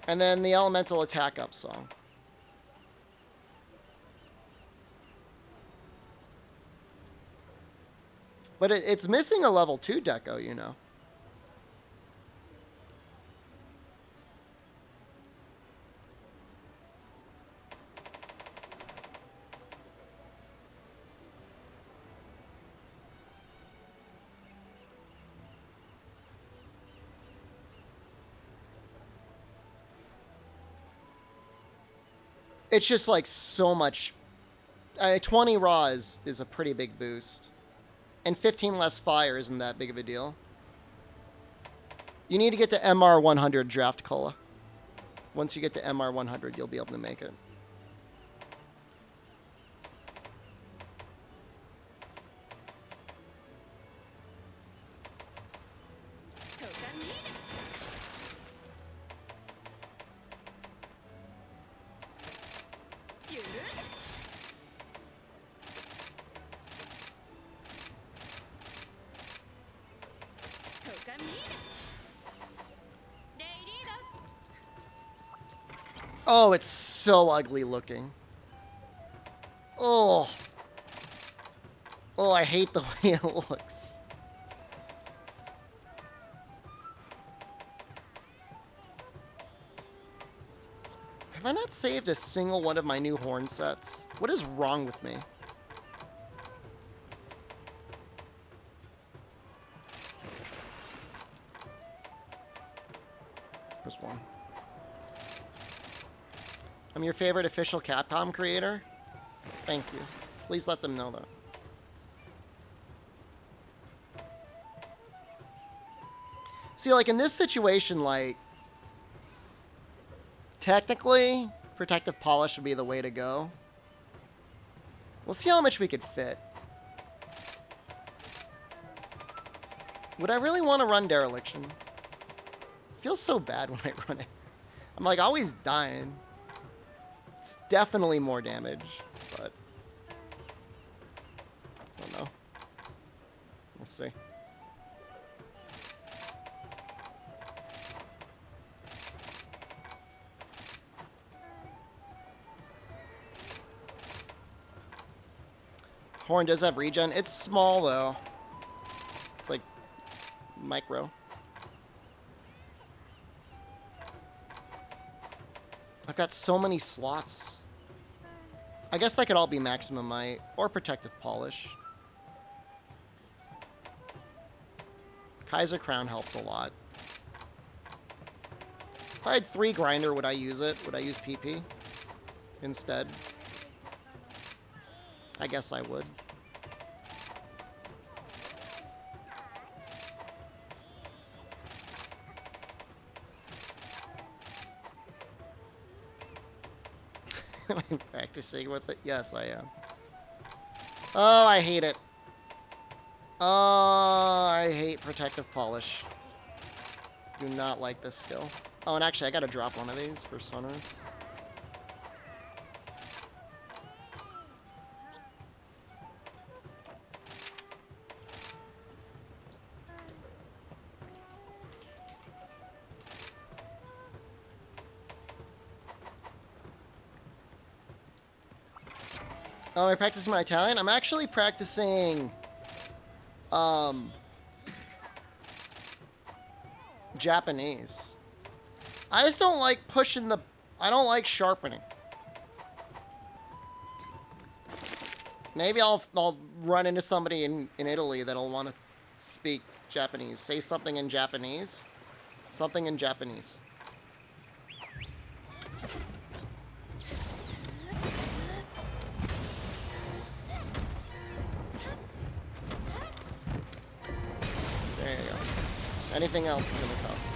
And then the elemental attack up song. But it's missing a level 2 deco, you know. It's just like so much. 20 raw is a pretty big boost. And 15 less fire isn't that big of a deal. You need to get to MR 100 draft cola. Once you get to MR 100, you'll be able to make it. Oh, it's so ugly looking. Oh. Oh, I hate the way it looks. Have I not saved a single one of my new horn sets? What is wrong with me? There's one. I'm your favorite official Capcom creator. Thank you. Please let them know that. See, like, in this situation, like, technically, protective polish would be the way to go. We'll see how much we could fit. Would I really want to run Dereliction? It feels so bad when I run it. I'm, like, always dying. It's definitely more damage, but I don't know. We'll see. Horn does have regen. It's small, though. It's like micro. I've got so many slots. I guess that could all be maximum might or protective polish. Kaiser Crown helps a lot. If I had 3 grinder, would I use it? Would I use PP instead? I guess I would. Am I practicing with it? Yes, I am. Oh, I hate it. Oh, I hate protective polish. Do not like this skill. Oh, and actually, I gotta drop one of these for Sunrise. Oh, am I practicing my Italian? I'm actually practicing Japanese. I just don't like pushing the... I don't like sharpening. Maybe I'll run into somebody in Italy that'll want to speak Japanese. Say something in Japanese. Something in Japanese. There you go. Anything else is going to cost me.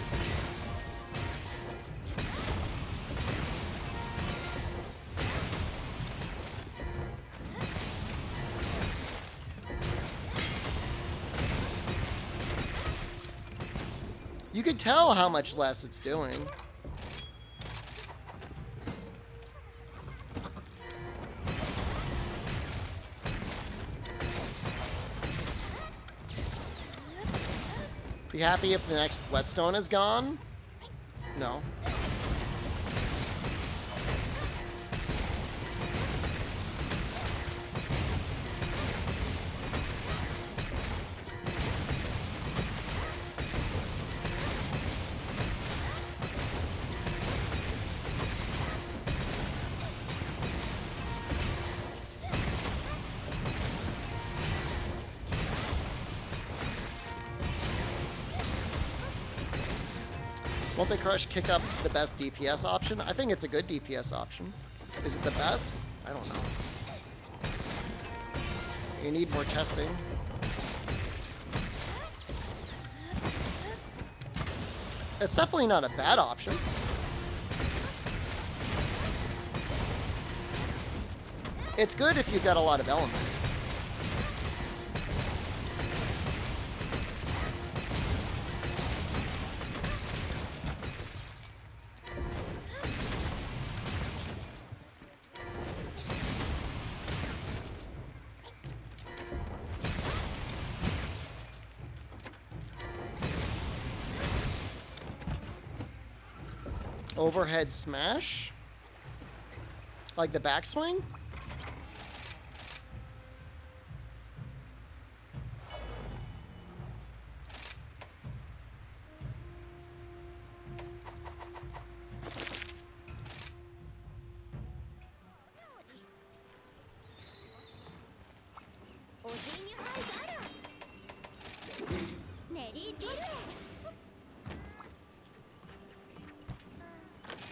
You could tell how much less it's doing. Be happy if the next whetstone is gone? No. Won't they crush kick up the best DPS option? I think it's a good DPS option. Is it the best? I don't know. You need more testing. It's definitely not a bad option. It's good if you've got a lot of elements. Overhead smash? Like the backswing?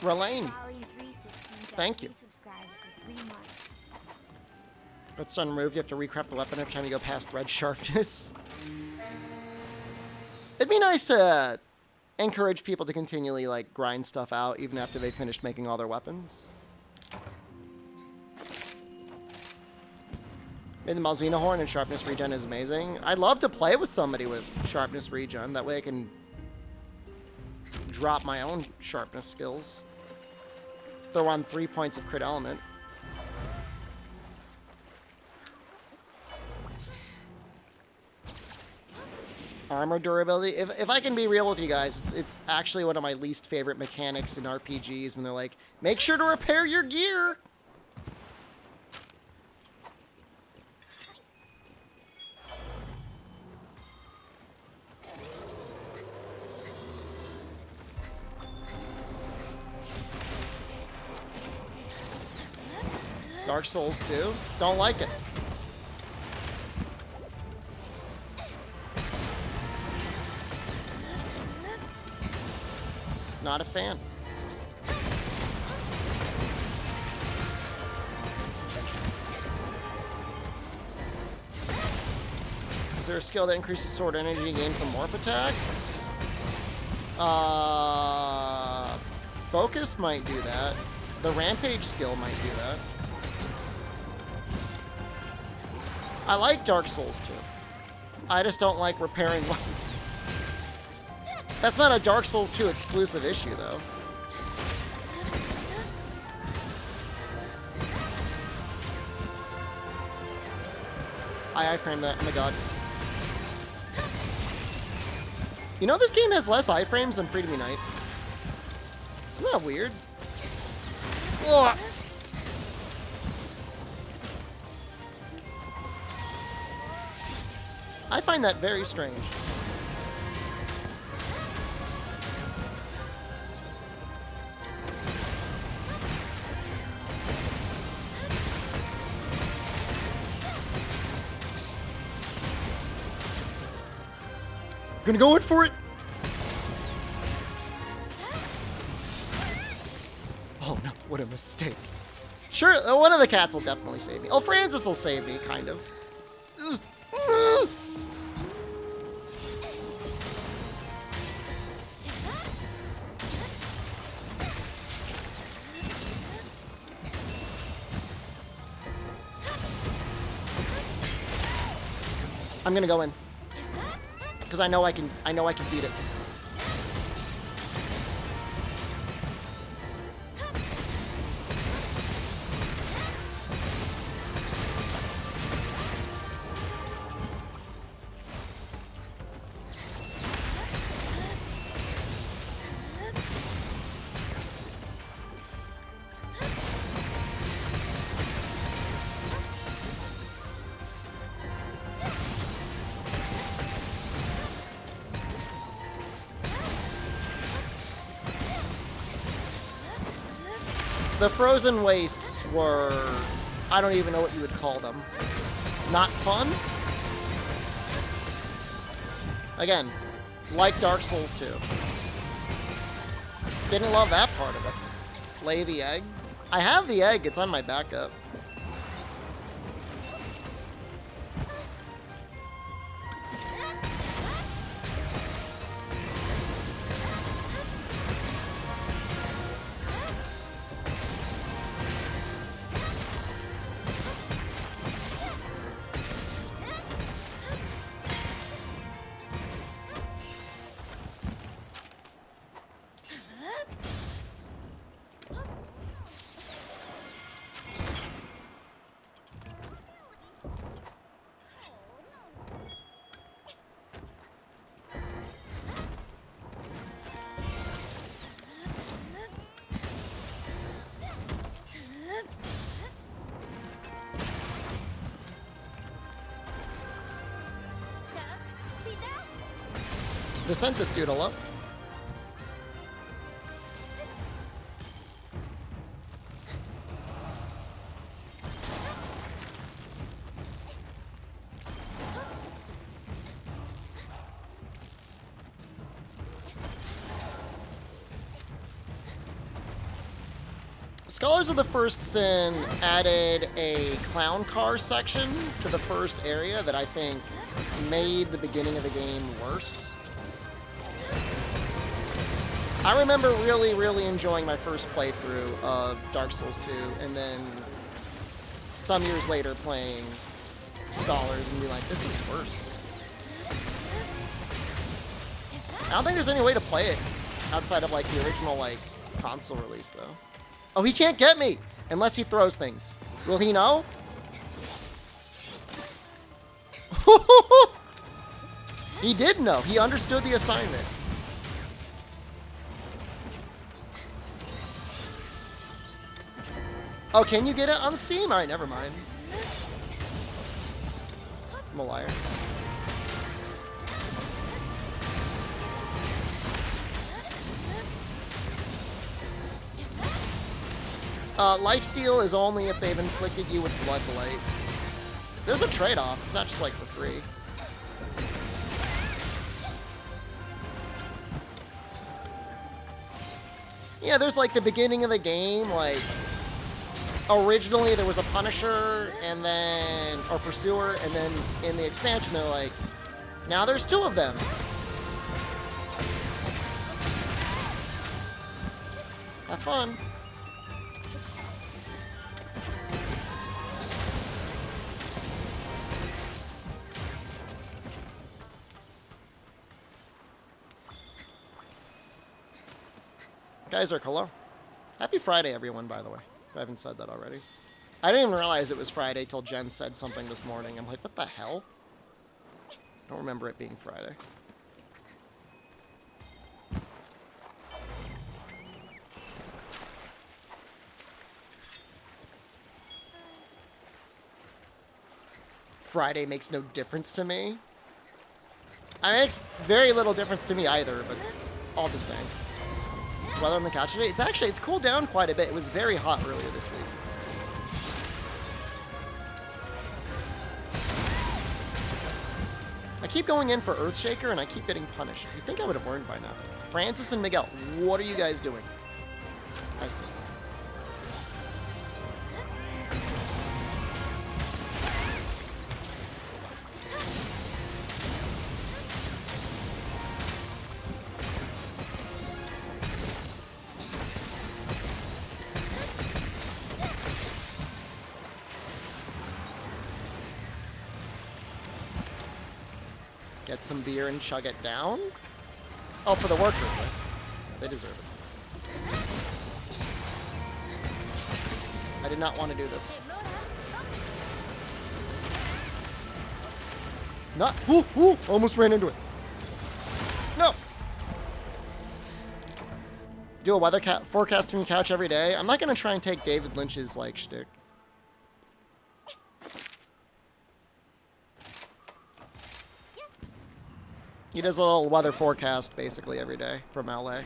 Relaine. Thank you. It's unremoved. You have to recraft the weapon every time you go past red sharpness. It'd be nice to encourage people to continually like grind stuff out even after they finished making all their weapons. Maybe the Malzina horn and sharpness regen is amazing. I'd love to play with somebody with sharpness regen. That way I can drop my own sharpness skills. Throw on 3 points of crit element. Armor durability. If I can be real with you guys, it's actually one of my least favorite mechanics in RPGs when they're like, make sure to repair your gear. Dark Souls 2. Don't like it. Not a fan. Is there a skill that increases sword energy gained from morph attacks? Focus might do that. The rampage skill might do that. I like Dark Souls 2. I just don't like repairing weapons. That's not a Dark Souls 2 exclusive issue, though. I iframed that. Oh my god. You know this game has less iframes than Free to Be Night. Isn't that weird? Ugh. I find that very strange. Gonna go in for it. Oh no, what a mistake. Sure, one of the cats will definitely save me. Oh, Francis will save me, kind of. I'm gonna go in. Because I know I can beat it. The frozen wastes were, I don't even know what you would call them. Not fun? Again, like Dark Souls 2. Didn't love that part of it. Lay the egg. I have the egg, it's on my backup. Just sent this dude up. Scholars of the First Sin added a clown car section to the first area that I think made the beginning of the game worse. I remember really, really enjoying my first playthrough of Dark Souls 2, and then some years later playing Scholars and be like, this is worse. I don't think there's any way to play it outside of like the original like console release though. Oh, he can't get me unless he throws things. Will he know? He did know. He understood the assignment. Oh, can you get it on Steam? Alright, never mind. I'm a liar. Lifesteal is only if they've inflicted you with Blood Blight. There's a trade-off. It's not just like for free. Yeah, there's like the beginning of the game, like originally there was a Punisher and then, or Pursuer, and then in the expansion they're like, now there's two of them. Have fun. Guys, hello. Happy Friday, everyone, by the way. If I haven't said that already. I didn't even realize it was Friday till Jen said something this morning. I'm like, what the hell? I don't remember it being Friday. Friday makes no difference to me. It makes very little difference to me either, but all the same. It's weather on the couch today. It's cooled down quite a bit. It was very hot earlier this week. I keep going in for Earthshaker and I keep getting punished. You think I would have learned by now. Francis and Miguel, what are you guys doing? I see. Get some beer and chug it down? Oh, for the workers, right? They deserve it. I did not want to do this. Not. Ooh, almost ran into it. No. Do a weather forecasting couch every day. I'm not going to try and take David Lynch's, like, shtick. He does a little weather forecast basically every day from LA.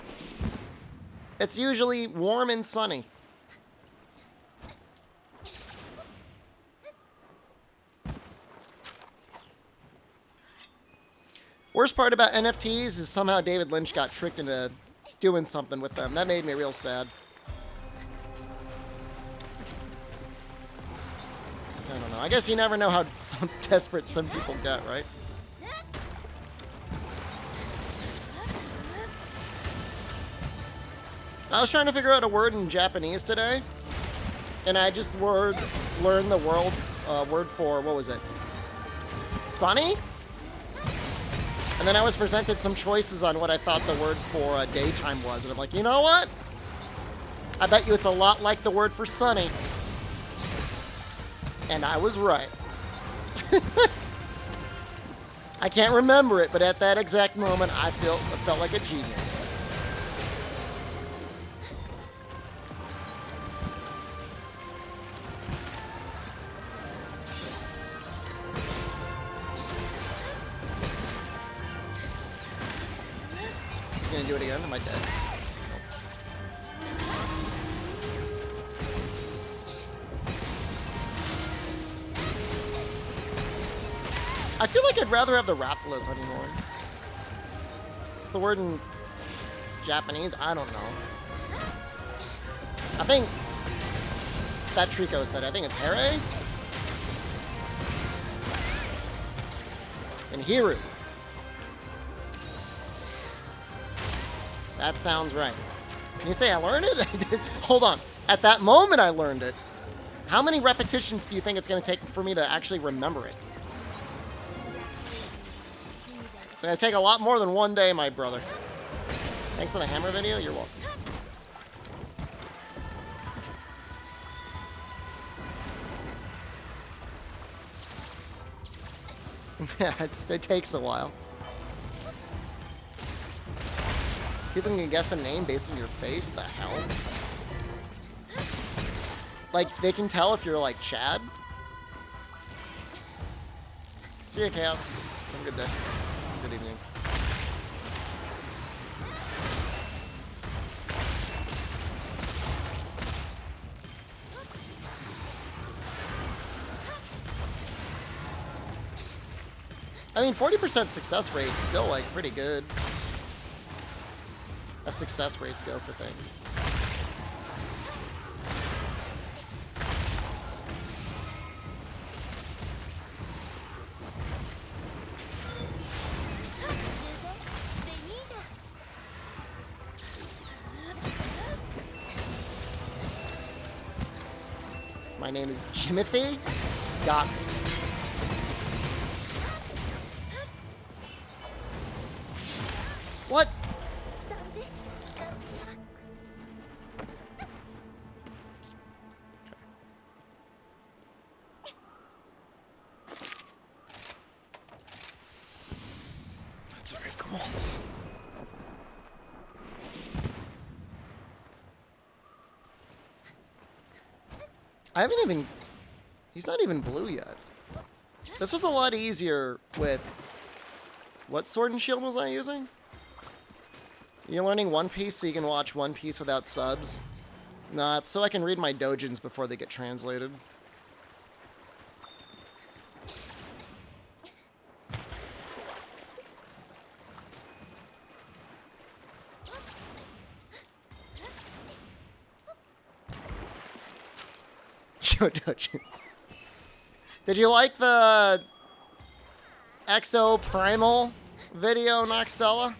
It's usually warm and sunny. Worst part about NFTs is somehow David Lynch got tricked into doing something with them. That made me real sad. I don't know. I guess you never know how desperate some people get, right? I was trying to figure out a word in Japanese today, and I just learned the word for, what was it? Sunny? And then I was presented some choices on what I thought the word for daytime was, and I'm like, you know what? I bet you it's a lot like the word for sunny. And I was right. I can't remember it, but at that exact moment, I felt like a genius. Gonna do it again? Am I dead? Nope. I feel like I'd rather have the Rathalos anymore. What's the word in Japanese? I don't know. I think that Trico said. I think it's Here and Hiru. That sounds right. Can you say I learned it? Hold on. At that moment, I learned it. How many repetitions do you think it's going to take for me to actually remember it? It's going to take a lot more than one day, my brother. Thanks for the hammer video. You're welcome. Yeah, it takes a while. People can guess a name based on your face? The hell? Like, they can tell if you're like Chad? See ya, Chaos. Have a good day. Good evening. I mean, 40% success rate is still, like, pretty good. As success rates go for things. My name is Jimothy. Got me. What? That's very cool. I haven't even... He's not even blue yet. This was a lot easier with What Sword and Shield was I using? You're learning One Piece so you can watch One Piece without subs? Nah, it's so I can read my doujins before they get translated. Show doujins. Did you like the Exo Primal video, Noxella?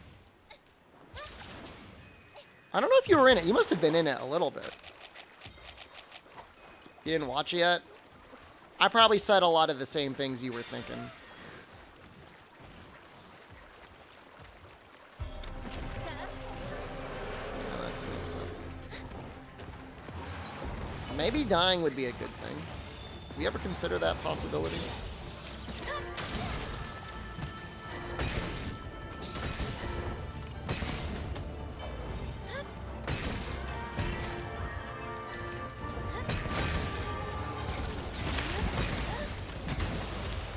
I don't know if you were in it. You must have been in it a little bit. You didn't watch it yet? I probably said a lot of the same things you were thinking. Yeah, that makes sense. Maybe dying would be a good thing. Have you ever consider that possibility?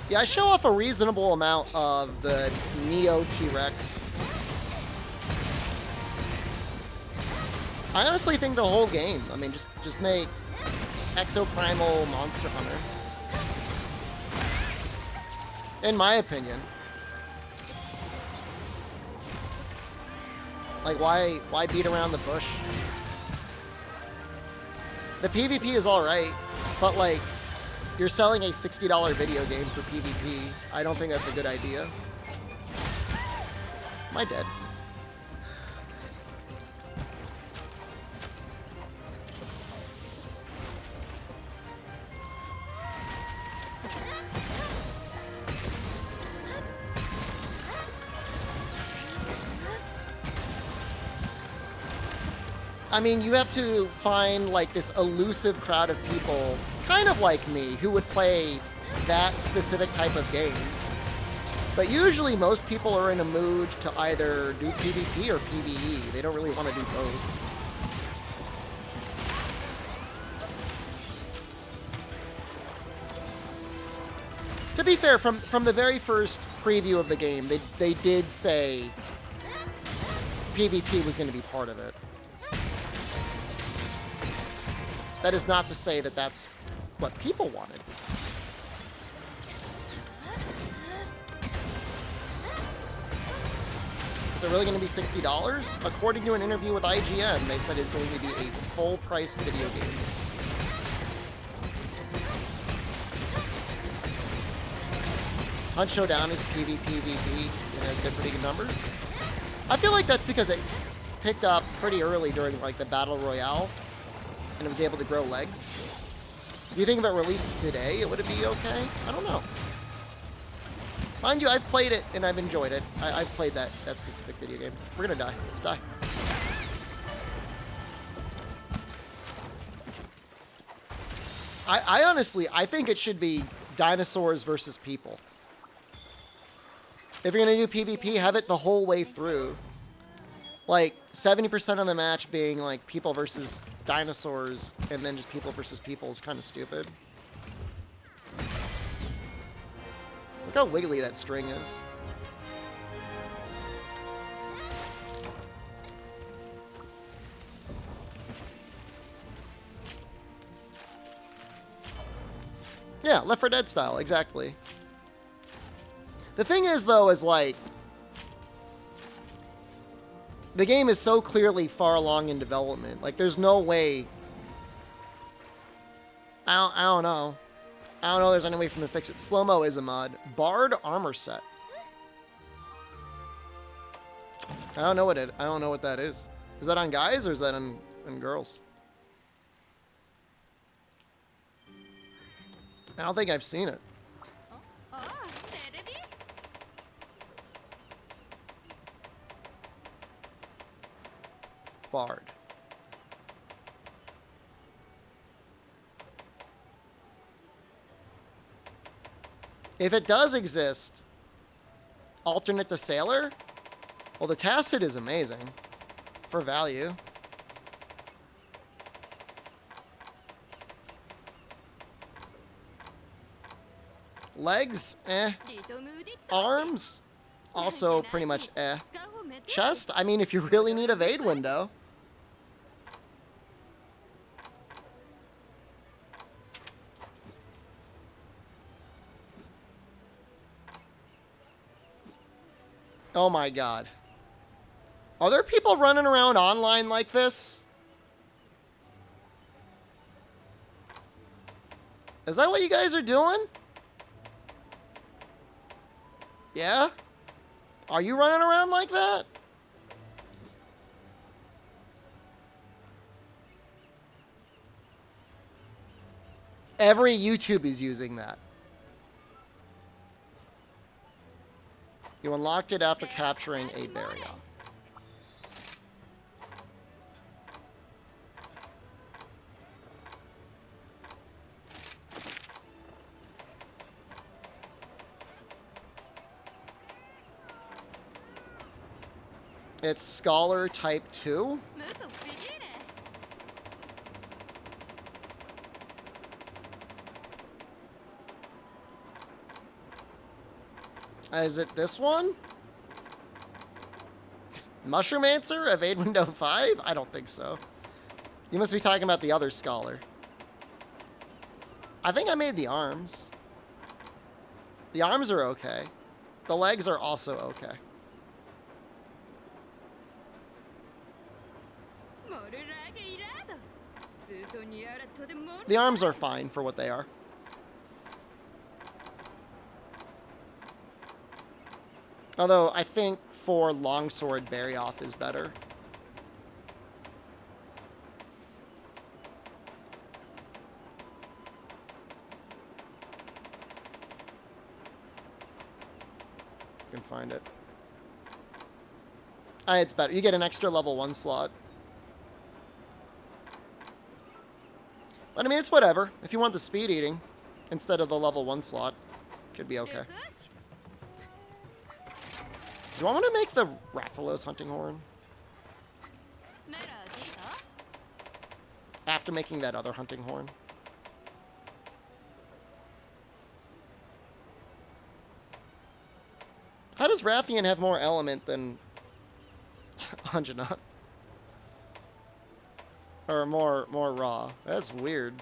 Yeah, I show off a reasonable amount of the Neo T-Rex. I honestly think the whole game, I mean, just make Exoprimal Monster Hunter. In my opinion. Like, why beat around the bush? The PvP is alright, but like, you're selling a $60 video game for PvP. I don't think that's a good idea. Am I dead? I mean, you have to find like this elusive crowd of people, kind of like me, who would play that specific type of game. But usually most people are in a mood to either do PvP or PvE. They don't really want to do both. To be fair, from the very first preview of the game, they did say PvP was going to be part of it. That is not to say that that's what people wanted. Is it really going to be $60? According to an interview with IGN, they said it's going to be a full-priced video game. Hunt Showdown is PvP, PvP, and it did pretty good numbers. I feel like that's because it picked up pretty early during like the Battle Royale, and it was able to grow legs. Do you think if it released today, would it be okay? I don't know. Mind you, I've played it and I've enjoyed it. I've played that specific video game. We're gonna die. Let's die. I honestly, I think it should be dinosaurs versus people. If you're gonna do PvP, have it the whole way through. Like 70% of the match being like people versus dinosaurs, and then just people versus people is kind of stupid. Look how wiggly that string is. Yeah, Left 4 Dead style, exactly. The thing is, though, is like, the game is so clearly far along in development. Like, there's no way. I don't know. I don't know if there's any way for them to fix it. Slow-mo is a mod. Bard armor set. I don't know what that is. Is that on guys or is that on girls? I don't think I've seen it. Bard. If it does exist, alternate to Sailor, well, the Tacit is amazing for value. Legs, eh. Arms, Also pretty much eh. Chest? I mean, if you really need a Vade window. Oh my god. Are there people running around online like this? Is that what you guys are doing? Yeah? Are you running around like that? Every YouTube is using that. You unlocked it after capturing a barrier. It's Scholar Type 2. Is it this one? Mushroomancer? Evade window 5? I don't think so. You must be talking about the other Scholar. I think I made the arms. The arms are okay. The legs are also okay. The arms are fine for what they are. Although, I think for Longsword, Barioth is better. You can find it. It's better. You get an extra level 1 slot. But I mean, it's whatever. If you want the speed eating instead of the level 1 slot, could be okay. Do I want to make the Rathalos hunting horn? After making that other hunting horn? How does Rathian have more element than Anjanath? Or more raw? That's weird.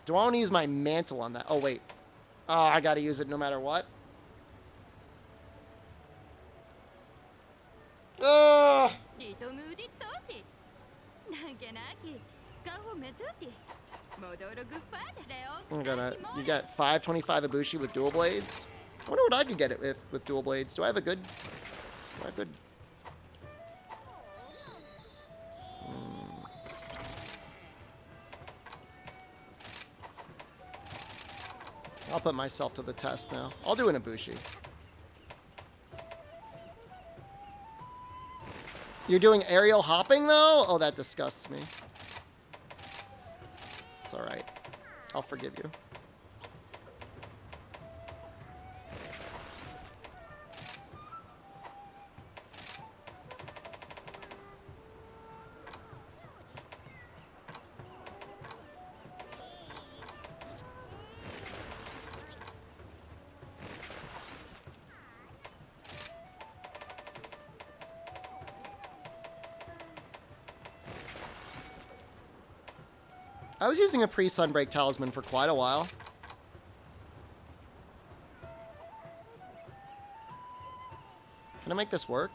Do I want to use my mantle on that? Oh, wait. Oh, I gotta use it no matter what? Ugh! You got 525 Ibushi with dual blades? I wonder what I could get it with dual blades. Do I have a good... I'll put myself to the test now. I'll do an Ibushi. You're doing aerial hopping, though? Oh, that disgusts me. It's alright. I'll forgive you. I was using a pre-Sunbreak talisman for quite a while. Can I make this work?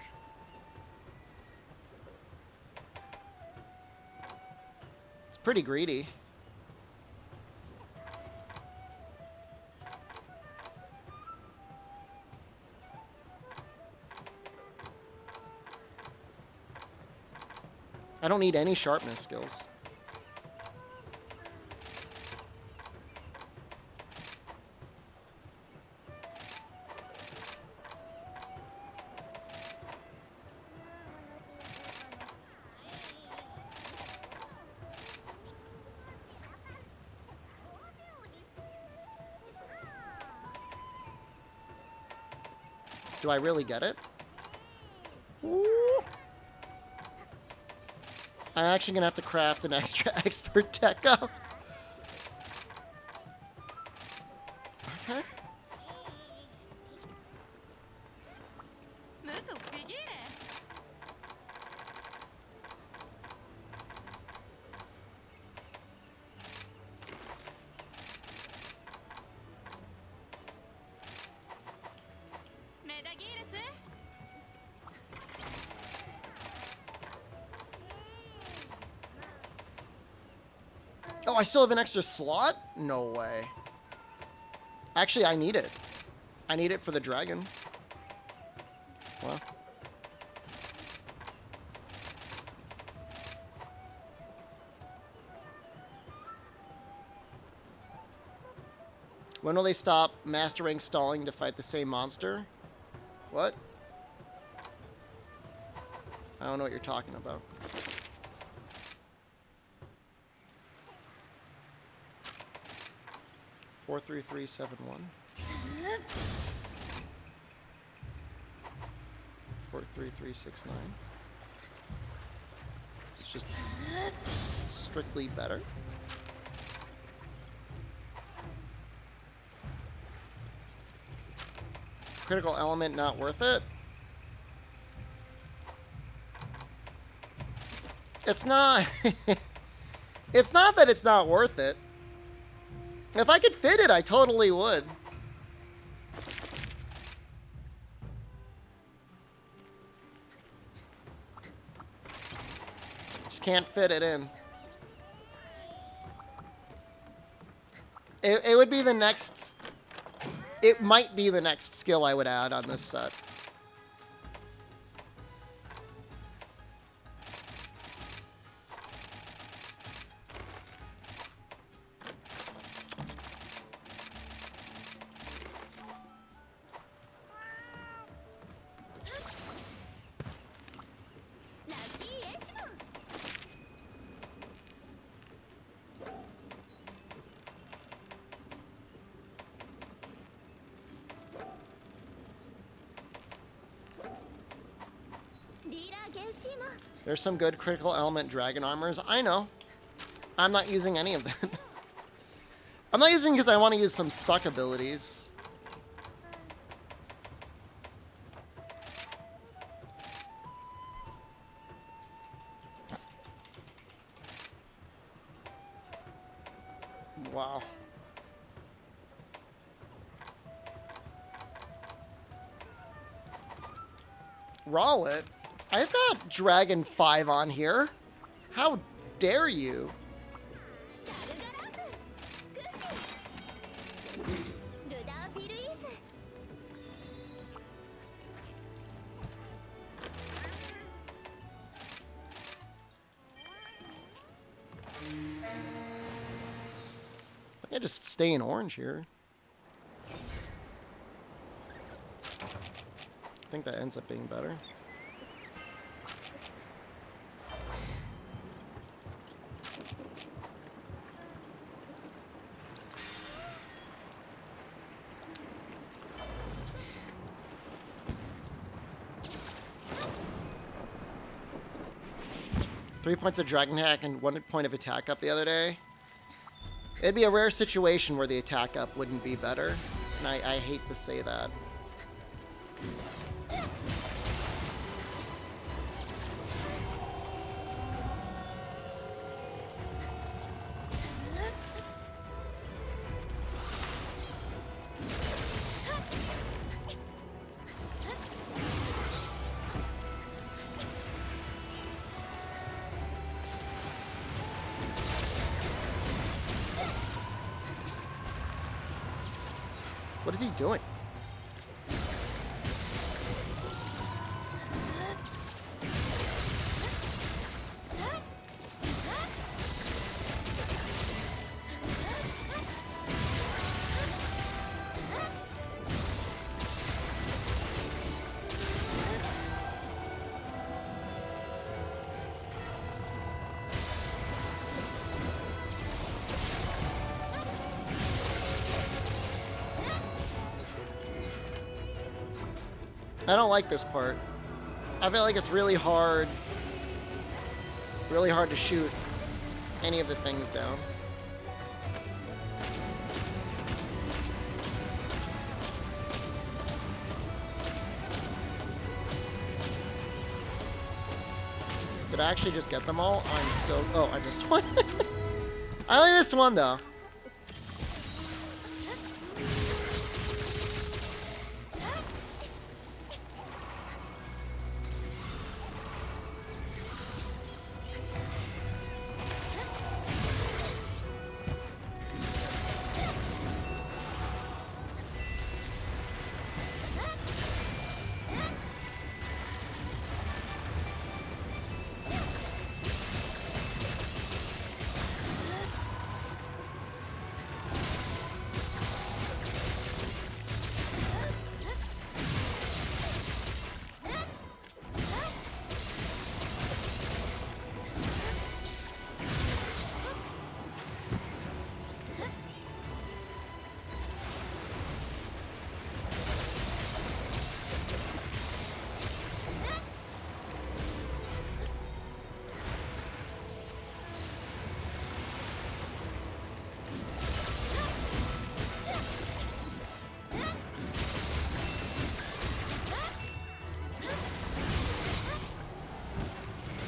It's pretty greedy. I don't need any sharpness skills. Do I really get it? Ooh. I'm actually going to have to craft an extra expert tech up. Okay. Oh, I still have an extra slot? No way. Actually, I need it. I need it for the dragon. Well. When will they stop master rank stalling to fight the same monster? What? I don't know what you're talking about. Four, 3, 3, 7, 1. 4, 3, 3, 6, 9. It's just strictly better. Critical element not worth it. It's not. It's not that it's not worth it. If I could fit it, I totally would. Just can't fit it in. It would be the next... It might be the next skill I would add on this set. There's some good critical element dragon armors. I know. I'm not using any of them. I'm not using because I want to use some suck abilities. Wow. Rowlet? I've got Dragon 5 on here. How dare you? I just stay in orange here. I think that ends up being better. 3 points of Dragon Hack and 1 point of attack up the other day. It'd be a rare situation where the attack up wouldn't be better. And I hate to say that. What is he doing? I don't like this part. I feel like it's really hard to shoot any of the things down. Did I actually just get them all? I'm so... Oh, I missed one. I only missed one, though.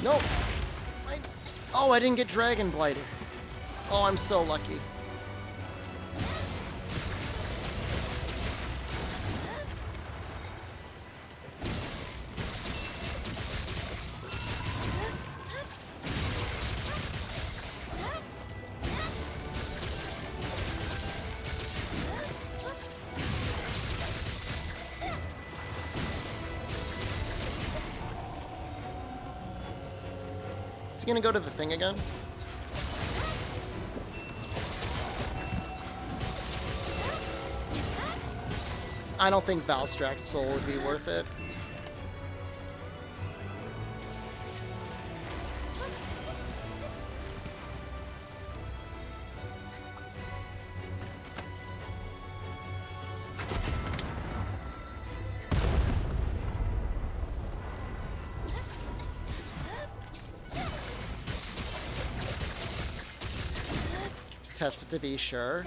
No! Oh, I didn't get Dragon Blighted. Oh, I'm so lucky. Is he gonna go to the thing again? I don't think Valstrak's soul would be worth it. Let's test it to be sure.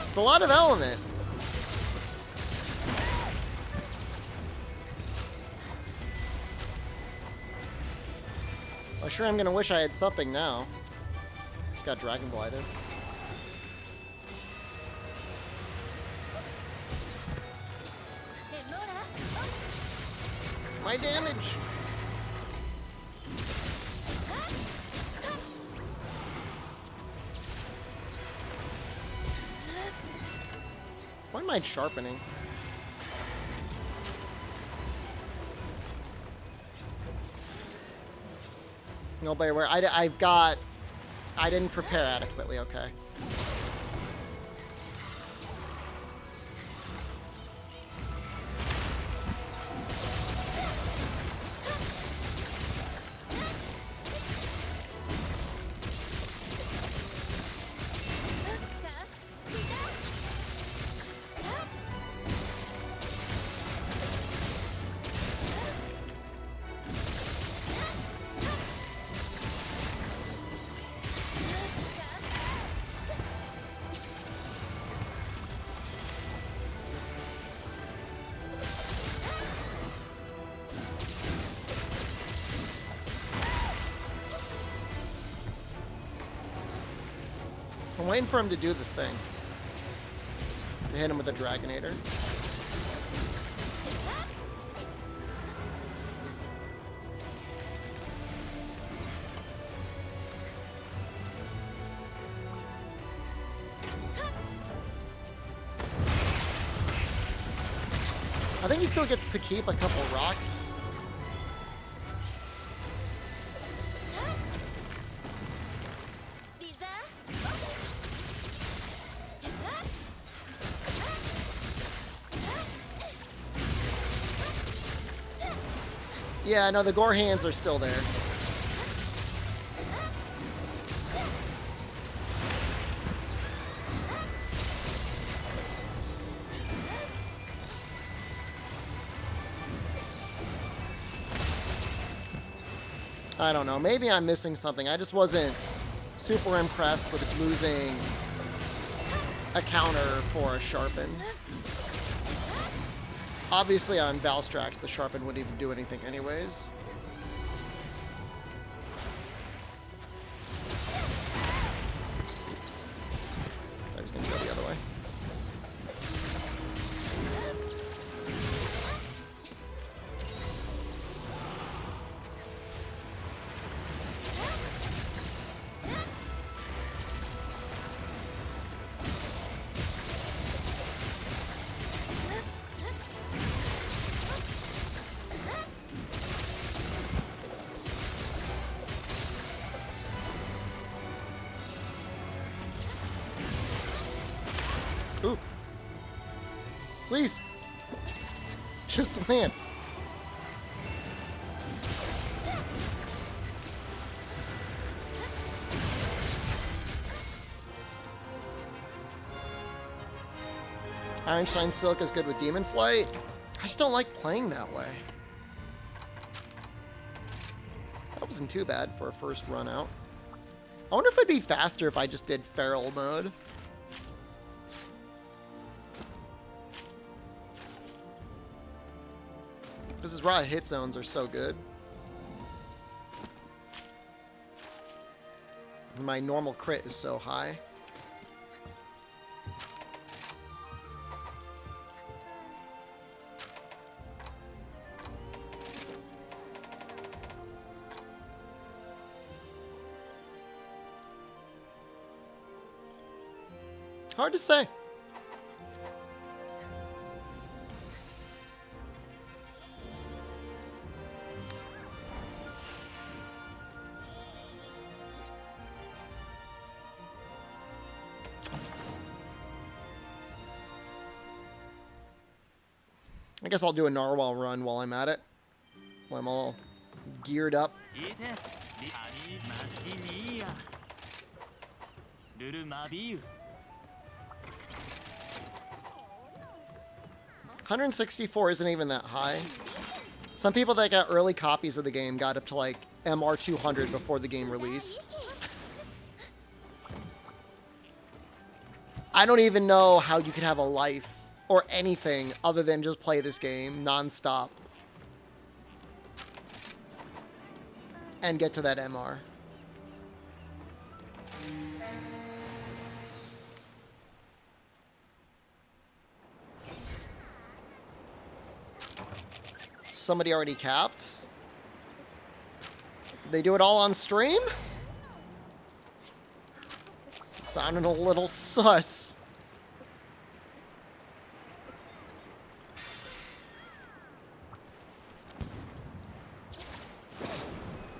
It's a lot of element. I'm sure I'm gonna wish I had something now. Just got Dragon Blighted. My damage! Why am I sharpening? Nobody where I didn't prepare adequately, okay. I'm waiting for him to do the thing. To hit him with a Dragonator. I think he still gets to keep a couple rocks. Yeah, no, the gore hands are still there. I don't know. Maybe I'm missing something. I just wasn't super impressed with losing a counter for a Sharpen. Obviously, on Valstrax, the Sharpen wouldn't even do anything anyways. I was going to go the other way. Ooh. Please. Just land. Ironshine Silk is good with Demon Flight. I just don't like playing that way. That wasn't too bad for a first run out. I wonder if it'd be faster if I just did Feral mode. This is why hit zones are so good. My normal crit is so high. Hard to say. I guess I'll do a narwhal run while I'm at it. While I'm all geared up. 164 isn't even that high. Some people that got early copies of the game got up to like MR 200 before the game released. I don't even know how you could have a life or anything other than just play this game non-stop and get to that MR. Somebody already capped. They do it all on stream? Sounded a little sus.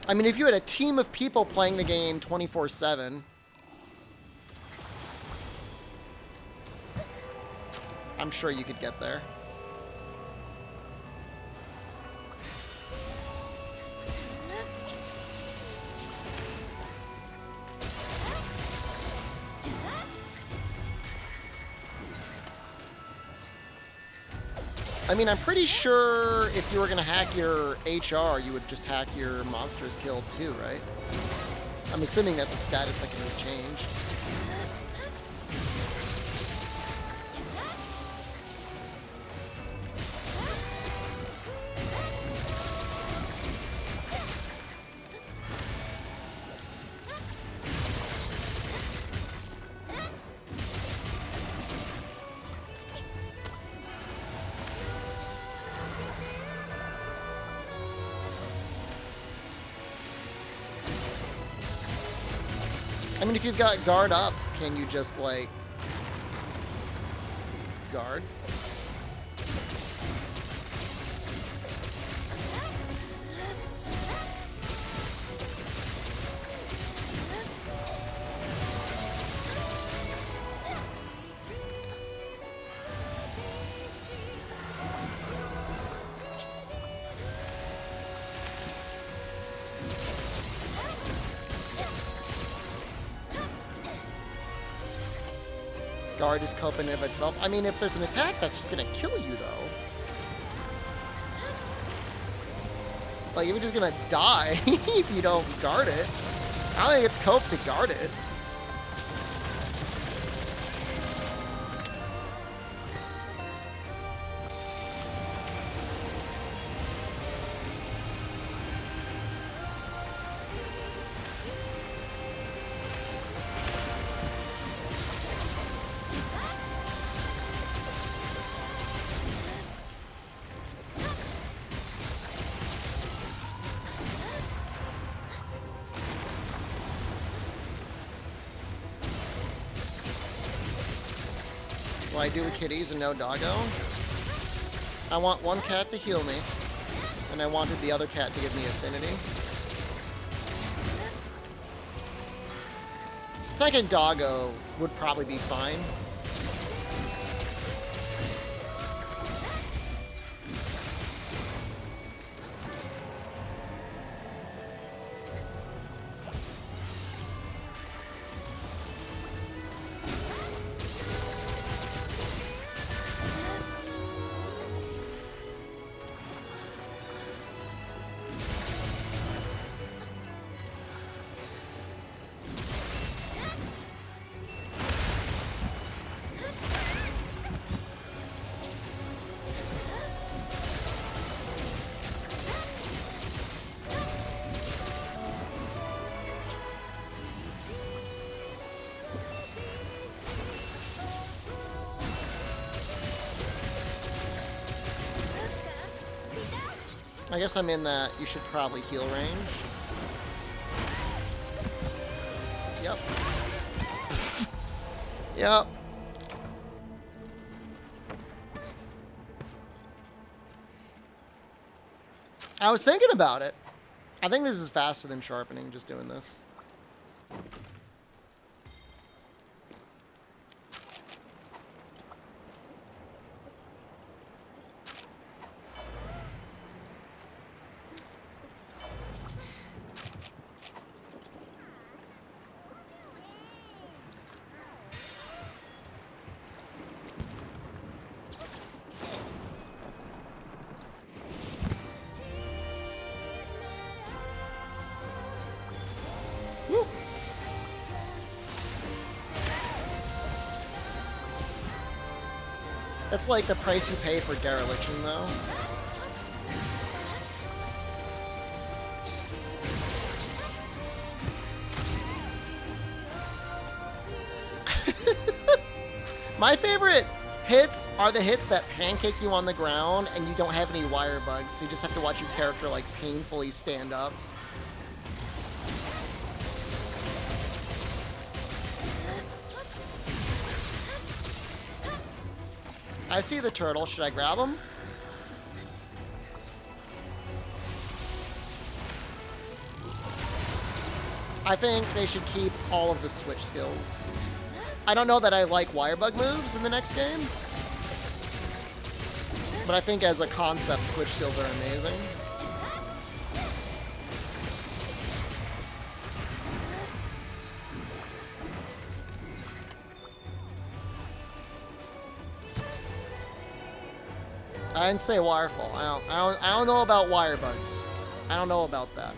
I mean, if you had a team of people playing the game 24/7, I'm sure you could get there. I mean, I'm pretty sure if you were going to hack your HR, you would just hack your monsters killed too, right? I'm assuming that's a status that can be changed. I mean, if you've got guard up, can you just, like, guard? Guard is coping of itself. I mean, if there's an attack, that's just gonna kill you, though. Like, you're just gonna die if you don't guard it. I don't think it's cope to guard it. Will I do kitties and no doggo? I want one cat to heal me, and I wanted the other cat to give me affinity. Second doggo would probably be fine. I guess I'm in that you should probably heal range. Yep. Yep. I was thinking about it. I think this is faster than sharpening, just doing this. That's like the price you pay for dereliction, though. My favorite hits are the hits that pancake you on the ground and you don't have any wire bugs, so you just have to watch your character like painfully stand up. I see the turtle. Should I grab him? I think they should keep all of the switch skills. I don't know that I like wirebug moves in the next game, but I think as a concept, switch skills are amazing. I didn't say wirefall. I don't know about wirebugs. I don't know about that.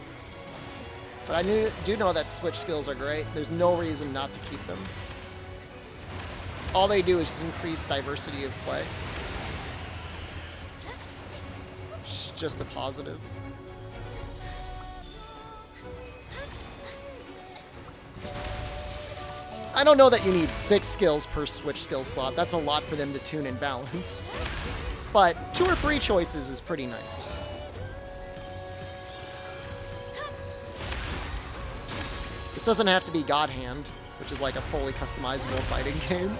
But I do know that switch skills are great. There's no reason not to keep them. All they do is just increase diversity of play. It's just a positive. I don't know that you need 6 skills per switch skill slot. That's a lot for them to tune and balance. But 2 or 3 choices is pretty nice. This doesn't have to be God Hand, which is like a fully customizable fighting game.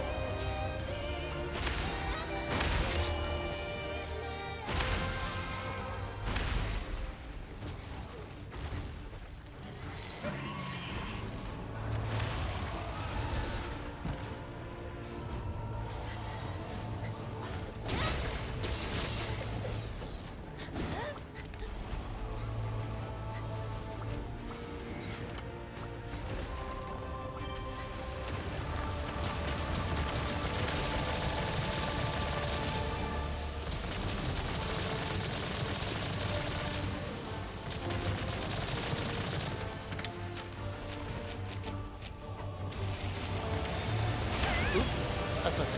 That's okay.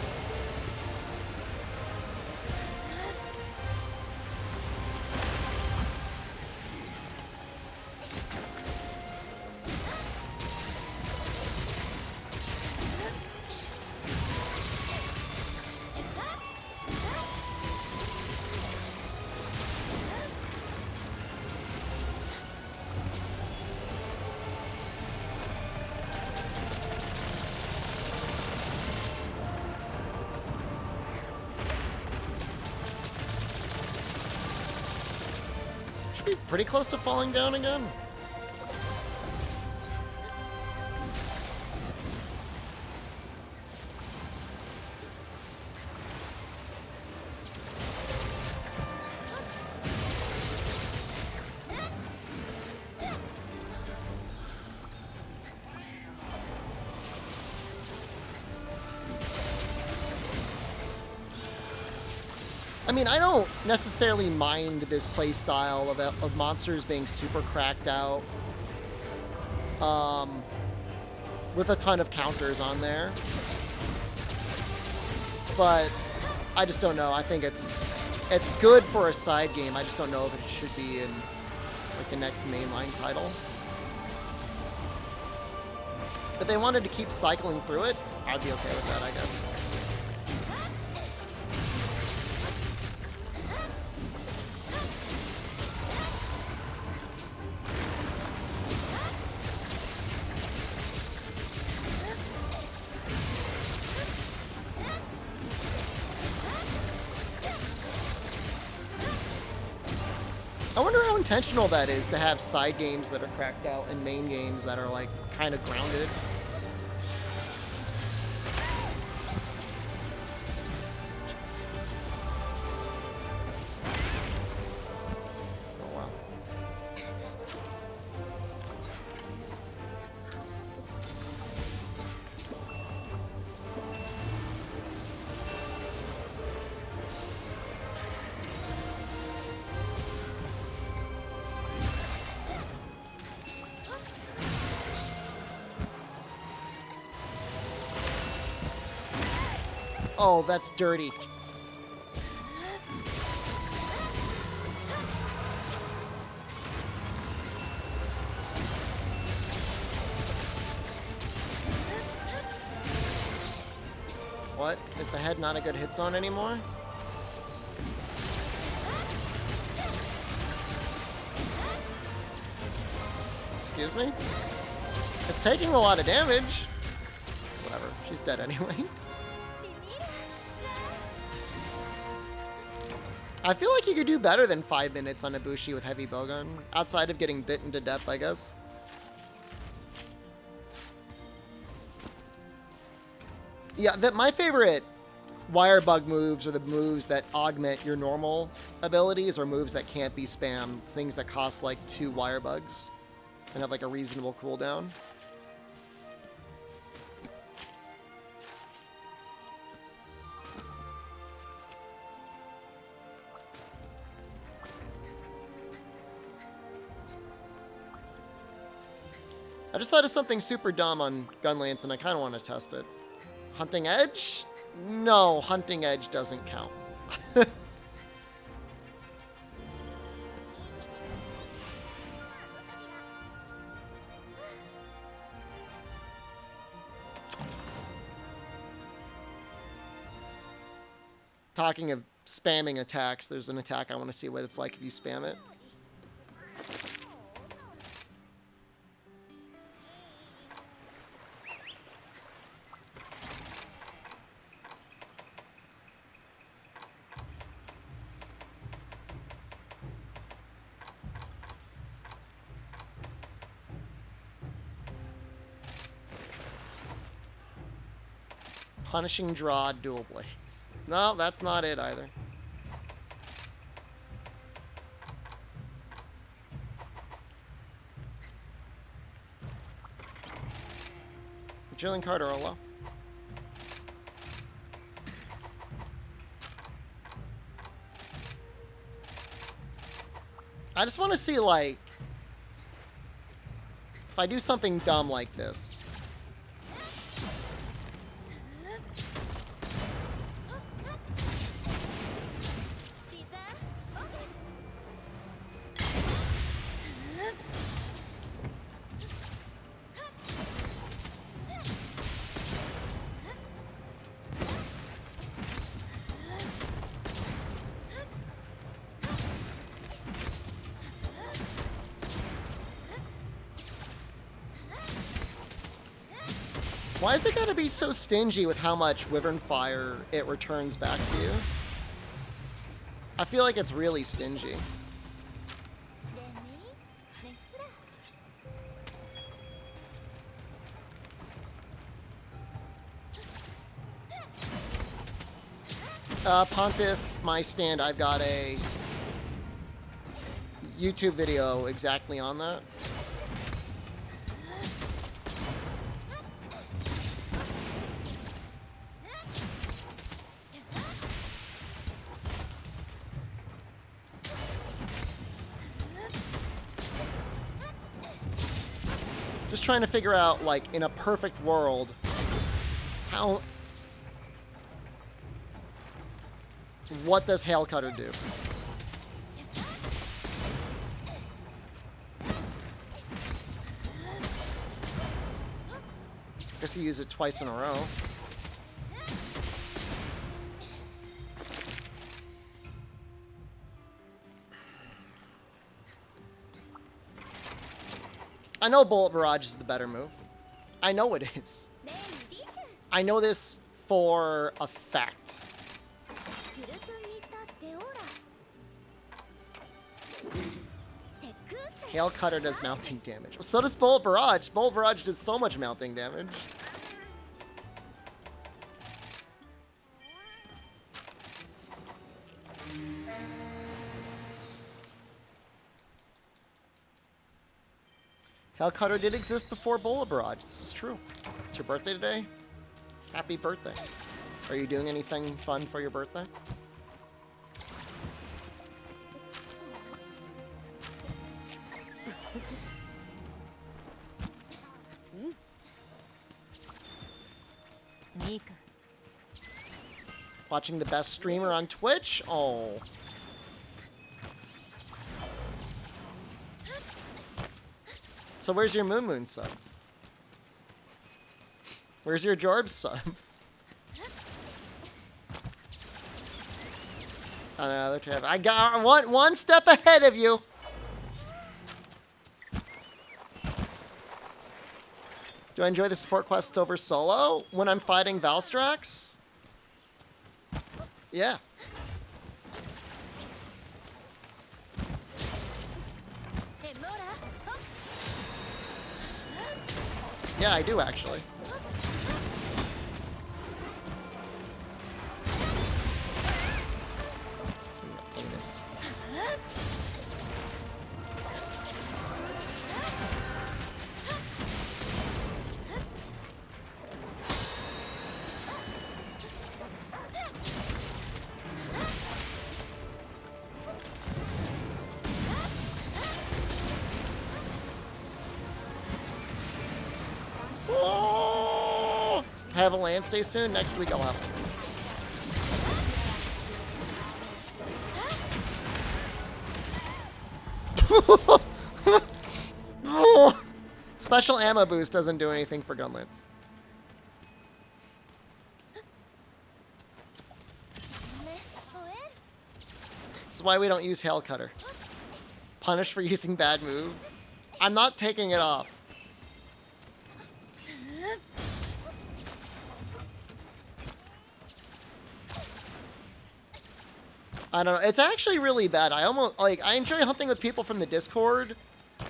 Pretty close to falling down again. I mean, I don't necessarily mind this playstyle of monsters being super cracked out, with a ton of counters on there. But I just don't know. I think it's good for a side game. I just don't know if it should be in like the next mainline title. If they wanted to keep cycling through it, I'd be okay with that, I guess. I wonder how intentional that is to have side games that are cracked out and main games that are like kind of grounded. Oh wow. Oh, that's dirty. What? Is the head not a good hit zone anymore? Excuse me? It's taking a lot of damage. Whatever. She's dead anyways. I feel like you could do better than 5 minutes on Ibushi with heavy bowgun, outside of getting bitten to death, I guess. Yeah, my favorite wire bug moves are the moves that augment your normal abilities, or moves that can't be spammed, things that cost like 2 wire bugs and have like a reasonable cooldown. I just thought of something super dumb on Gunlance, and I kind of want to test it. Hunting Edge? No, Hunting Edge doesn't count. Talking of spamming attacks, there's an attack I want to see what it's like if you spam it. Punishing Draw, Dual Blades. No, that's not it either. Jillian Cardarolo. I just want to see, like, if I do something dumb like this. Why is it gotta be so stingy with how much Wyvern Fire it returns back to you? I feel like it's really stingy. Pontiff, my stand, I've got a YouTube video exactly on that. Just trying to figure out, like, in a perfect world, what does Hail Cutter do? Guess you use it twice in a row. I know Bullet Barrage is the better move. I know it is. I know this for a fact. Hail Cutter does mounting damage. So does Bullet Barrage. Bullet Barrage does so much mounting damage. Hail Cutter did exist before Bullet Barrage. This is true. It's your birthday today? Happy birthday. Are you doing anything fun for your birthday? Watching the best streamer on Twitch? Oh. So where's your Moon sub? Where's your Jorb sub? Another tab. I got one step ahead of you. Do I enjoy the support quests over solo when I'm fighting Valstrax? Yeah. Yeah, I do actually. Anus. Have a land stay soon. Next week I'll have to. Special ammo boost doesn't do anything for Gunlance. This is why we don't use Hail Cutter. Punished for using bad move. I'm not taking it off. I don't know. It's actually really bad. I enjoy hunting with people from the Discord,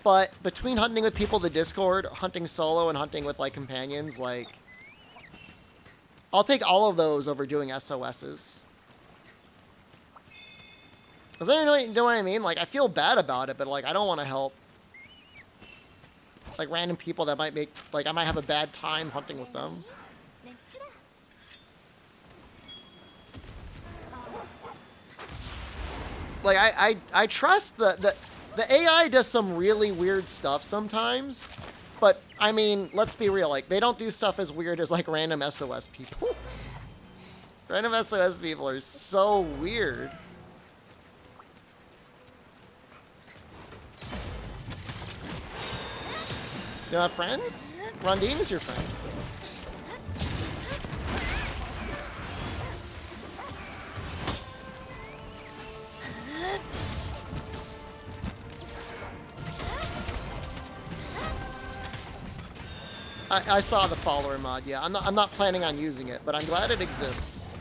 but between hunting with people in the Discord, hunting solo, and hunting with, like, companions, like, I'll take all of those over doing SOSs. Does anyone know what I mean? Like, I feel bad about it, but, like, I don't want to help, like, random people that might make, like, I might have a bad time hunting with them. Like, I trust the AI does some really weird stuff sometimes, but, I mean, let's be real, like, they don't do stuff as weird as, like, random SOS people. Random SOS people are so weird. You have friends? Rondine is your friend. I saw the follower mod. Yeah, I'm not planning on using it, but I'm glad it exists.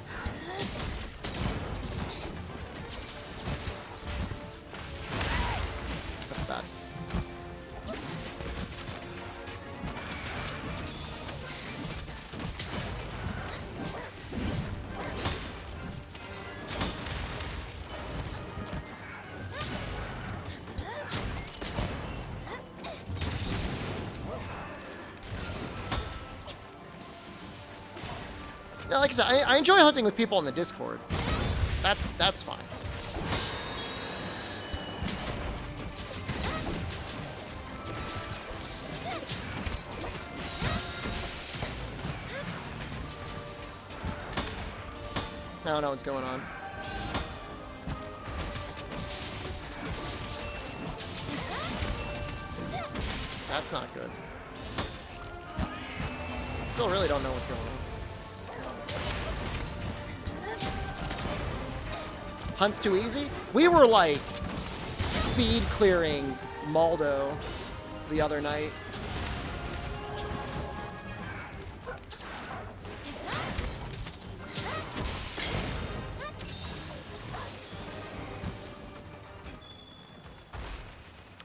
That's bad. Yeah, like I said, I enjoy hunting with people in the Discord. That's fine. I don't know what's going on. That's not good. Still really don't know what's going on. Hunt's too easy? We were like speed clearing Maldo the other night.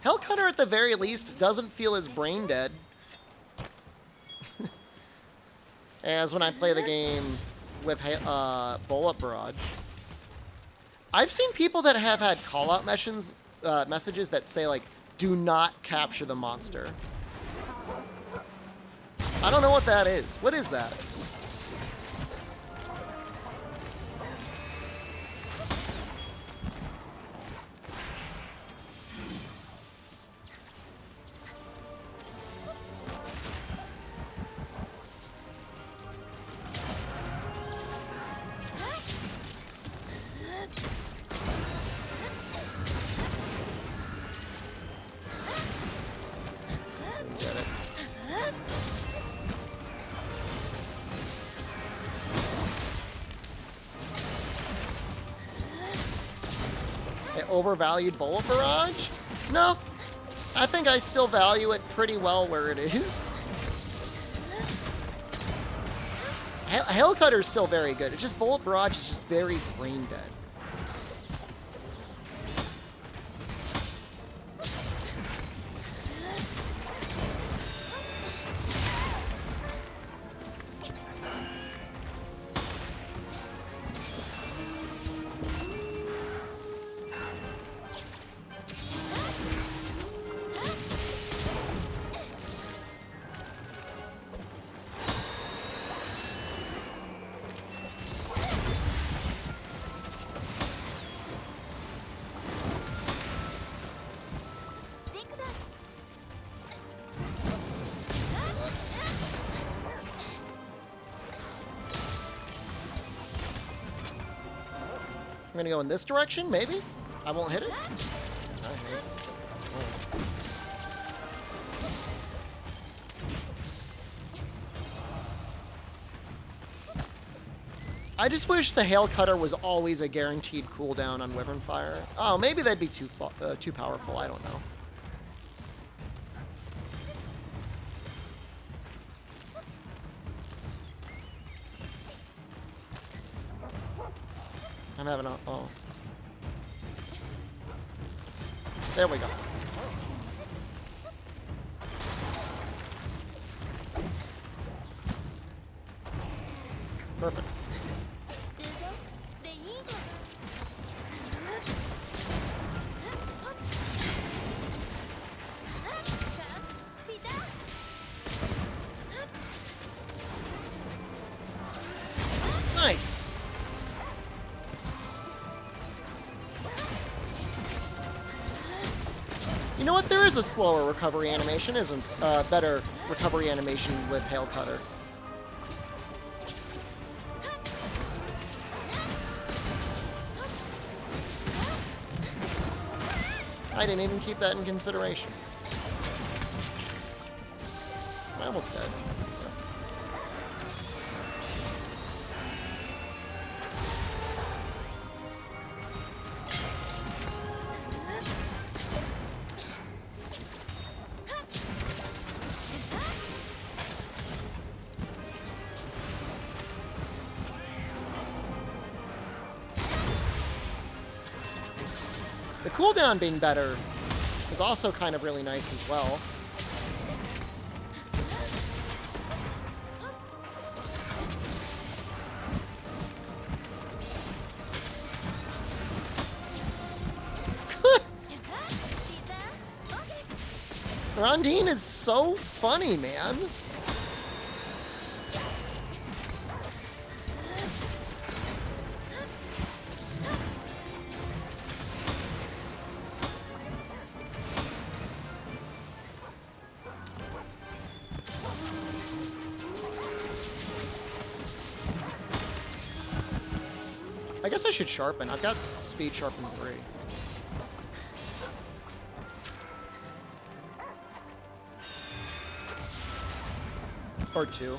Hellcutter, at the very least, doesn't feel as brain dead as when I play the game with Bullet Barrage. I've seen people that have had call-out messages that say, like, do not capture the monster. I don't know what that is. What is that? Overvalued Bullet Barrage? No. I think I still value it pretty well where it is. Hailcutter's still very good. It's just Bullet Barrage is just very brain dead. I'm gonna go in this direction, maybe? I won't hit it? I just wish the Hailcutter was always a guaranteed cooldown on Wyvern Fire. Oh, maybe that'd be too powerful, I don't know. I'm having a... oh. There we go. Perfect. Nice. You know what? There is a slower recovery animation, isn't better recovery animation with Hailcutter. I didn't even keep that in consideration. I'm almost dead. The cooldown being better is also kind of really nice as well. Rondine is so funny, man. I guess I should sharpen. I've got speed sharpen 3. Or 2.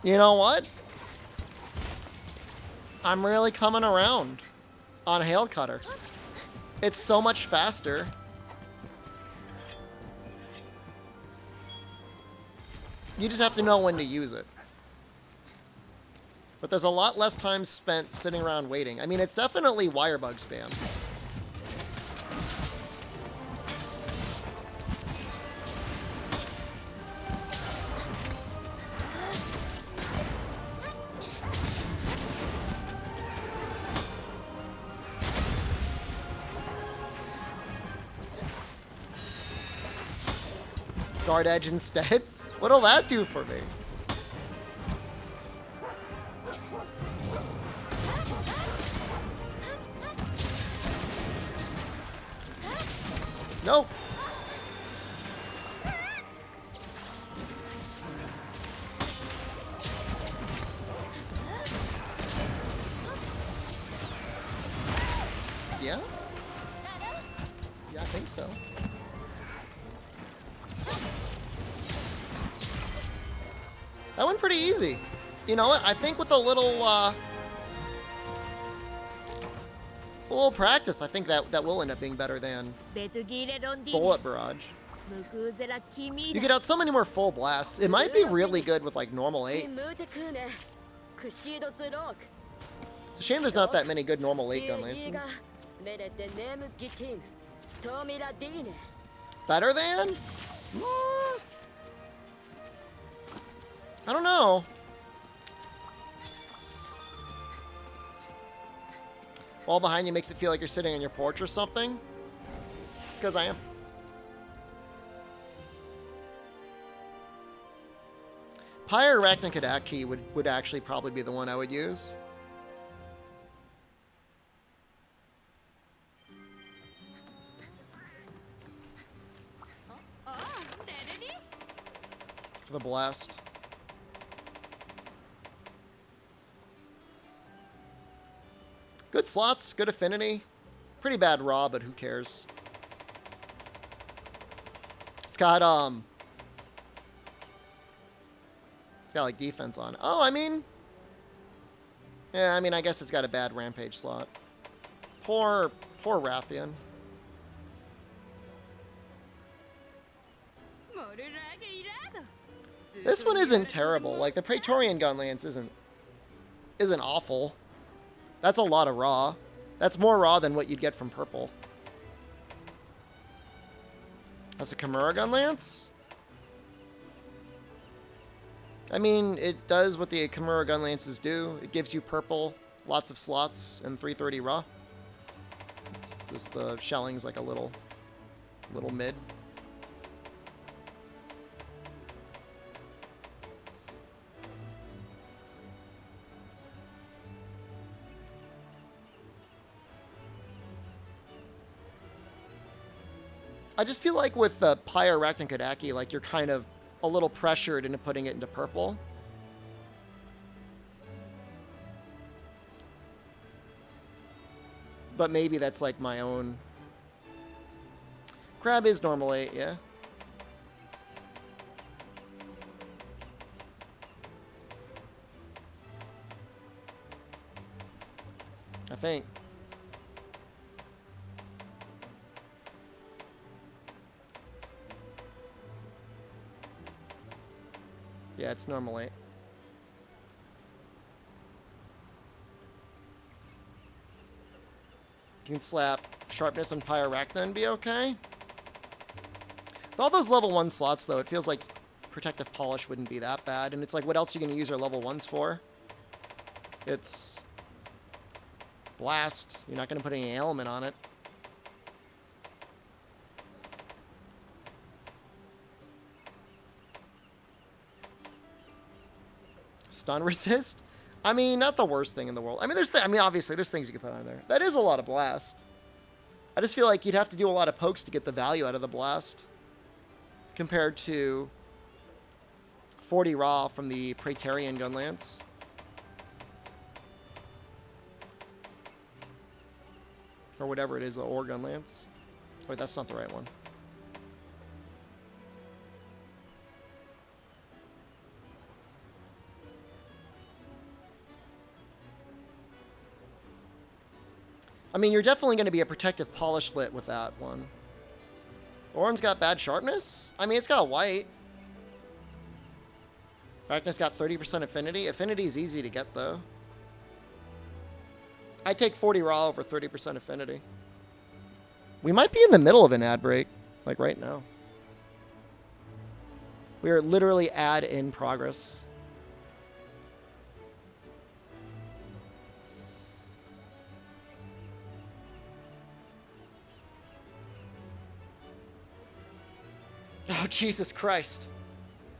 You know what? I'm really coming around on Hail Cutter. It's so much faster. You just have to know when to use it. But there's a lot less time spent sitting around waiting. I mean, it's definitely wirebug spam. Guard edge instead? What'll that do for me? Nope. Yeah? Yeah, I think so. That went pretty easy. You know what? I think with a little practice, I think that will end up being better than Bullet Barrage. You get out so many more full blasts. It might be really good with like normal 8. It's a shame there's not that many good normal 8 Gunlances. Better than? I don't know. Wall behind you makes it feel like you're sitting on your porch or something. It's because I am. Pyre Arachnakadaki would actually probably be the one I would use. For the blast. Good slots, good affinity. Pretty bad raw, but who cares? It's got like defense on. Oh, I mean, yeah, I mean, I guess it's got a bad rampage slot. Poor Rathian. This one isn't terrible. Like the Praetorian Gunlance isn't awful. That's a lot of raw. That's more raw than what you'd get from purple. That's a Kimura Gunlance? I mean, it does what the Kimura Gunlances do. It gives you purple, lots of slots, and 330 raw. The shelling's like a little mid. I just feel like with the Pyre Arachnakadaki, like you're kind of a little pressured into putting it into purple. But maybe that's like my own. Crab is normal 8, yeah. I think. Yeah, it's normal 8. You can slap sharpness and Pyarachna and be okay. With all those level 1 slots, though, it feels like protective polish wouldn't be that bad. And it's like, what else are you going to use your level 1s for? It's blast. You're not going to put any element on it. Stun resist? I mean, not the worst thing in the world. I mean, obviously, there's things you can put on there. That is a lot of blast. I just feel like you'd have to do a lot of pokes to get the value out of the blast. Compared to 40 raw from the Praetorian Gunlance. Or whatever it is, the Ore Gunlance. Wait, that's not the right one. I mean, you're definitely going to be a protective polish lit with that one. Orange got bad sharpness? I mean, it's got white. Brightness got 30% affinity. Affinity is easy to get, though. I take 40 raw over 30% affinity. We might be in the middle of an ad break, like right now. We are literally ad in progress. Oh, Jesus Christ.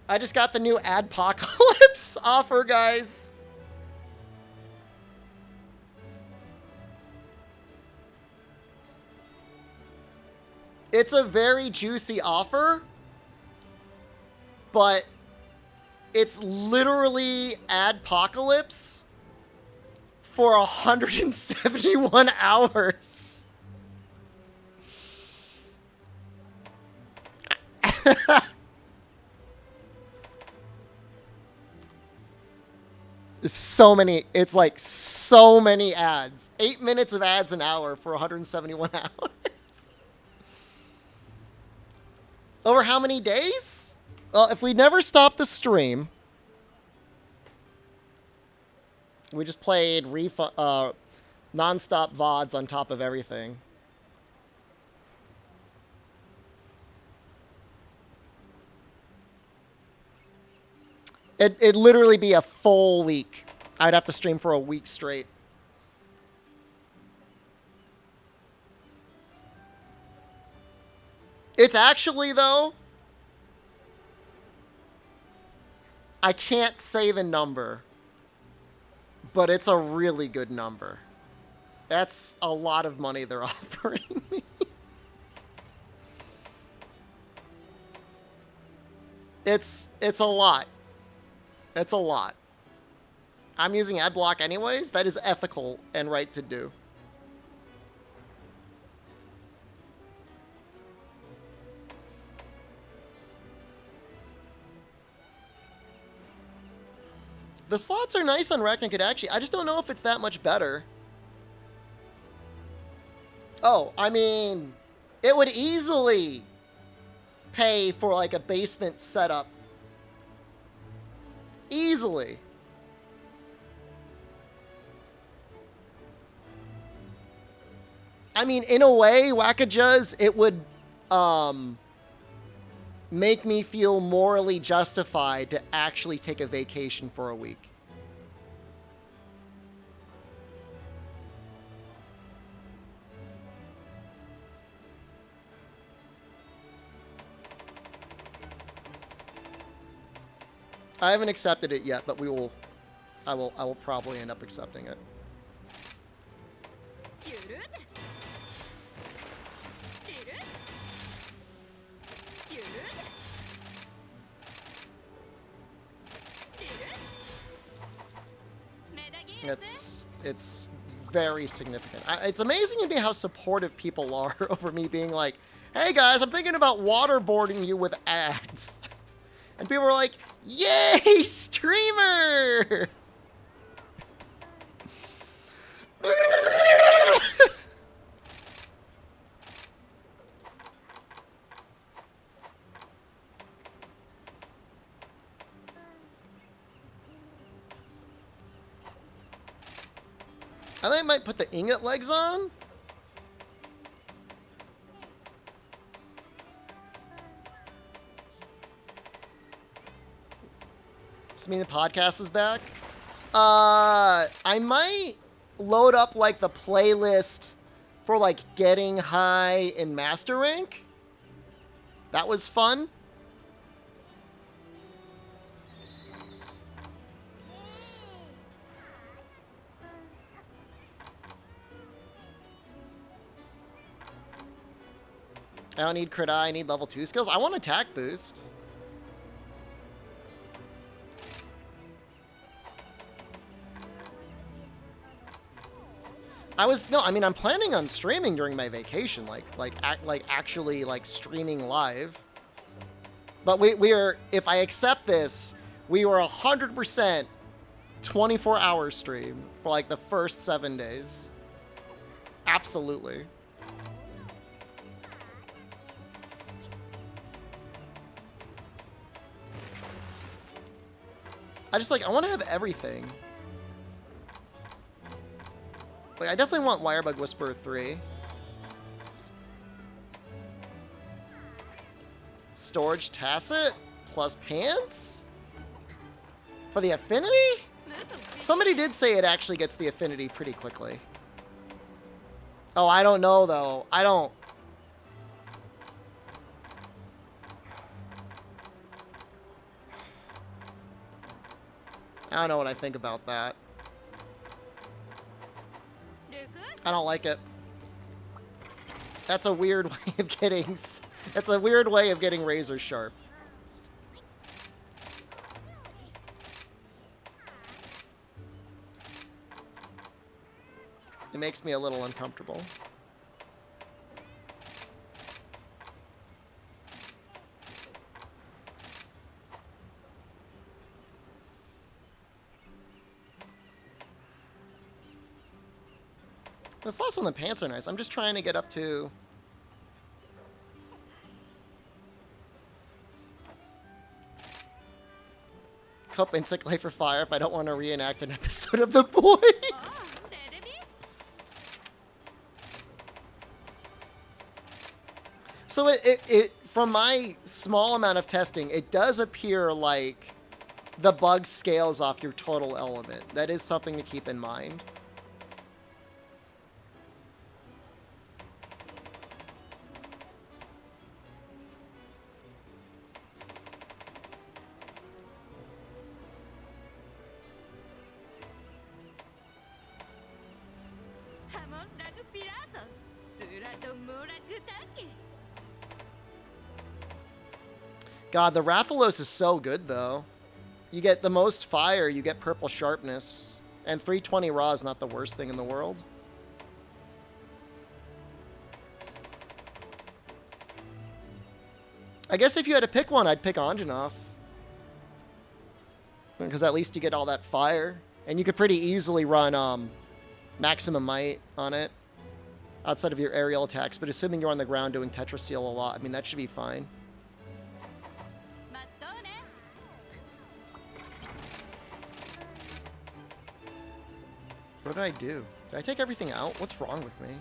I just got the new Adpocalypse offer, guys. It's a very juicy offer, but it's literally Adpocalypse for 171 hours. So many, it's like so many ads. 8 minutes of ads an hour for 171 hours. Over how many days? Well, if we never stop the stream, we just played non-stop VODs on top of everything. It'd literally be a full week. I'd have to stream for a week straight. It's actually, though, I can't say the number, but it's a really good number. That's a lot of money they're offering me. It's a lot. It's a lot. I'm using AdBlock anyways. That is ethical and right to do. The slots are nice on Rect and could actually... I just don't know if it's that much better. Oh, I mean... It would easily pay for like a basement setup. Easily. I mean, in a way, Wackajuz, it would make me feel morally justified to actually take a vacation for a week. I haven't accepted it yet, but I will probably end up accepting it. It's very significant. It's amazing to me how supportive people are over me being like, hey guys, I'm thinking about waterboarding you with ads. And people are like, yay, streamer! I think I might put the ingot legs on. Does this mean the podcast is back? I might load up like the playlist for like getting high in Master Rank. That was fun. I don't need crit eye, I need level 2 skills. I want attack boost. I'm planning on streaming during my vacation, like actually like streaming live. But we are, if I accept this, we were 100% 24-hour stream for like the first 7 days. Absolutely. I want to have everything. Like, I definitely want Wirebug Whisperer 3. Storage Tacit plus Pants? For the affinity? Somebody did say it actually gets the affinity pretty quickly. Oh, I don't know, though. I don't know what I think about that. I don't like it. That's a weird way of getting... That's a weird way of getting razor sharp. It makes me a little uncomfortable. The slots on the pants are nice. I'm just trying to get up to... Cup Insect Life for Fire if I don't want to reenact an episode of The Boys. So it from my small amount of testing, it does appear like the bug scales off your total element. That is something to keep in mind. God, the Rathalos is so good, though. You get the most fire, you get purple sharpness, and 320 raw is not the worst thing in the world. I guess if you had to pick one, I'd pick Anjanath. Because at least you get all that fire. And you could pretty easily run Maximum Might on it. Outside of your aerial attacks. But assuming you're on the ground doing Tetraseal a lot, I mean, that should be fine. What did I do? Did I take everything out? What's wrong with me?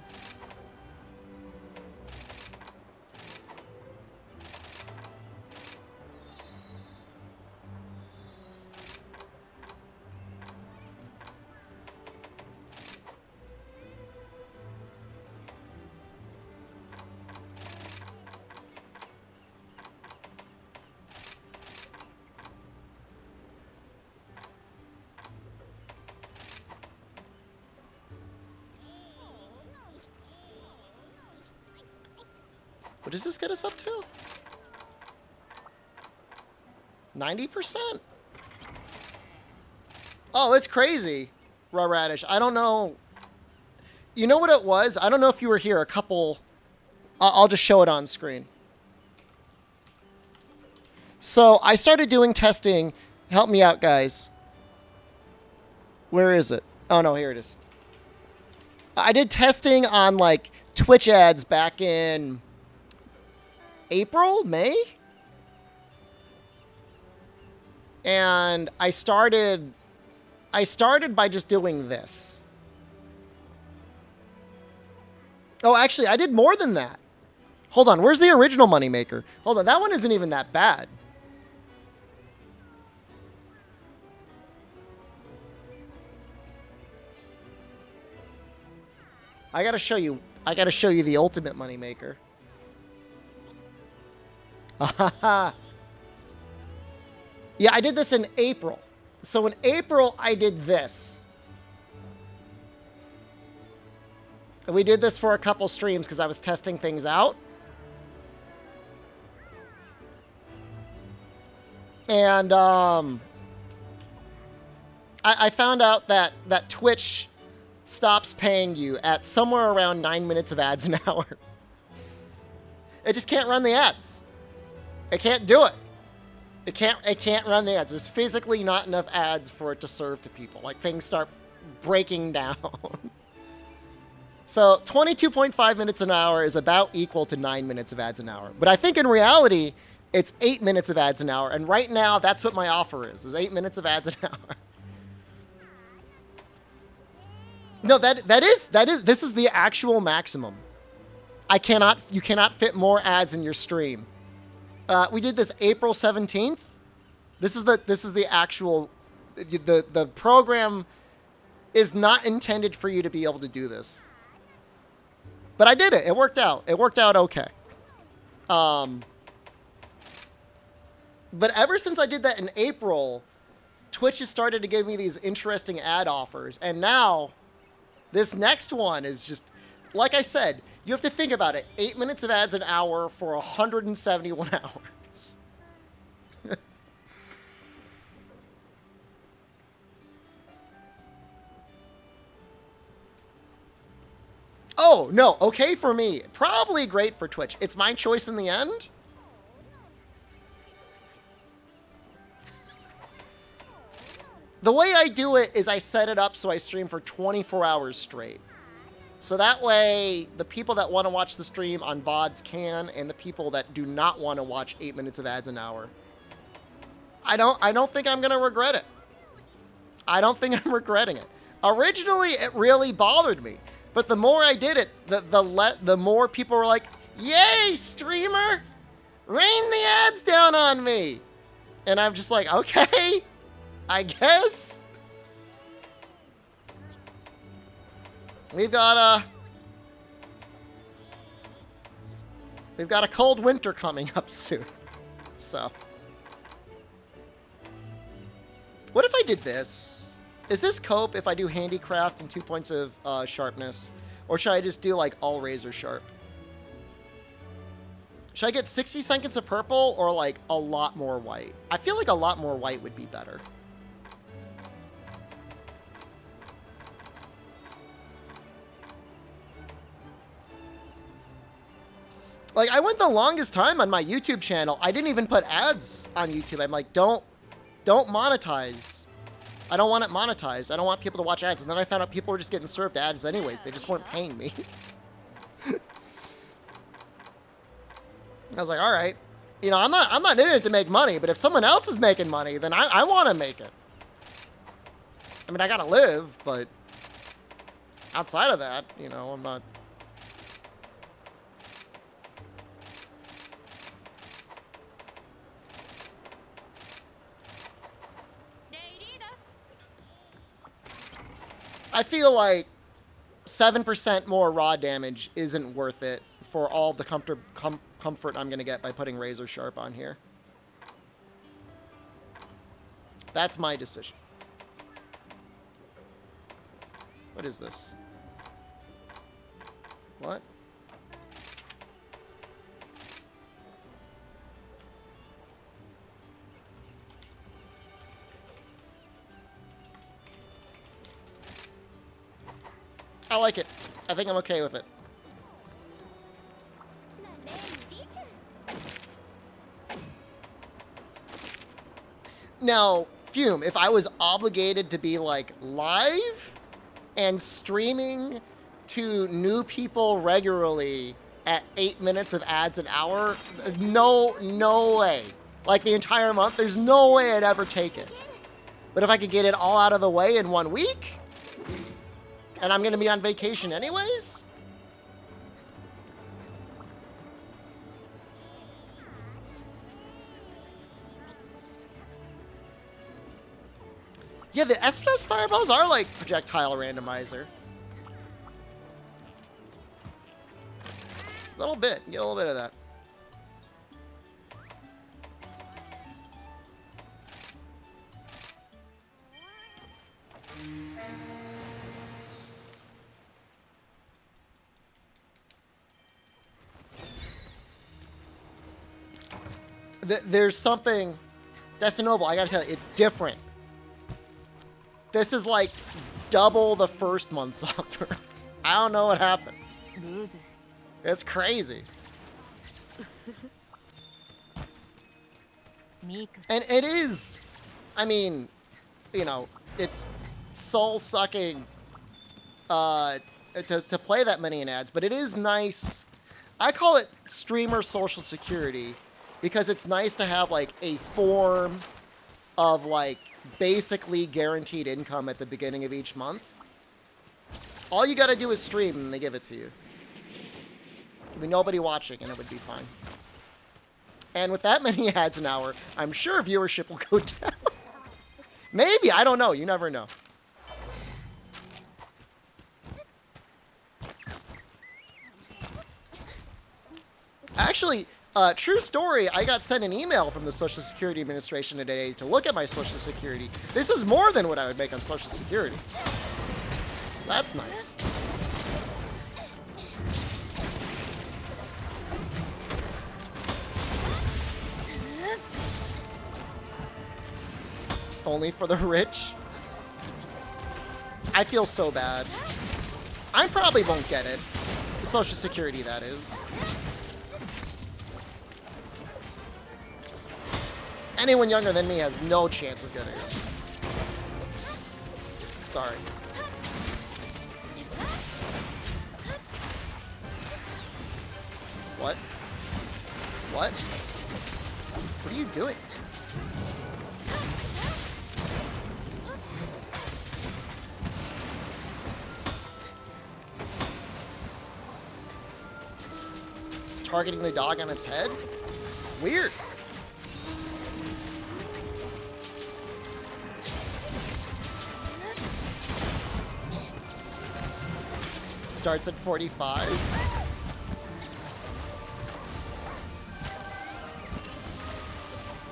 What does this get us up to? 90%? Oh, it's crazy, Raw Radish. I don't know. You know what it was? I don't know if you were here a couple... I'll just show it on screen. So I started doing testing. Help me out, guys. Where is it? Oh, no, here it is. I did testing on, like, Twitch ads back in... April? May? And I started by just doing this. Oh, actually, I did more than that. Hold on, where's the original Moneymaker? Hold on, that one isn't even that bad. I gotta show you the ultimate Moneymaker. Yeah, I did this in April. So in April, I did this. And we did this for a couple streams because I was testing things out. And I found out that Twitch stops paying you at somewhere around 9 minutes of ads an hour. It just can't run the ads. It can't do it. It can't run the ads. There's physically not enough ads for it to serve to people. Like, things start breaking down. So 22.5 minutes an hour is about equal to 9 minutes of ads an hour. But I think in reality, it's 8 minutes of ads an hour. And right now, that's what my offer is 8 minutes of ads an hour. No, this is the actual maximum. You cannot fit more ads in your stream. We did this April 17th. This is the actual, the program is not intended for you to be able to do this. But I did it. It worked out. It worked out okay. But ever since I did that in April, Twitch has started to give me these interesting ad offers. And now, this next one is just, like I said, you have to think about it. 8 minutes of ads an hour for 171 hours. Oh, no. Okay for me. Probably great for Twitch. It's my choice in the end. The way I do it is I set it up so I stream for 24 hours straight. So that way, the people that want to watch the stream on VODs can, and the people that do not want to watch 8 minutes of ads an hour. I don't think I'm going to regret it. I don't think I'm regretting it. Originally, it really bothered me. But the more I did it, the more people were like, "Yay, streamer! Rain the ads down on me!" And I'm just like, okay, I guess. We've got a cold winter coming up soon. So, what if I did this? Is this cope if I do handicraft and 2 points of sharpness? Or should I just do like all razor sharp? Should I get 60 seconds of purple or like a lot more white? I feel like a lot more white would be better. Like, I went the longest time on my YouTube channel. I didn't even put ads on YouTube. I'm like, don't monetize. I don't want it monetized. I don't want people to watch ads. And then I found out people were just getting served ads anyways. They just weren't paying me. I was like, all right. You know, I'm not in it to make money, but if someone else is making money, then I want to make it. I mean, I gotta live, but outside of that, you know, I'm not. I feel like 7% more raw damage isn't worth it for all the comfort I'm going to get by putting Razor Sharp on here. That's my decision. What is this? What? I like it. I think I'm okay with it. Now, Fume, if I was obligated to be like live and streaming to new people regularly at 8 minutes of ads an hour, no way. Like the entire month, there's no way I'd ever take it. But if I could get it all out of the way in 1 week, and I'm going to be on vacation anyways? Yeah, the SPS fireballs are like projectile randomizer. A little bit. Get a little bit of that. There's something, Destinoval, I gotta tell you, it's different. This is like double the first month's offer. I don't know what happened. It's crazy. And it is, I mean, you know, it's soul-sucking to play that many in ads, but it is nice. I call it streamer social security because it's nice to have like a form of like basically guaranteed income at the beginning of each month. All you got to do is stream and they give it to you. There'd be nobody watching and it would be fine. And with that many ads an hour, I'm sure viewership will go down. Maybe, I don't know. You never know. Actually, true story, I got sent an email from the Social Security Administration today to look at my Social Security. This is more than what I would make on Social Security. That's nice. Only for the rich. I feel so bad. I probably won't get it. Social Security, that is. Anyone younger than me has no chance of getting it. Sorry. What? What? What are you doing? It's targeting the dog on its head? Weird. Starts at 45.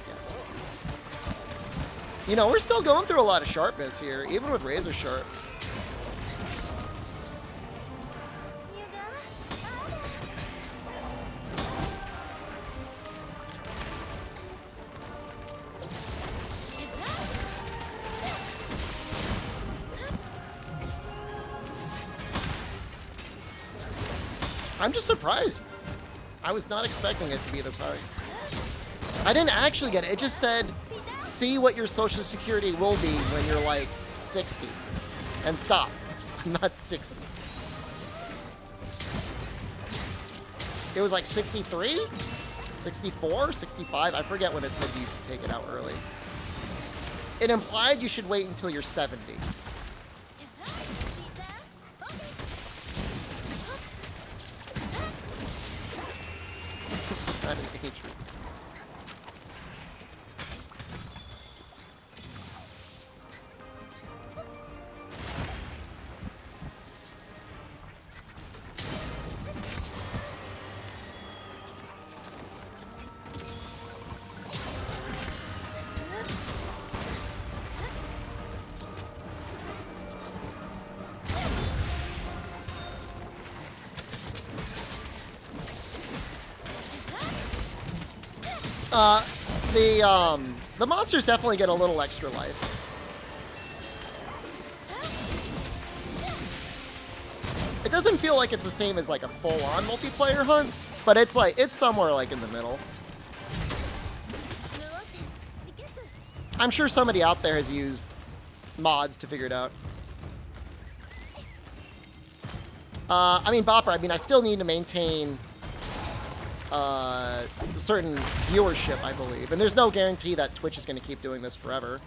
Yes. You know, we're still going through a lot of sharpness here, even with Razor Sharp. I'm just surprised. I was not expecting it to be this high. I didn't actually get it. It just said, see what your Social Security will be when you're like 60. And stop. I'm not 60. It was like 63? 64? 65? I forget when it said you could take it out early. It implied you should wait until you're 70. Not an age group. The monsters definitely get a little extra life. It doesn't feel like it's the same as like a full-on multiplayer hunt, but it's like, it's somewhere like in the middle. I'm sure somebody out there has used mods to figure it out. I mean, Bopper, I still need to maintain a certain viewership, I believe. And there's no guarantee that Twitch is going to keep doing this forever.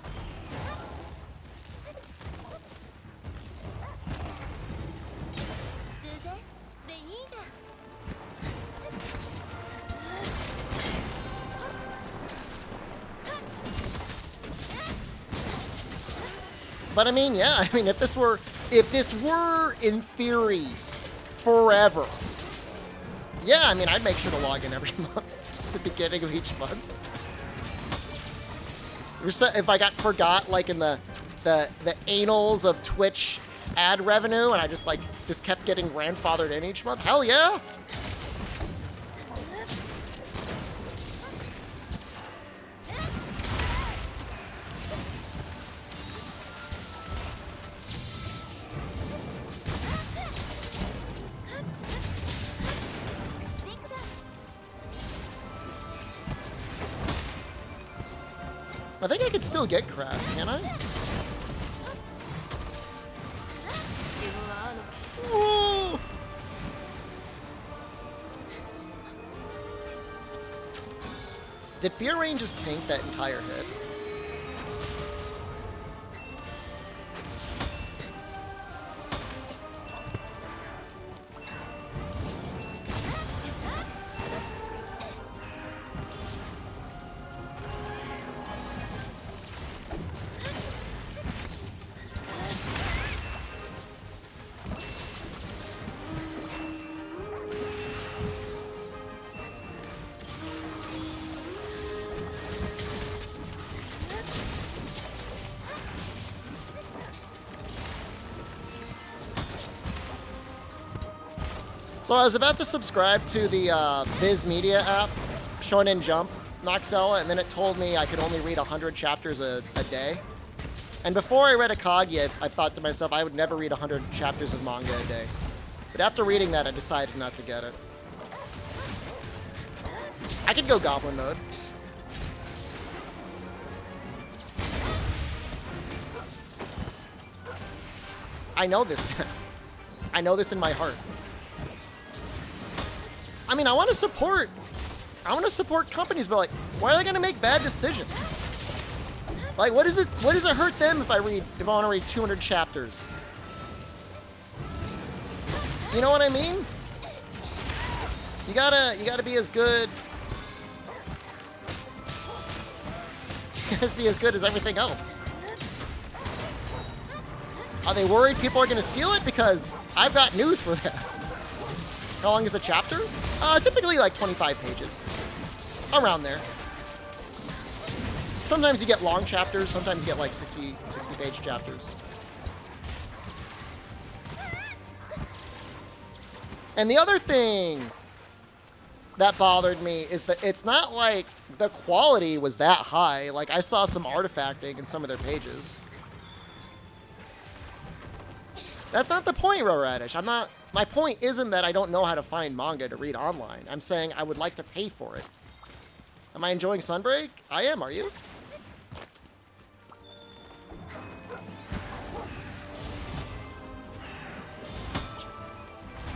But I mean, yeah, I mean, if this were in theory forever, yeah, I mean, I'd make sure to log in every month at the beginning of each month. If I forgot, like in the annals of Twitch ad revenue, and I just kept getting grandfathered in each month, hell yeah. I think I could still get craft, can I? Whoa! Did Fear Rain just tank that entire hit? So I was about to subscribe to the Viz Media app, Shonen Jump, Noxella, and then it told me I could only read 100 chapters a day. And before I read Akagi, I thought to myself I would never read 100 chapters of manga a day. But after reading that, I decided not to get it. I could go Goblin mode. I know this. I know this in my heart. I mean, I want to support companies, but like, why are they going to make bad decisions? Like, what does it hurt them if I want to read 200 chapters? You know what I mean? You gotta be as good. You gotta be as good as everything else. Are they worried people are going to steal it? Because I've got news for them. How long is a chapter? Typically like 25 pages. Around there. Sometimes you get long chapters, sometimes you get like 60 page chapters. And the other thing that bothered me is that it's not like the quality was that high. Like, I saw some artifacting in some of their pages. That's not the point, Roradish. My point isn't that I don't know how to find manga to read online. I'm saying I would like to pay for it. Am I enjoying Sunbreak? I am, are you?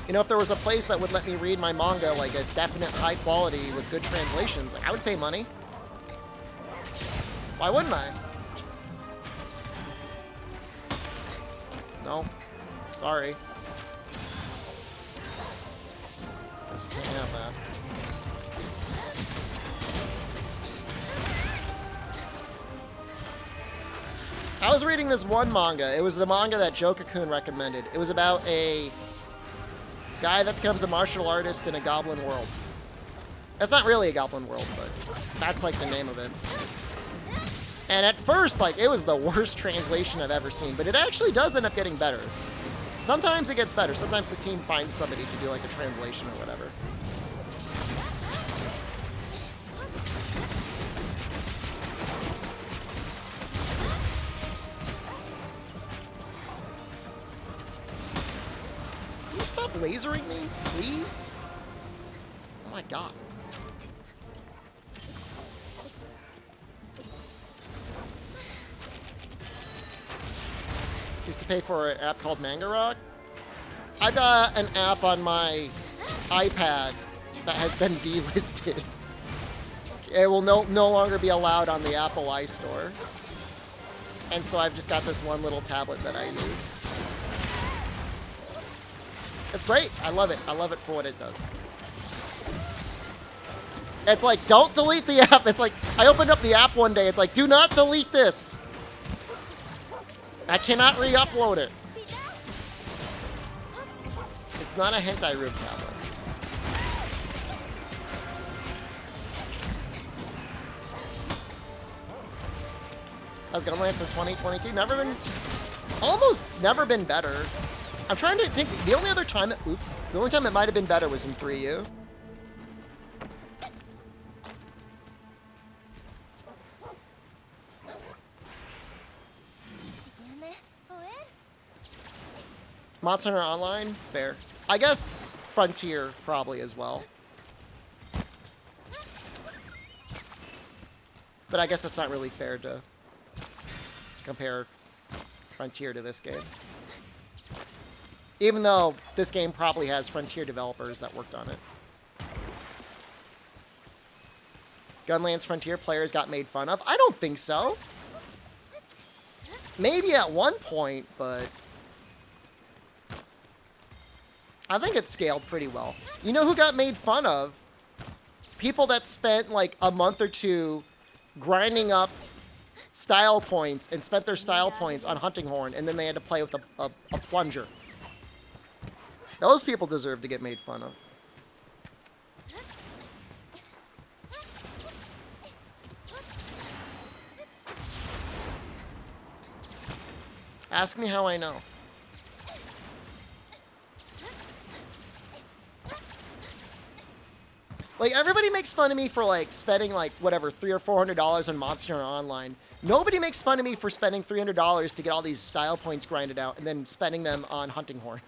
You know, if there was a place that would let me read my manga like a definite high quality with good translations, like, I would pay money. Why wouldn't I? No. Sorry. Guess you can't have that. I was reading this one manga. It was the manga that Joe Cocoon recommended. It was about a guy that becomes a martial artist in a goblin world. It's not really a goblin world, but that's like the name of it. And at first, like, it was the worst translation I've ever seen, but it actually does end up getting better. Sometimes it gets better. Sometimes the team finds somebody to do like a translation or whatever. Can you stop lasering me, please? Oh my god. Used to pay for an app called Manga Rock. I got an app on my iPad that has been delisted. It will no longer be allowed on the Apple iStore. And so I've just got this one little tablet that I use. It's great. I love it. I love it for what it does. It's like, don't delete the app. It's like, I opened up the app one day. It's like, do not delete this. I cannot re-upload it. It's not a hentai room tablet. How's Gunlance in 2022? Almost never been better. I'm trying to think, the only time it might have been better was in 3U. Monster Hunter Online? Fair. I guess Frontier probably as well. But I guess that's not really fair to compare Frontier to this game. Even though this game probably has Frontier developers that worked on it. Gunlance Frontier players got made fun of? I don't think so. Maybe at one point, but I think it scaled pretty well. You know who got made fun of? People that spent like a month or two grinding up style points and spent their style points on Hunting Horn, and then they had to play with a plunger. Those people deserve to get made fun of. Ask me how I know. Like, everybody makes fun of me for, like, spending, like, whatever, $300 or $400 on Monster Hunter Online. Nobody makes fun of me for spending $300 to get all these style points grinded out and then spending them on Hunting Horn.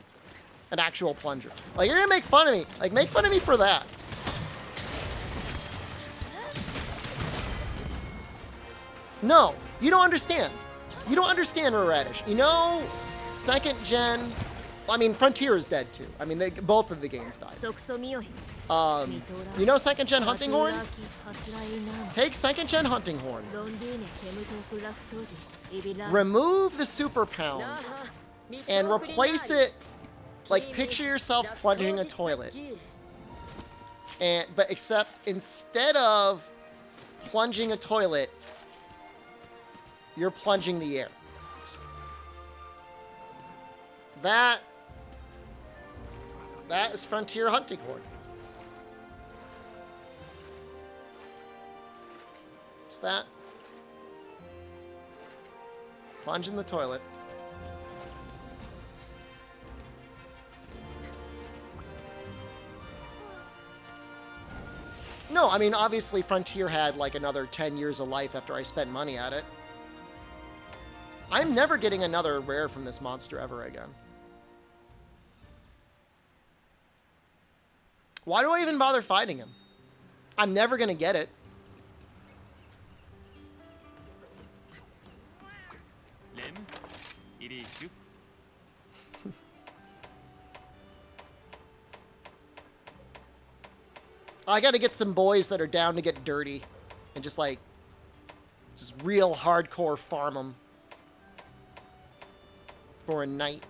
An actual plunger. Like, you're gonna make fun of me. Like, make fun of me for that. No, you don't understand. You don't understand, Radish. You know, second gen... I mean, Frontier is dead, too. I mean, both of the games died. You know second gen Hunting Horn? Take second gen Hunting Horn. Remove the Super Pound and replace it, like, picture yourself plunging a toilet. But except instead of plunging a toilet, you're plunging the air. That is Frontier Hunting Horn. Just that. Plunge in the toilet. No, I mean, obviously Frontier had like another 10 years of life after I spent money at it. I'm never getting another rare from this monster ever again. Why do I even bother fighting him? I'm never going to get it. I got to get some boys that are down to get dirty and just like, just real hardcore farm them for a night.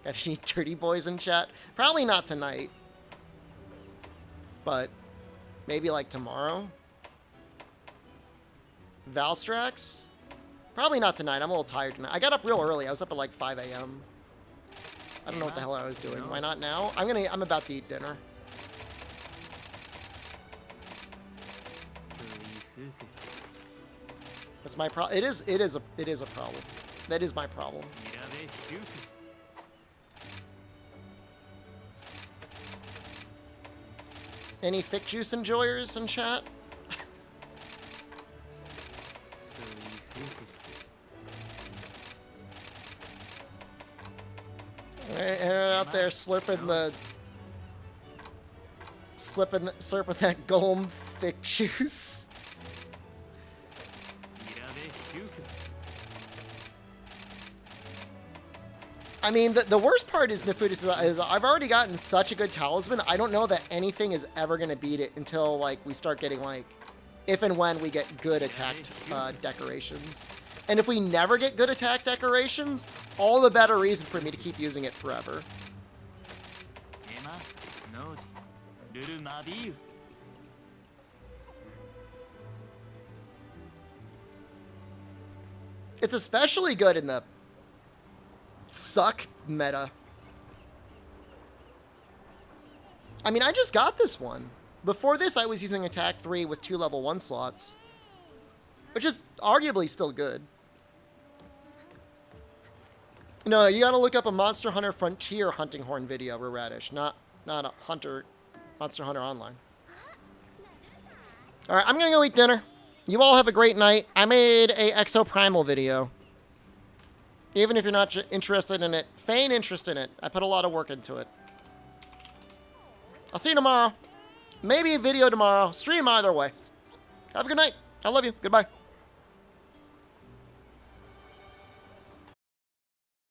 Got any dirty boys in chat? Probably not tonight. But maybe like tomorrow? Valstrax? Probably not tonight. I'm a little tired tonight. I got up real early. I was up at like 5 a.m. I don't know what the hell I was doing. Why not now? I'm about to eat dinner. That's my problem. It is a problem. That is my problem. Any thick juice enjoyers in chat? Out there slurping that Golem thick juice. I mean, the worst part is Nefudis is I've already gotten such a good talisman. I don't know that anything is ever going to beat it until, like, we start getting, like, if and when we get good attack decorations. And if we never get good attack decorations, all the better reason for me to keep using it forever. It's especially good in the suck meta. I mean, I just got this one. Before this, I was using attack 3 with 2 level 1 slots, which is arguably still good. No, you gotta look up a Monster Hunter Frontier Hunting Horn video, Radish, not a Monster Hunter Online. All right, I'm gonna go eat dinner. You all have a great night. I made a Exoprimal video. Even if you're not interested in it, feign interest in it. I put a lot of work into it. I'll see you tomorrow. Maybe a video tomorrow. Stream either way. Have a good night. I love you. Goodbye.